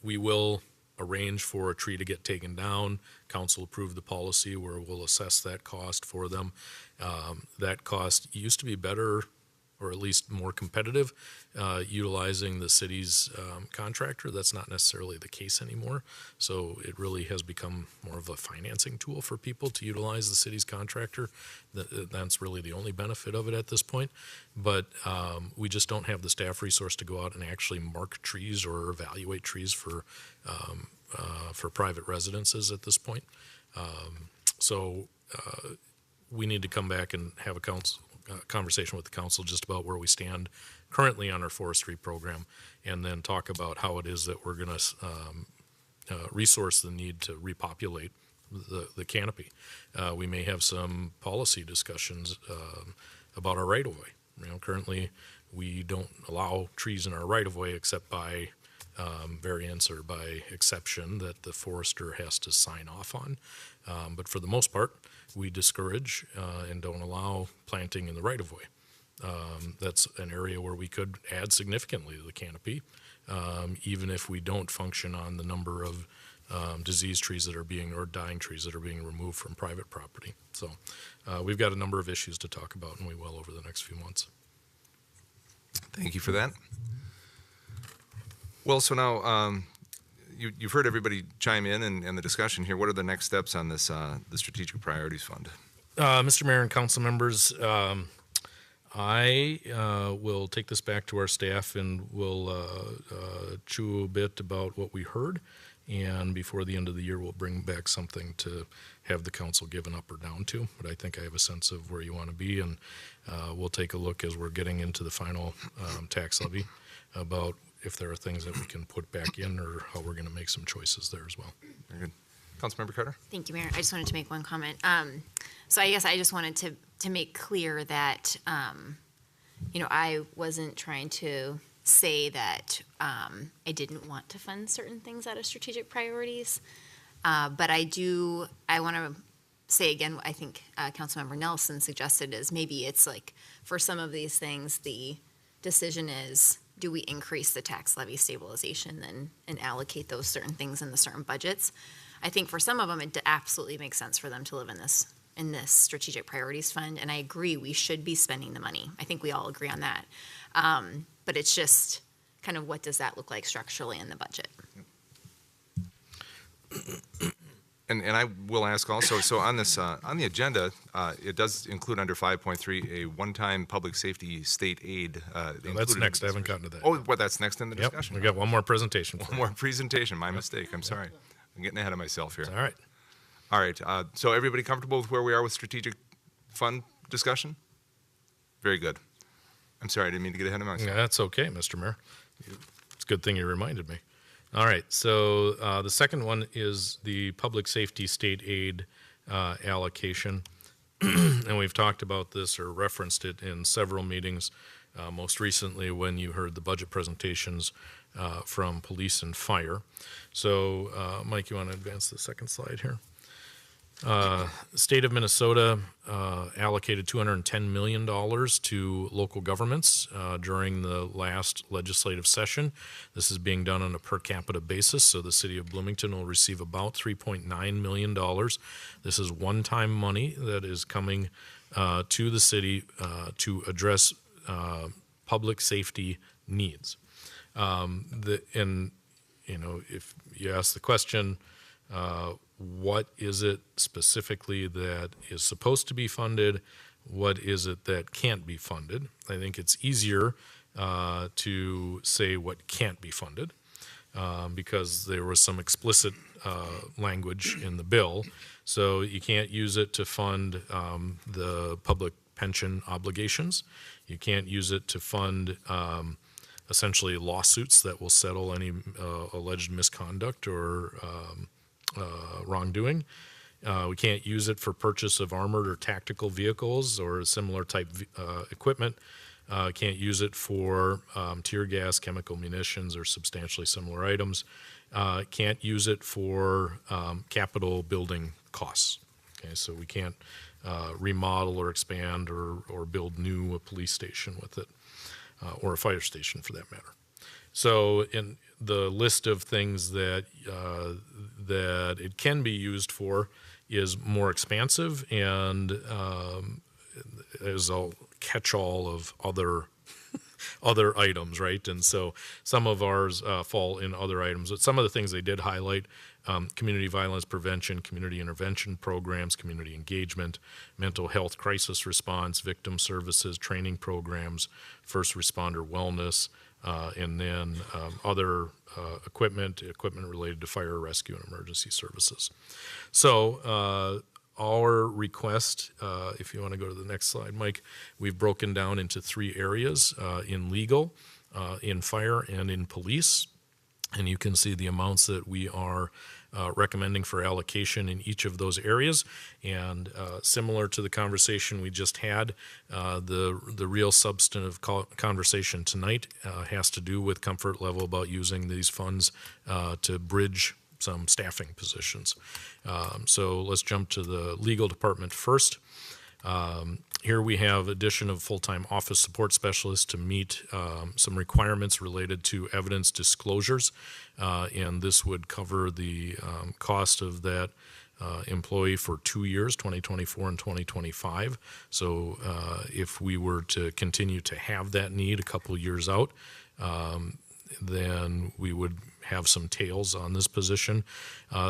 we will arrange for a tree to get taken down. Council approved the policy where we'll assess that cost for them. That cost used to be better, or at least more competitive, utilizing the city's contractor. That's not necessarily the case anymore. So it really has become more of a financing tool for people to utilize the city's contractor. That's really the only benefit of it at this point. But we just don't have the staff resource to go out and actually mark trees or evaluate trees for private residences at this point. So we need to come back and have a conversation with the council just about where we stand currently on our forestry program, and then talk about how it is that we're going to resource the need to repopulate the canopy. We may have some policy discussions about our right-of-way. Currently we don't allow trees in our right-of-way except by variance or by exception that the forester has to sign off on. But for the most part, we discourage and don't allow planting in the right-of-way. That's an area where we could add significantly to the canopy, even if we don't function on the number of diseased trees that are or dying trees that are being removed from private property. So we've got a number of issues to talk about, and we will over the next few months. Thank you for that. Well, so now you've heard everybody chime in and the discussion here. What are the next steps on this the Strategic Priorities Fund? Mr. Mayor and council members, I will take this back to our staff and we'll chew a bit about what we heard. And before the end of the year, we'll bring back something to have the council give an up or down to. But I think I have a sense of where you want to be, and we'll take a look as we're getting into the final tax levy about if there are things that we can put back in or how we're going to make some choices there as well. Very good. Councilmember Carter? Thank you, Mayor. I just wanted to make one comment. So I guess I just wanted to make clear that, I wasn't trying to say that I didn't want to fund certain things out of strategic priorities. But I want to say again, what I think Councilmember Nelson suggested is maybe it's like for some of these things, the decision is, do we increase the tax levy stabilization and allocate those certain things in the certain budgets? I think for some of them, it absolutely makes sense for them to live in this strategic priorities fund. And I agree, we should be spending the money. I think we all agree on that. But it's just kind of what does that look like structurally in the budget? And I will ask also, so on this, on the agenda, it does include under 5.3 a one-time public safety state aid. That's next. I haven't gotten to that. Oh, what, that's next in the Yep, discussion? we got one more presentation. One more presentation. My mistake. I'm sorry. I'm getting ahead of myself here. All right. All right. So everybody comfortable with where we are with strategic fund discussion? Very good. I'm sorry. I didn't mean to get ahead of myself. Yeah, that's okay, Mr. Mayor. It's a good thing you reminded me. All right. So the second one is the public safety state aid allocation. And we've talked about this or referenced it in several meetings, most recently when you heard the budget presentations from police and fire. So, Mike, you want to advance the second slide here? The state of Minnesota allocated $210 million to local governments during the last legislative session. This is being done on a per capita basis, so the city of Bloomington will receive about $3.9 million. This is one-time money that is coming to the city to address public safety needs. If you ask the question, what is it specifically that is supposed to be funded? What is it that can't be funded? I think it's easier to say what can't be funded because there was some explicit language in the bill. So you can't use it to fund the public pension obligations. You can't use it to fund essentially lawsuits that will settle any alleged misconduct or wrongdoing. We can't use it for purchase of armored or tactical vehicles or similar type equipment. Can't use it for tear gas, chemical munitions, or substantially similar items. Can't use it for capital building costs. Okay, so we can't remodel or expand or build new police station with it, or a fire station for that matter. So in the list of things that that it can be used for is more expansive and is a catch-all of other items, right? And so some of ours fall in other items. But some of the things they did highlight: community violence prevention, community intervention programs, community engagement, mental health crisis response, victim services, training programs, first responder wellness, and then other equipment related to fire, rescue, and emergency services. So our request, if you want to go to the next slide, Mike, we've broken down into 3 areas, in legal, in fire, and in police. And you can see the amounts that we are recommending for allocation in each of those areas. And similar to the conversation we just had, the real substantive conversation tonight has to do with comfort level about using these funds to bridge some staffing positions. So let's jump to the legal department first. Here we have addition of full-time office support specialists to meet some requirements related to evidence disclosures, and this would cover the cost of that employee for 2 years, 2024 and 2025. So if we were to continue to have that need a couple years out, then we would have some tails on this position.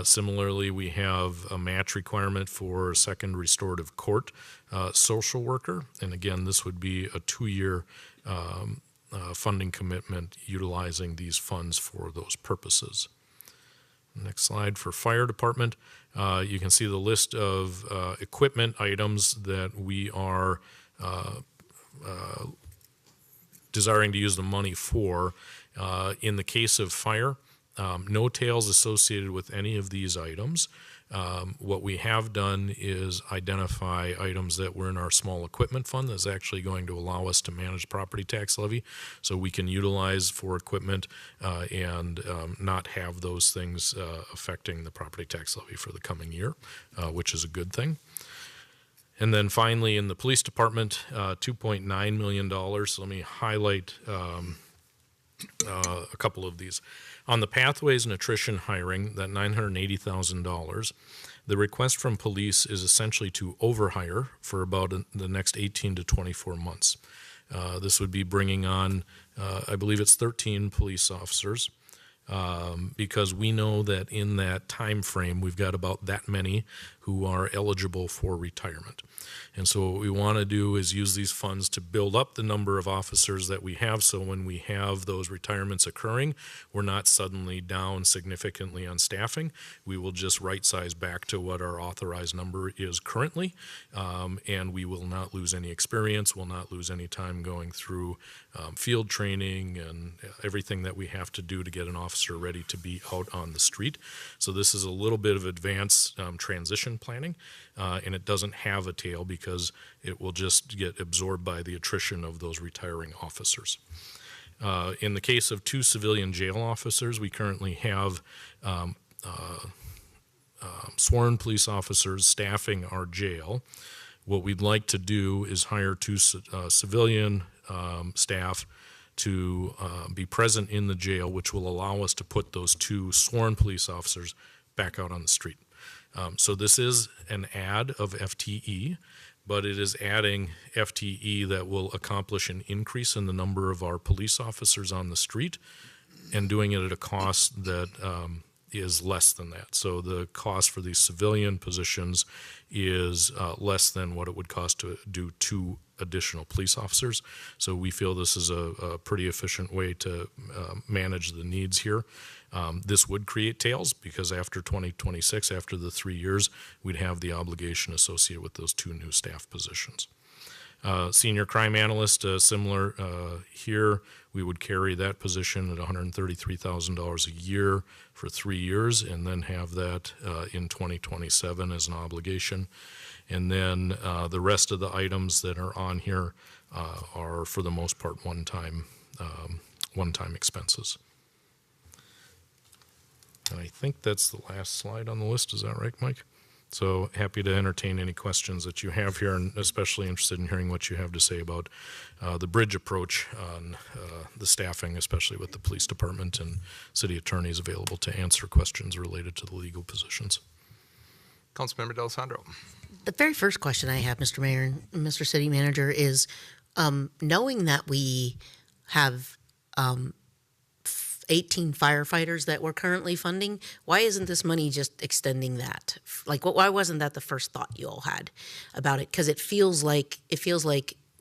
Similarly, we have a match requirement for a second restorative court social worker. And again, this would be a 2-year funding commitment utilizing these funds for those purposes. Next slide for fire department. You can see the list of equipment items that we are desiring to use the money for. In the case of fire, no tails associated with any of these items. What we have done is identify items that were in our small equipment fund that's actually going to allow us to manage property tax levy, so we can utilize for equipment and not have those things affecting the property tax levy for the coming year, which is a good thing. And then finally, in the police department, $2.9 million. So let me highlight a couple of these. On the pathways and attrition hiring, that $980,000, the request from police is essentially to overhire for about the next 18 to 24 months. This would be bringing on, I believe it's 13 police officers, because we know that in that time frame, we've got about that many who are eligible for retirement. And so what we want to do is use these funds to build up the number of officers that we have, so when we have those retirements occurring, we're not suddenly down significantly on staffing. We will just right size back to what our authorized number is currently, and we will not lose any experience, we'll not lose any time going through field training and everything that we have to do to get an officer ready to be out on the street. So this is a little bit of advanced transition planning, and it doesn't have a tail because it will just get absorbed by the attrition of those retiring officers. In the case of 2 civilian jail officers, we currently have sworn police officers staffing our jail. What we'd like to do is hire 2 civilian staff to be present in the jail, which will allow us to put those 2 sworn police officers back out on the street. So this is an add of FTE, but it is adding FTE that will accomplish an increase in the number of our police officers on the street and doing it at a cost that is less than that. So the cost for these civilian positions is less than what it would cost to do 2 additional police officers. So we feel this is a pretty efficient way to manage the needs here. This would create tails because after 2026, after the 3 years, we'd have the obligation associated with those 2 new staff positions. Senior crime analyst, similar here, we would carry that position at $133,000 a year for 3 years and then have that in 2027 as an obligation. And then the rest of the items that are on here are for the most part one-time expenses. And I think that's the last slide on the list. Is that right, Mike? So happy to entertain any questions that you have here, and especially interested in hearing what you have to say about the bridge approach on the staffing, especially with the police department and city attorneys available to answer questions related to the legal positions. Councilmember D'Alessandro. The very first question I have, Mr. Mayor and Mr. City Manager, is knowing that we have 18 firefighters that we're currently funding, why isn't this money just extending that? Like, why wasn't that the first thought you all had about it? Because it feels like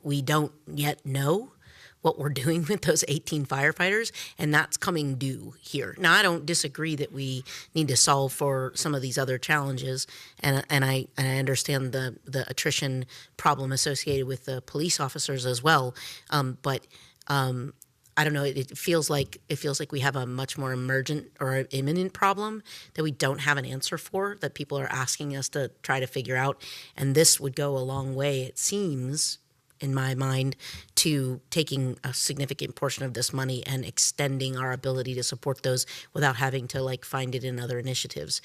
we don't yet know what we're doing with those 18 firefighters, and that's coming due here. Now, I don't disagree that we need to solve for some of these other challenges, and I understand the attrition problem associated with the police officers as well, but I don't know. It feels like we have a much more emergent or imminent problem that we don't have an answer for, that people are asking us to try to figure out. And this would go a long way, it seems, in my mind, to taking a significant portion of this money and extending our ability to support those without having to find it in other initiatives.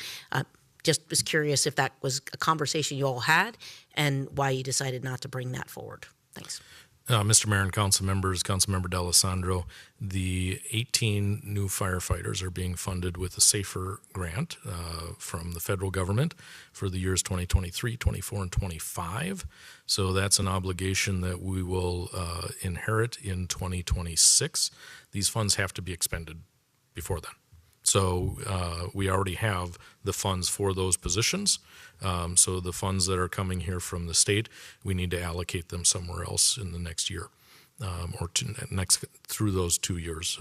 just was curious if that was a conversation you all had and why you decided not to bring that forward. Thanks. Mr. Mayor and council members, Councilmember D'Alessandro, the 18 new firefighters are being funded with a SAFER grant from the federal government for the years 2023, 24, and 25. So that's an obligation that we will inherit in 2026. These funds have to be expended before then. So we already have the funds for those positions. So the funds that are coming here from the state, we need to allocate them somewhere else in the next year or through those 2 years.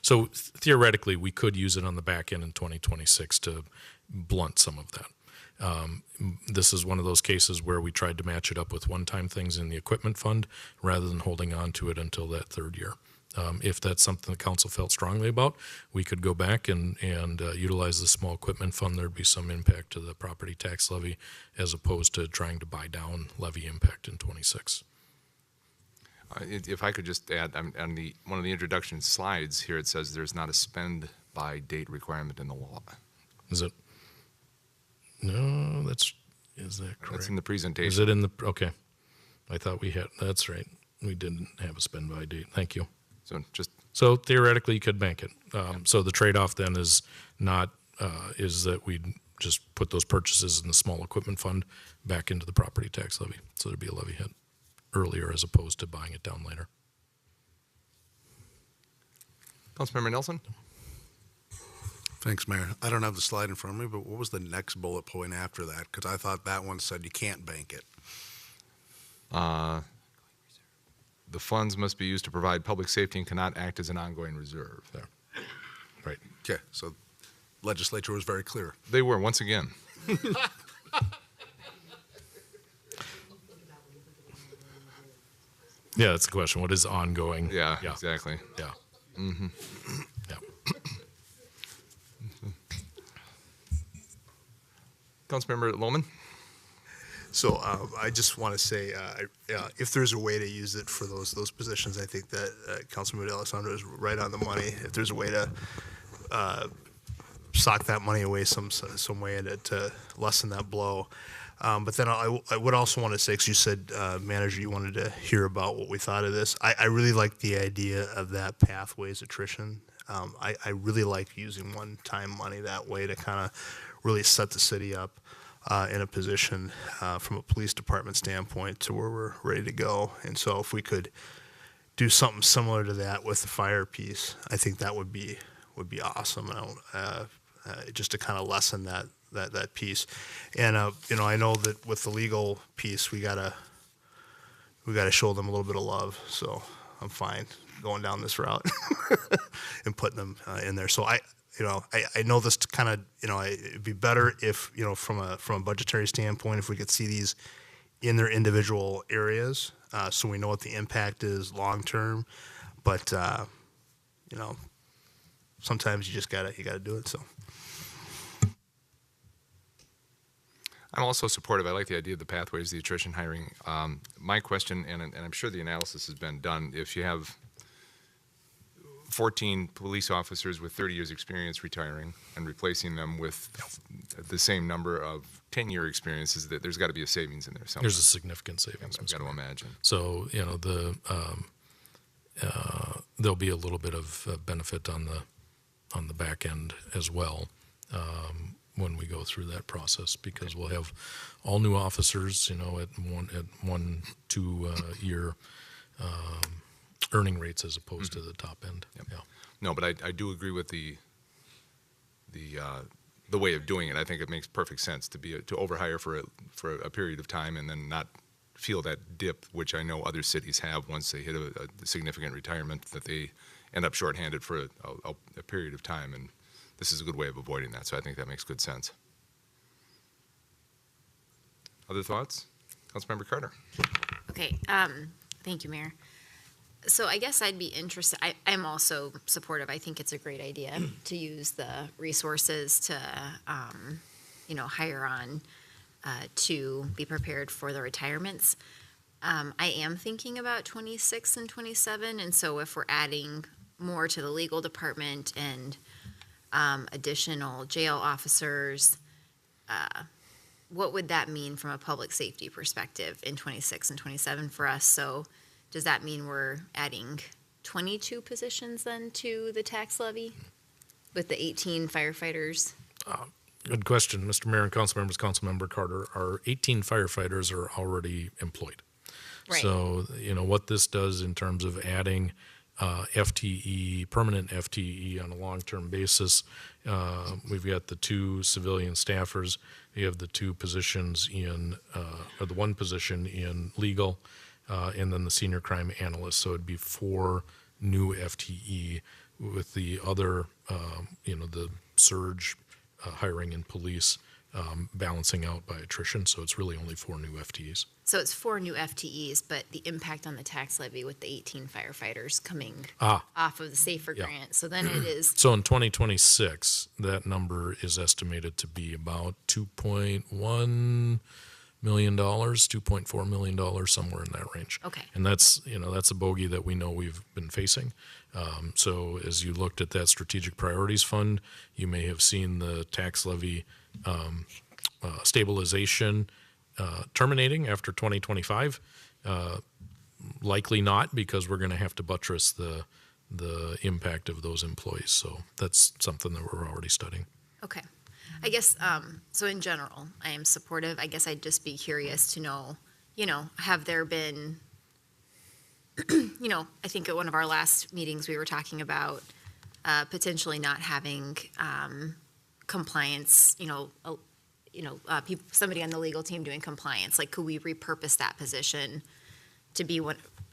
So theoretically, we could use it on the back end in 2026 to blunt some of that. This is one of those cases where we tried to match it up with one-time things in the equipment fund rather than holding on to it until that third year. If that's something the council felt strongly about, we could go back and utilize the small equipment fund. There'd be some impact to the property tax levy as opposed to trying to buy down levy impact in 26. If I could just add, on one of the introduction slides here, it says there's not a spend by date requirement in the law. Is it? No, is that correct? That's in the presentation. Is it in the, okay. I thought we had, that's right. We didn't have a spend by date. Thank you. So theoretically, you could bank it. So the trade-off then is not is that we just put those purchases in the small equipment fund back into the property tax levy. So there'd be a levy hit earlier as opposed to buying it down later. Councilmember Nelson? Thanks, Mayor. I don't have the slide in front of me, but what was the next bullet point after that? Because I thought that one said you can't bank it. The funds must be used to provide public safety and cannot act as an ongoing reserve. There. Right. Okay, so legislature was very clear. They were, once again. Yeah, that's the question. What is ongoing? Yeah. Exactly. Yeah. Mm-hmm. Yeah. Councilmember Lohman? So I just want to say, if there's a way to use it for those positions, I think that Councilman D'Alessandro is right on the money. If there's a way to sock that money away some way to lessen that blow. But then I would also want to say, because you said, Manager, you wanted to hear about what we thought of this. I really like the idea of that pathways attrition. I really like using one-time money that way to kind of really set the city up in a position from a police department standpoint to where we're ready to go. And so if we could do something similar to that with the fire piece, I think that would be awesome. Just to kind of lessen that piece. And I know that with the legal piece, we gotta show them a little bit of love. So I'm fine going down this route and putting them in there. So I know this kind of, it'd be better if, from a budgetary standpoint, if we could see these in their individual areas, so we know what the impact is long-term. But, sometimes you gotta do it, so. I'm also supportive. I like the idea of the pathways, the attrition hiring. My question, and I'm sure the analysis has been done, if you have 14 police officers with 30 years experience retiring and replacing them with the same number of 10-year experiences, that there's got to be a savings in there somewhere. There's a significant savings. I've got to imagine. So, there'll be a little bit of benefit on the back end as well when we go through that process, because we'll have all new officers, at 1-2 year earning rates as opposed to the top end. Yep. Yeah. No, but I do agree with the way of doing it. I think it makes perfect sense to overhire for a period of time and then not feel that dip, which I know other cities have once they hit a significant retirement, that they end up shorthanded for a period of time. And this is a good way of avoiding that. So I think that makes good sense. Other thoughts? Councilmember Carter. Okay. Thank you, Mayor. So I guess I'd be interested. I'm also supportive. I think it's a great idea to use the resources to, hire on to be prepared for the retirements. I am thinking about 26 and 27, and so if we're adding more to the legal department and additional jail officers, what would that mean from a public safety perspective in 26 and 27 for us? So does that mean we're adding 22 positions then to the tax levy with the 18 firefighters? Good question, Mr. Mayor and council members. Councilmember Carter, our 18 firefighters are already employed. Right. So, what this does in terms of adding FTE, permanent FTE on a long-term basis, we've got the 2 civilian staffers, you have the 2 positions or the 1 position in legal, and then the senior crime analyst. So it'd be 4 new FTE with the other, the surge hiring in police balancing out by attrition. So it's really only 4 new FTEs. So it's 4 new FTEs, but the impact on the tax levy with the 18 firefighters coming off of the SAFER grant. So then it is. So in 2026, that number is estimated to be about $2.1 million, $2.4 million, somewhere in that range. Okay. And that's a bogey that we know we've been facing. So as you looked at that strategic priorities fund, you may have seen the tax levy stabilization terminating after 2025. Likely not, because we're going to have to buttress the impact of those employees. So that's something that we're already studying. Okay. I guess, so in general, I am supportive. I guess I'd just be curious to know, have there been, I think at one of our last meetings, we were talking about potentially not having compliance, somebody on the legal team doing compliance. Like, could we repurpose that position to be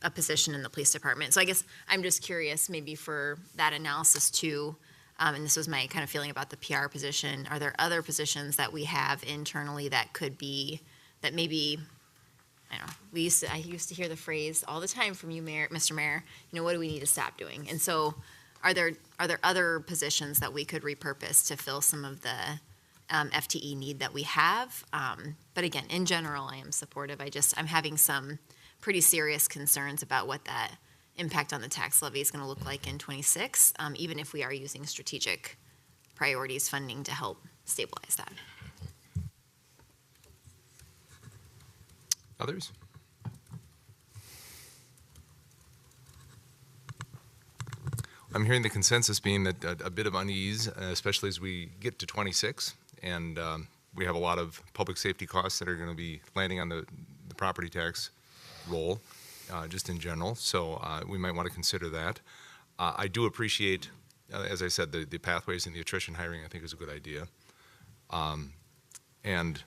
a position in the police department? So I guess I'm just curious, maybe for that analysis too, and this was my kind of feeling about the PR position. Are there other positions that we have internally that could be, that maybe, I don't know, I used to hear the phrase all the time from you, Mayor, Mr. Mayor, what do we need to stop doing? And so are there other positions that we could repurpose to fill some of the FTE need that we have? But again, in general, I am supportive. I'm having some pretty serious concerns about what that impact on the tax levy is going to look like in 26, even if we are using strategic priorities funding to help stabilize that. Others? I'm hearing the consensus being that a bit of unease, especially as we get to 26, and we have a lot of public safety costs that are going to be landing on the property tax roll, just in general. So we might want to consider that. I do appreciate, as I said, the pathways and the attrition hiring, I think, is a good idea. And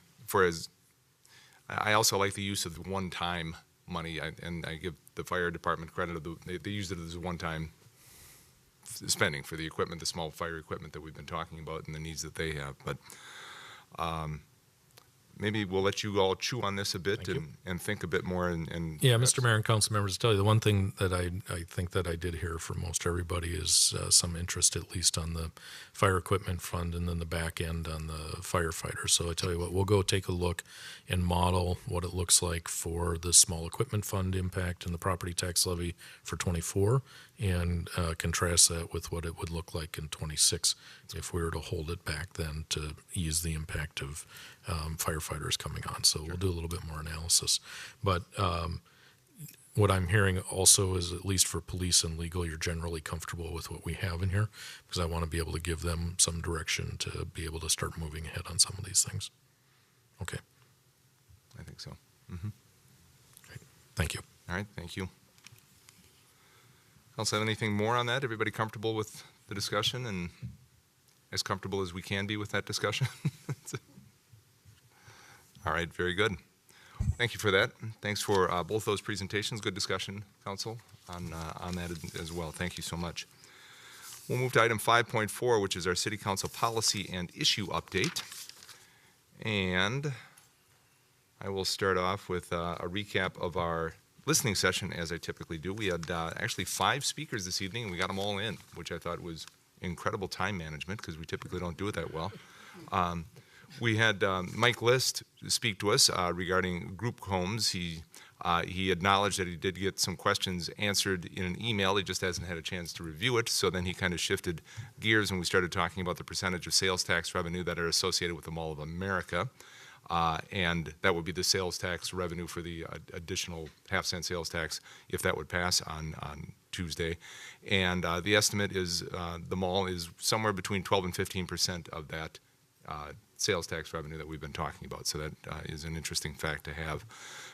I also like the use of the one-time money, and I give the fire department credit. They used it as a one-time spending for the equipment, the small fire equipment that we've been talking about and the needs that they have. But maybe we'll let you all chew on this a bit and think a bit more. And yeah, Mr. Mayor and council members, to tell you, the one thing that I think that I did hear from most everybody is some interest, at least on the fire equipment fund and then the back end on the firefighters. So I tell you what, we'll go take a look and model what it looks like for the small equipment fund impact and the property tax levy for 24 and contrast that with what it would look like in 26 if we were to hold it back then to ease the impact of firefighters coming on. So we'll do a little bit more analysis. But what I'm hearing also is, at least for police and legal, you're generally comfortable with what we have in here, because I want to be able to give them some direction to be able to start moving ahead on some of these things. Okay. I think so. Mm-hmm. Great. Thank you. All right, thank you. Else have anything more on that? Everybody comfortable with the discussion and as comfortable as we can be with that discussion? All right, very good. Thank you for that. Thanks for both those presentations. Good discussion, Council, on that as well. Thank you so much. We'll move to item 5.4, which is our City Council policy and issue update. And I will start off with a recap of our listening session, as I typically do. We had actually 5 speakers this evening, and we got them all in, which I thought was incredible time management, because we typically don't do it that well. We had Mike List speak to us regarding group homes. He He acknowledged that he did get some questions answered in an email. He just hasn't had a chance to review it. So then he kind of shifted gears when we started talking about the percentage of sales tax revenue that are associated with the Mall of America. And that would be the sales tax revenue for the additional half-cent sales tax if that would pass on Tuesday. And the estimate is the mall is somewhere between 12 and 15% of that sales tax revenue that we've been talking about. So that is an interesting fact to have.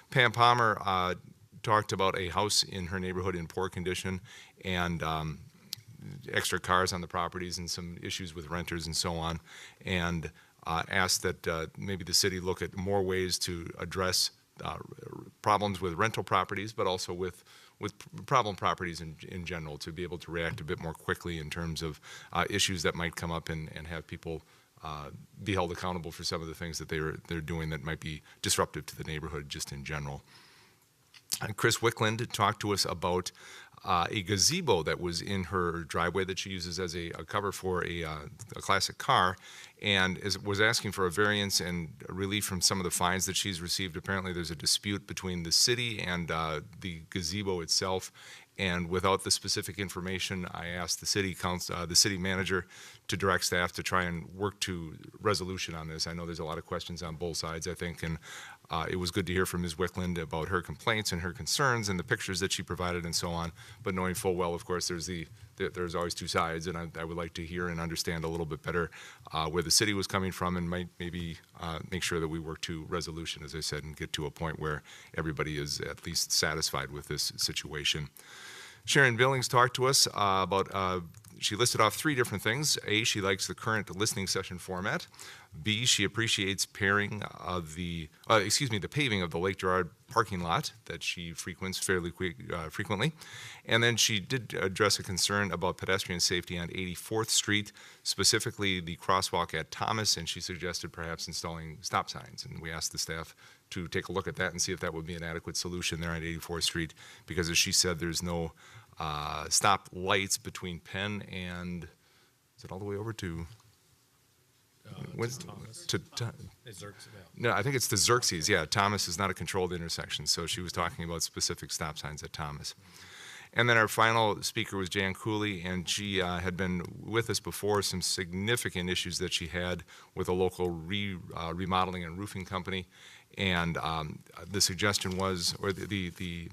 Pam Palmer talked about a house in her neighborhood in poor condition and extra cars on the properties and some issues with renters and so on, and asked that maybe the city look at more ways to address problems with rental properties, but also with problem properties in general, to be able to react a bit more quickly in terms of issues that might come up and have people be held accountable for some of the things that they're doing that might be disruptive to the neighborhood just in general. And Chris Wickland talked to us about a gazebo that was in her driveway that she uses as a cover for a classic car, and was asking for a variance and relief from some of the fines that she's received. Apparently there's a dispute between the city and the gazebo itself, and without the specific information, I asked the city council, the city manager, to direct staff to try and work to resolution on this. I know there's a lot of questions on both sides, I think, and it was good to hear from Ms. Wickland about her complaints and her concerns and the pictures that she provided and so on, but knowing full well, of course, there's always two sides, and I would like to hear and understand a little bit better where the city was coming from, and might maybe make sure that we work to resolution, as I said, and get to a point where everybody is at least satisfied with this situation. Sharon Billings talked to us about, she listed off 3 different things. A, she likes the current listening session format. B, she appreciates pairing of the paving of the Lake Gerard parking lot that she frequents fairly frequently. And then she did address a concern about pedestrian safety on 84th Street, specifically the crosswalk at Thomas, and she suggested perhaps installing stop signs. And we asked the staff to take a look at that and see if that would be an adequate solution there on 84th Street, because as she said, there's no stop lights between Penn and, is it all the way over to? No, I think it's the Xerxes. Yeah, Thomas is not a controlled intersection, so she was talking about specific stop signs at Thomas. And then our final speaker was Jan Cooley, and she had been with us before, some significant issues that she had with a local remodeling and roofing company. And the suggestion was, or the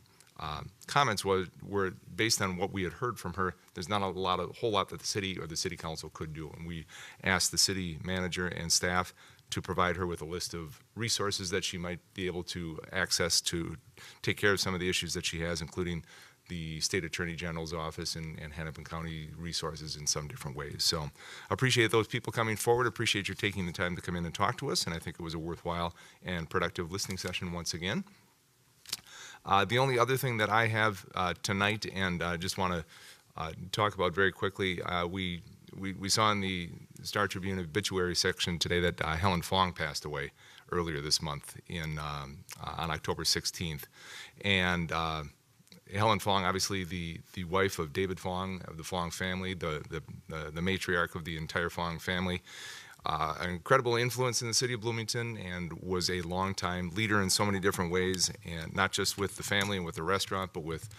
comments were based on what we had heard from her. There's not a whole lot that the city or the city council could do, and we asked the city manager and staff to provide her with a list of resources that she might be able to access to take care of some of the issues that she has, including the State Attorney General's office and Hennepin County resources in some different ways. So appreciate those people coming forward, appreciate your taking the time to come in and talk to us, and I think it was a worthwhile and productive listening session once again. The only other thing that I have tonight, and just want to talk about very quickly, we saw in the Star Tribune obituary section today that Helen Fong passed away earlier this month on October 16th. And Helen Fong, obviously the wife of David Fong of the Fong family, the matriarch of the entire Fong family, an incredible influence in the city of Bloomington, and was a longtime leader in so many different ways, and not just with the family and with the restaurant, but with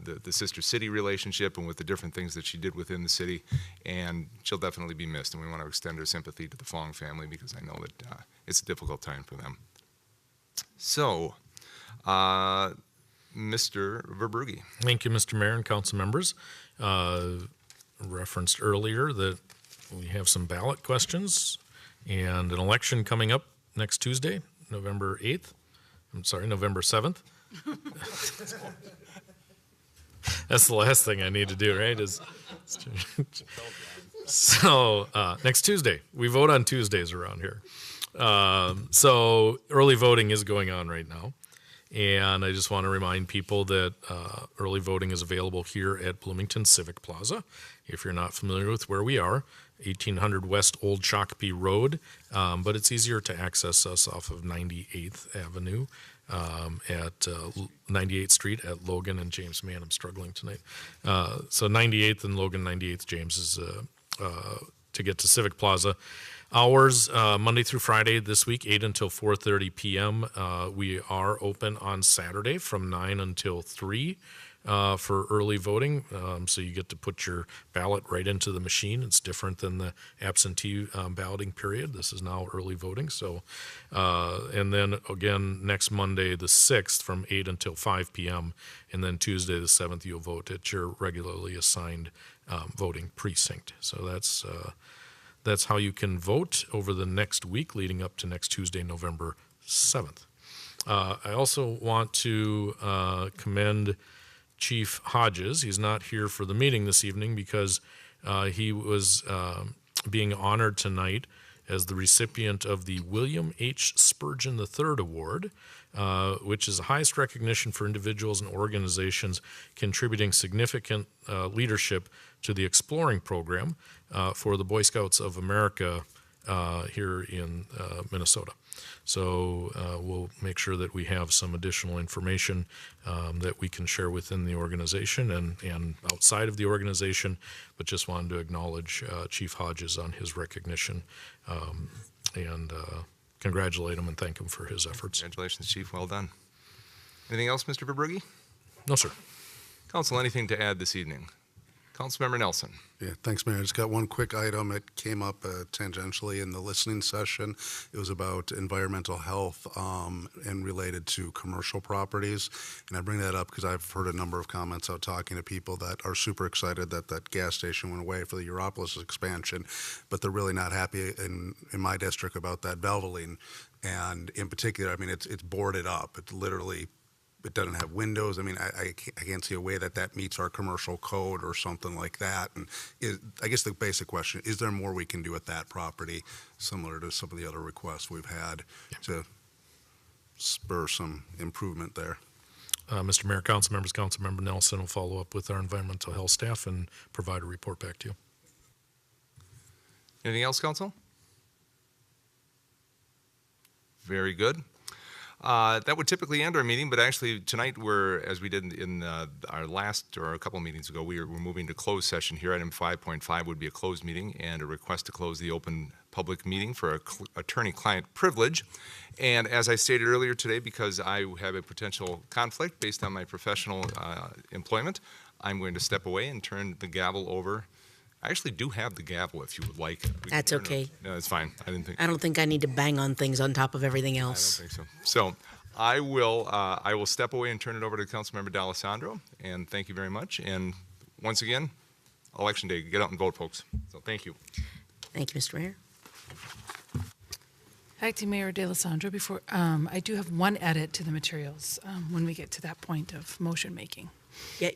the sister city relationship and with the different things that she did within the city. And she'll definitely be missed, and we want to extend our sympathy to the Fong family, because I know that it's a difficult time for them. So, Mr. Verbrugge. Thank you, Mr. Mayor and council members. Referenced earlier that we have some ballot questions and an election coming up next Tuesday, November 8th. I'm sorry, November 7th. That's the last thing I need to do, right? So next Tuesday, we vote on Tuesdays around here. So early voting is going on right now. And I just want to remind people that early voting is available here at Bloomington Civic Plaza. If you're not familiar with where we are, 1800 West Old Shakopee Road, but it's easier to access us off of 98th Avenue at 98th Street at Logan and James. Man, I'm struggling tonight. So 98th and Logan, 98th James is to get to Civic Plaza. Hours, Monday through Friday this week, 8 until 4:30 p.m. We are open on Saturday from 9 until 3 for early voting. So you get to put your ballot right into the machine. It's different than the absentee balloting period. This is now early voting. So, and then again, next Monday, the 6th, from 8 until 5 p.m. And then Tuesday, the 7th, you'll vote at your regularly assigned voting precinct. So that's how you can vote over the next week leading up to next Tuesday, November 7th. I also want to commend Chief Hodges. He's not here for the meeting this evening because he was being honored tonight as the recipient of the William H. Spurgeon III Award, which is the highest recognition for individuals and organizations contributing significant leadership to the Exploring program for the Boy Scouts of America here in Minnesota. So we'll make sure that we have some additional information that we can share within the organization and outside of the organization, but just wanted to acknowledge Chief Hodges on his recognition and congratulate him and thank him for his efforts. Congratulations, Chief. Well done. Anything else, Mr. Verbrugge? No, sir. Council, anything to add this evening? Councilmember Nelson. Yeah, thanks, Mayor. I just got one quick item. It came up tangentially in the listening session. It was about environmental health and related to commercial properties. And I bring that up because I've heard a number of comments out talking to people that are super excited that that gas station went away for the Europolis expansion, but they're really not happy in my district about that Valvoline. And in particular, I mean, it's boarded up. It's literally, it doesn't have windows. I mean, I can't see a way that meets our commercial code or something like that. And I guess the basic question, is there more we can do at that property, similar to some of the other requests we've had to spur some improvement there? Mr. Mayor, council members, Councilmember Nelson will follow up with our environmental health staff and provide a report back to you. Anything else, Council? Very good. That would typically end our meeting, but actually tonight as we did in our last, or a couple of meetings ago, we're moving to closed session here. Item 5.5 would be a closed meeting and a request to close the open public meeting for attorney-client privilege. And as I stated earlier today, because I have a potential conflict based on my professional employment, I'm going to step away and turn the gavel over. I actually do have the gavel if you would like. That's okay. No, it's fine. I don't think I need to bang on things on top of everything else. I don't think so. So I will step away and turn it over to Councilmember D'Alessandro, and thank you very much. And once again, Election Day, get out and vote, folks. So thank you. Thank you, Mr. Mayor. Acting Mayor D'Alessandro, before I do have one edit to the materials when we get to that point of motion making. Yeah,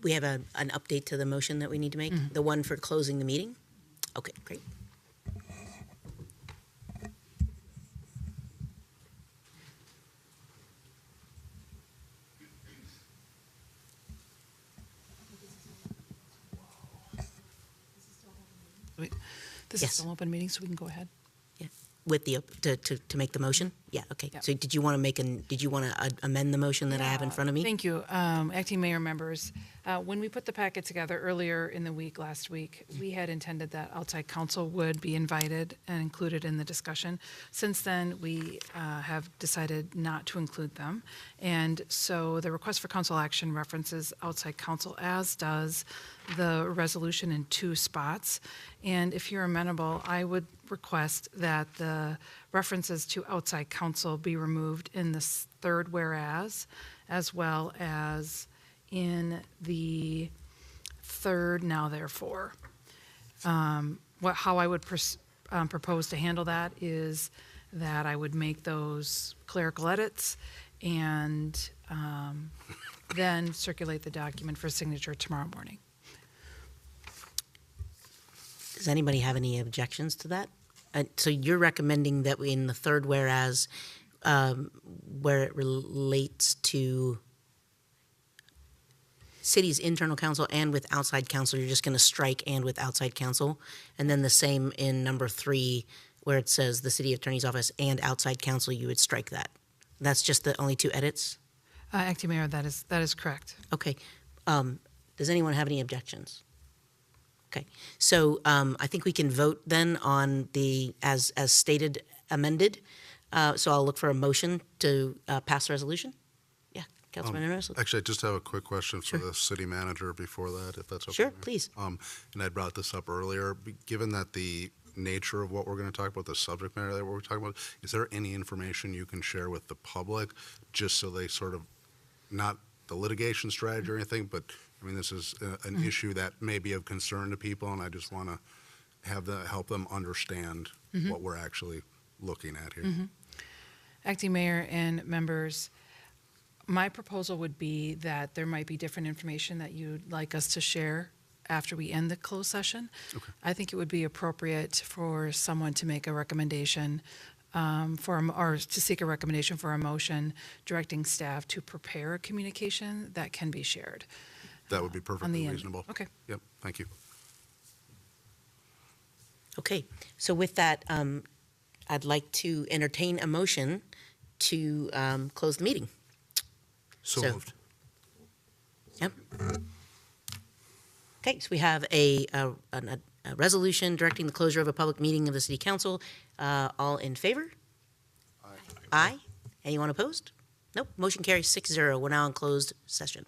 we have an update to the motion that we need to make, the one for closing the meeting? Okay, great. This is still an open meeting, so we can go ahead. Yeah, with the to make the motion. Yeah. Okay. Yep. So did you want to amend the motion that I have in front of me? Thank you, acting mayor, members. When we put the packet together earlier in the week, last week, we had intended that outside counsel would be invited and included in the discussion. Since then, we have decided not to include them. And so the request for council action references outside counsel, as does the resolution, in 2 spots. And if you're amenable, I would request that the references to outside counsel be removed in the 3rd whereas, as well as in the 3rd now therefore. How I would propose to handle that is that I would make those clerical edits and then circulate the document for signature tomorrow morning. Does anybody have any objections to that? So you're recommending that we, in the 3rd whereas, where it relates to city's internal counsel and with outside counsel, you're just going to strike "and with outside counsel," and then the same in number 3, where it says the city attorney's office and outside counsel, you would strike that. That's just the only 2 edits? Acting Mayor, that is correct. Okay. Does anyone have any objections? Okay, so I think we can vote then on the, as stated, amended. So I'll look for a motion to pass the resolution. Yeah, Councilman Ramirez. Actually, I just have a quick question for the city manager before that, if that's okay. Sure, please. And I brought this up earlier. Given that the nature of what we're going to talk about, the subject matter that we're talking about, is there any information you can share with the public just so they sort of, not the litigation strategy or anything, but I mean, this is an issue that may be of concern to people, and I just want to help them understand what we're actually looking at here. Acting Mayor and members, my proposal would be that there might be different information that you'd like us to share after we end the closed session. Okay. I think it would be appropriate for someone to make a recommendation or to seek a recommendation for a motion directing staff to prepare a communication that can be shared. That would be on the perfectly end. reasonable. Okay. Yep, thank you. Okay, so with that, I'd like to entertain a motion to close the meeting. So moved. Yep. Okay, so we have a resolution directing the closure of a public meeting of the City Council. All in favor? Aye. Aye. Anyone opposed? Nope. Motion carries 6-0. We're now in closed session.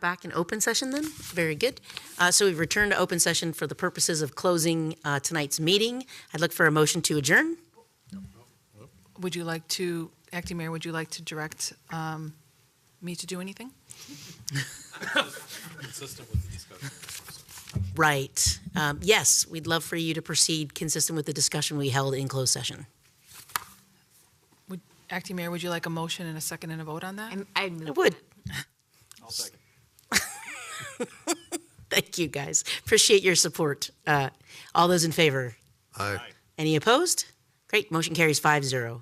back in open session then. Very good. So we've returned to open session for the purposes of closing tonight's meeting. I'd look for a motion to adjourn. Would you like to, Acting Mayor, would you like to direct me to do anything? Consistent with the discussion. Right. Yes, we'd love for you to proceed consistent with the discussion we held in closed session. Acting Mayor, would you like a motion and a second and a vote on that? I would. I'll second. Thank you, guys. Appreciate your support. All those in favor? Aye. Any opposed? Great. Motion carries 5-0.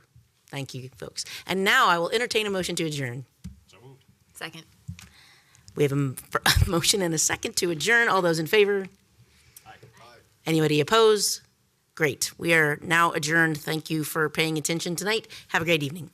Thank you, folks. And now I will entertain a motion to adjourn. So moved. Second. We have a motion and a second to adjourn. All those in favor? Aye. Anybody opposed? Great. We are now adjourned. Thank you for paying attention tonight. Have a great evening.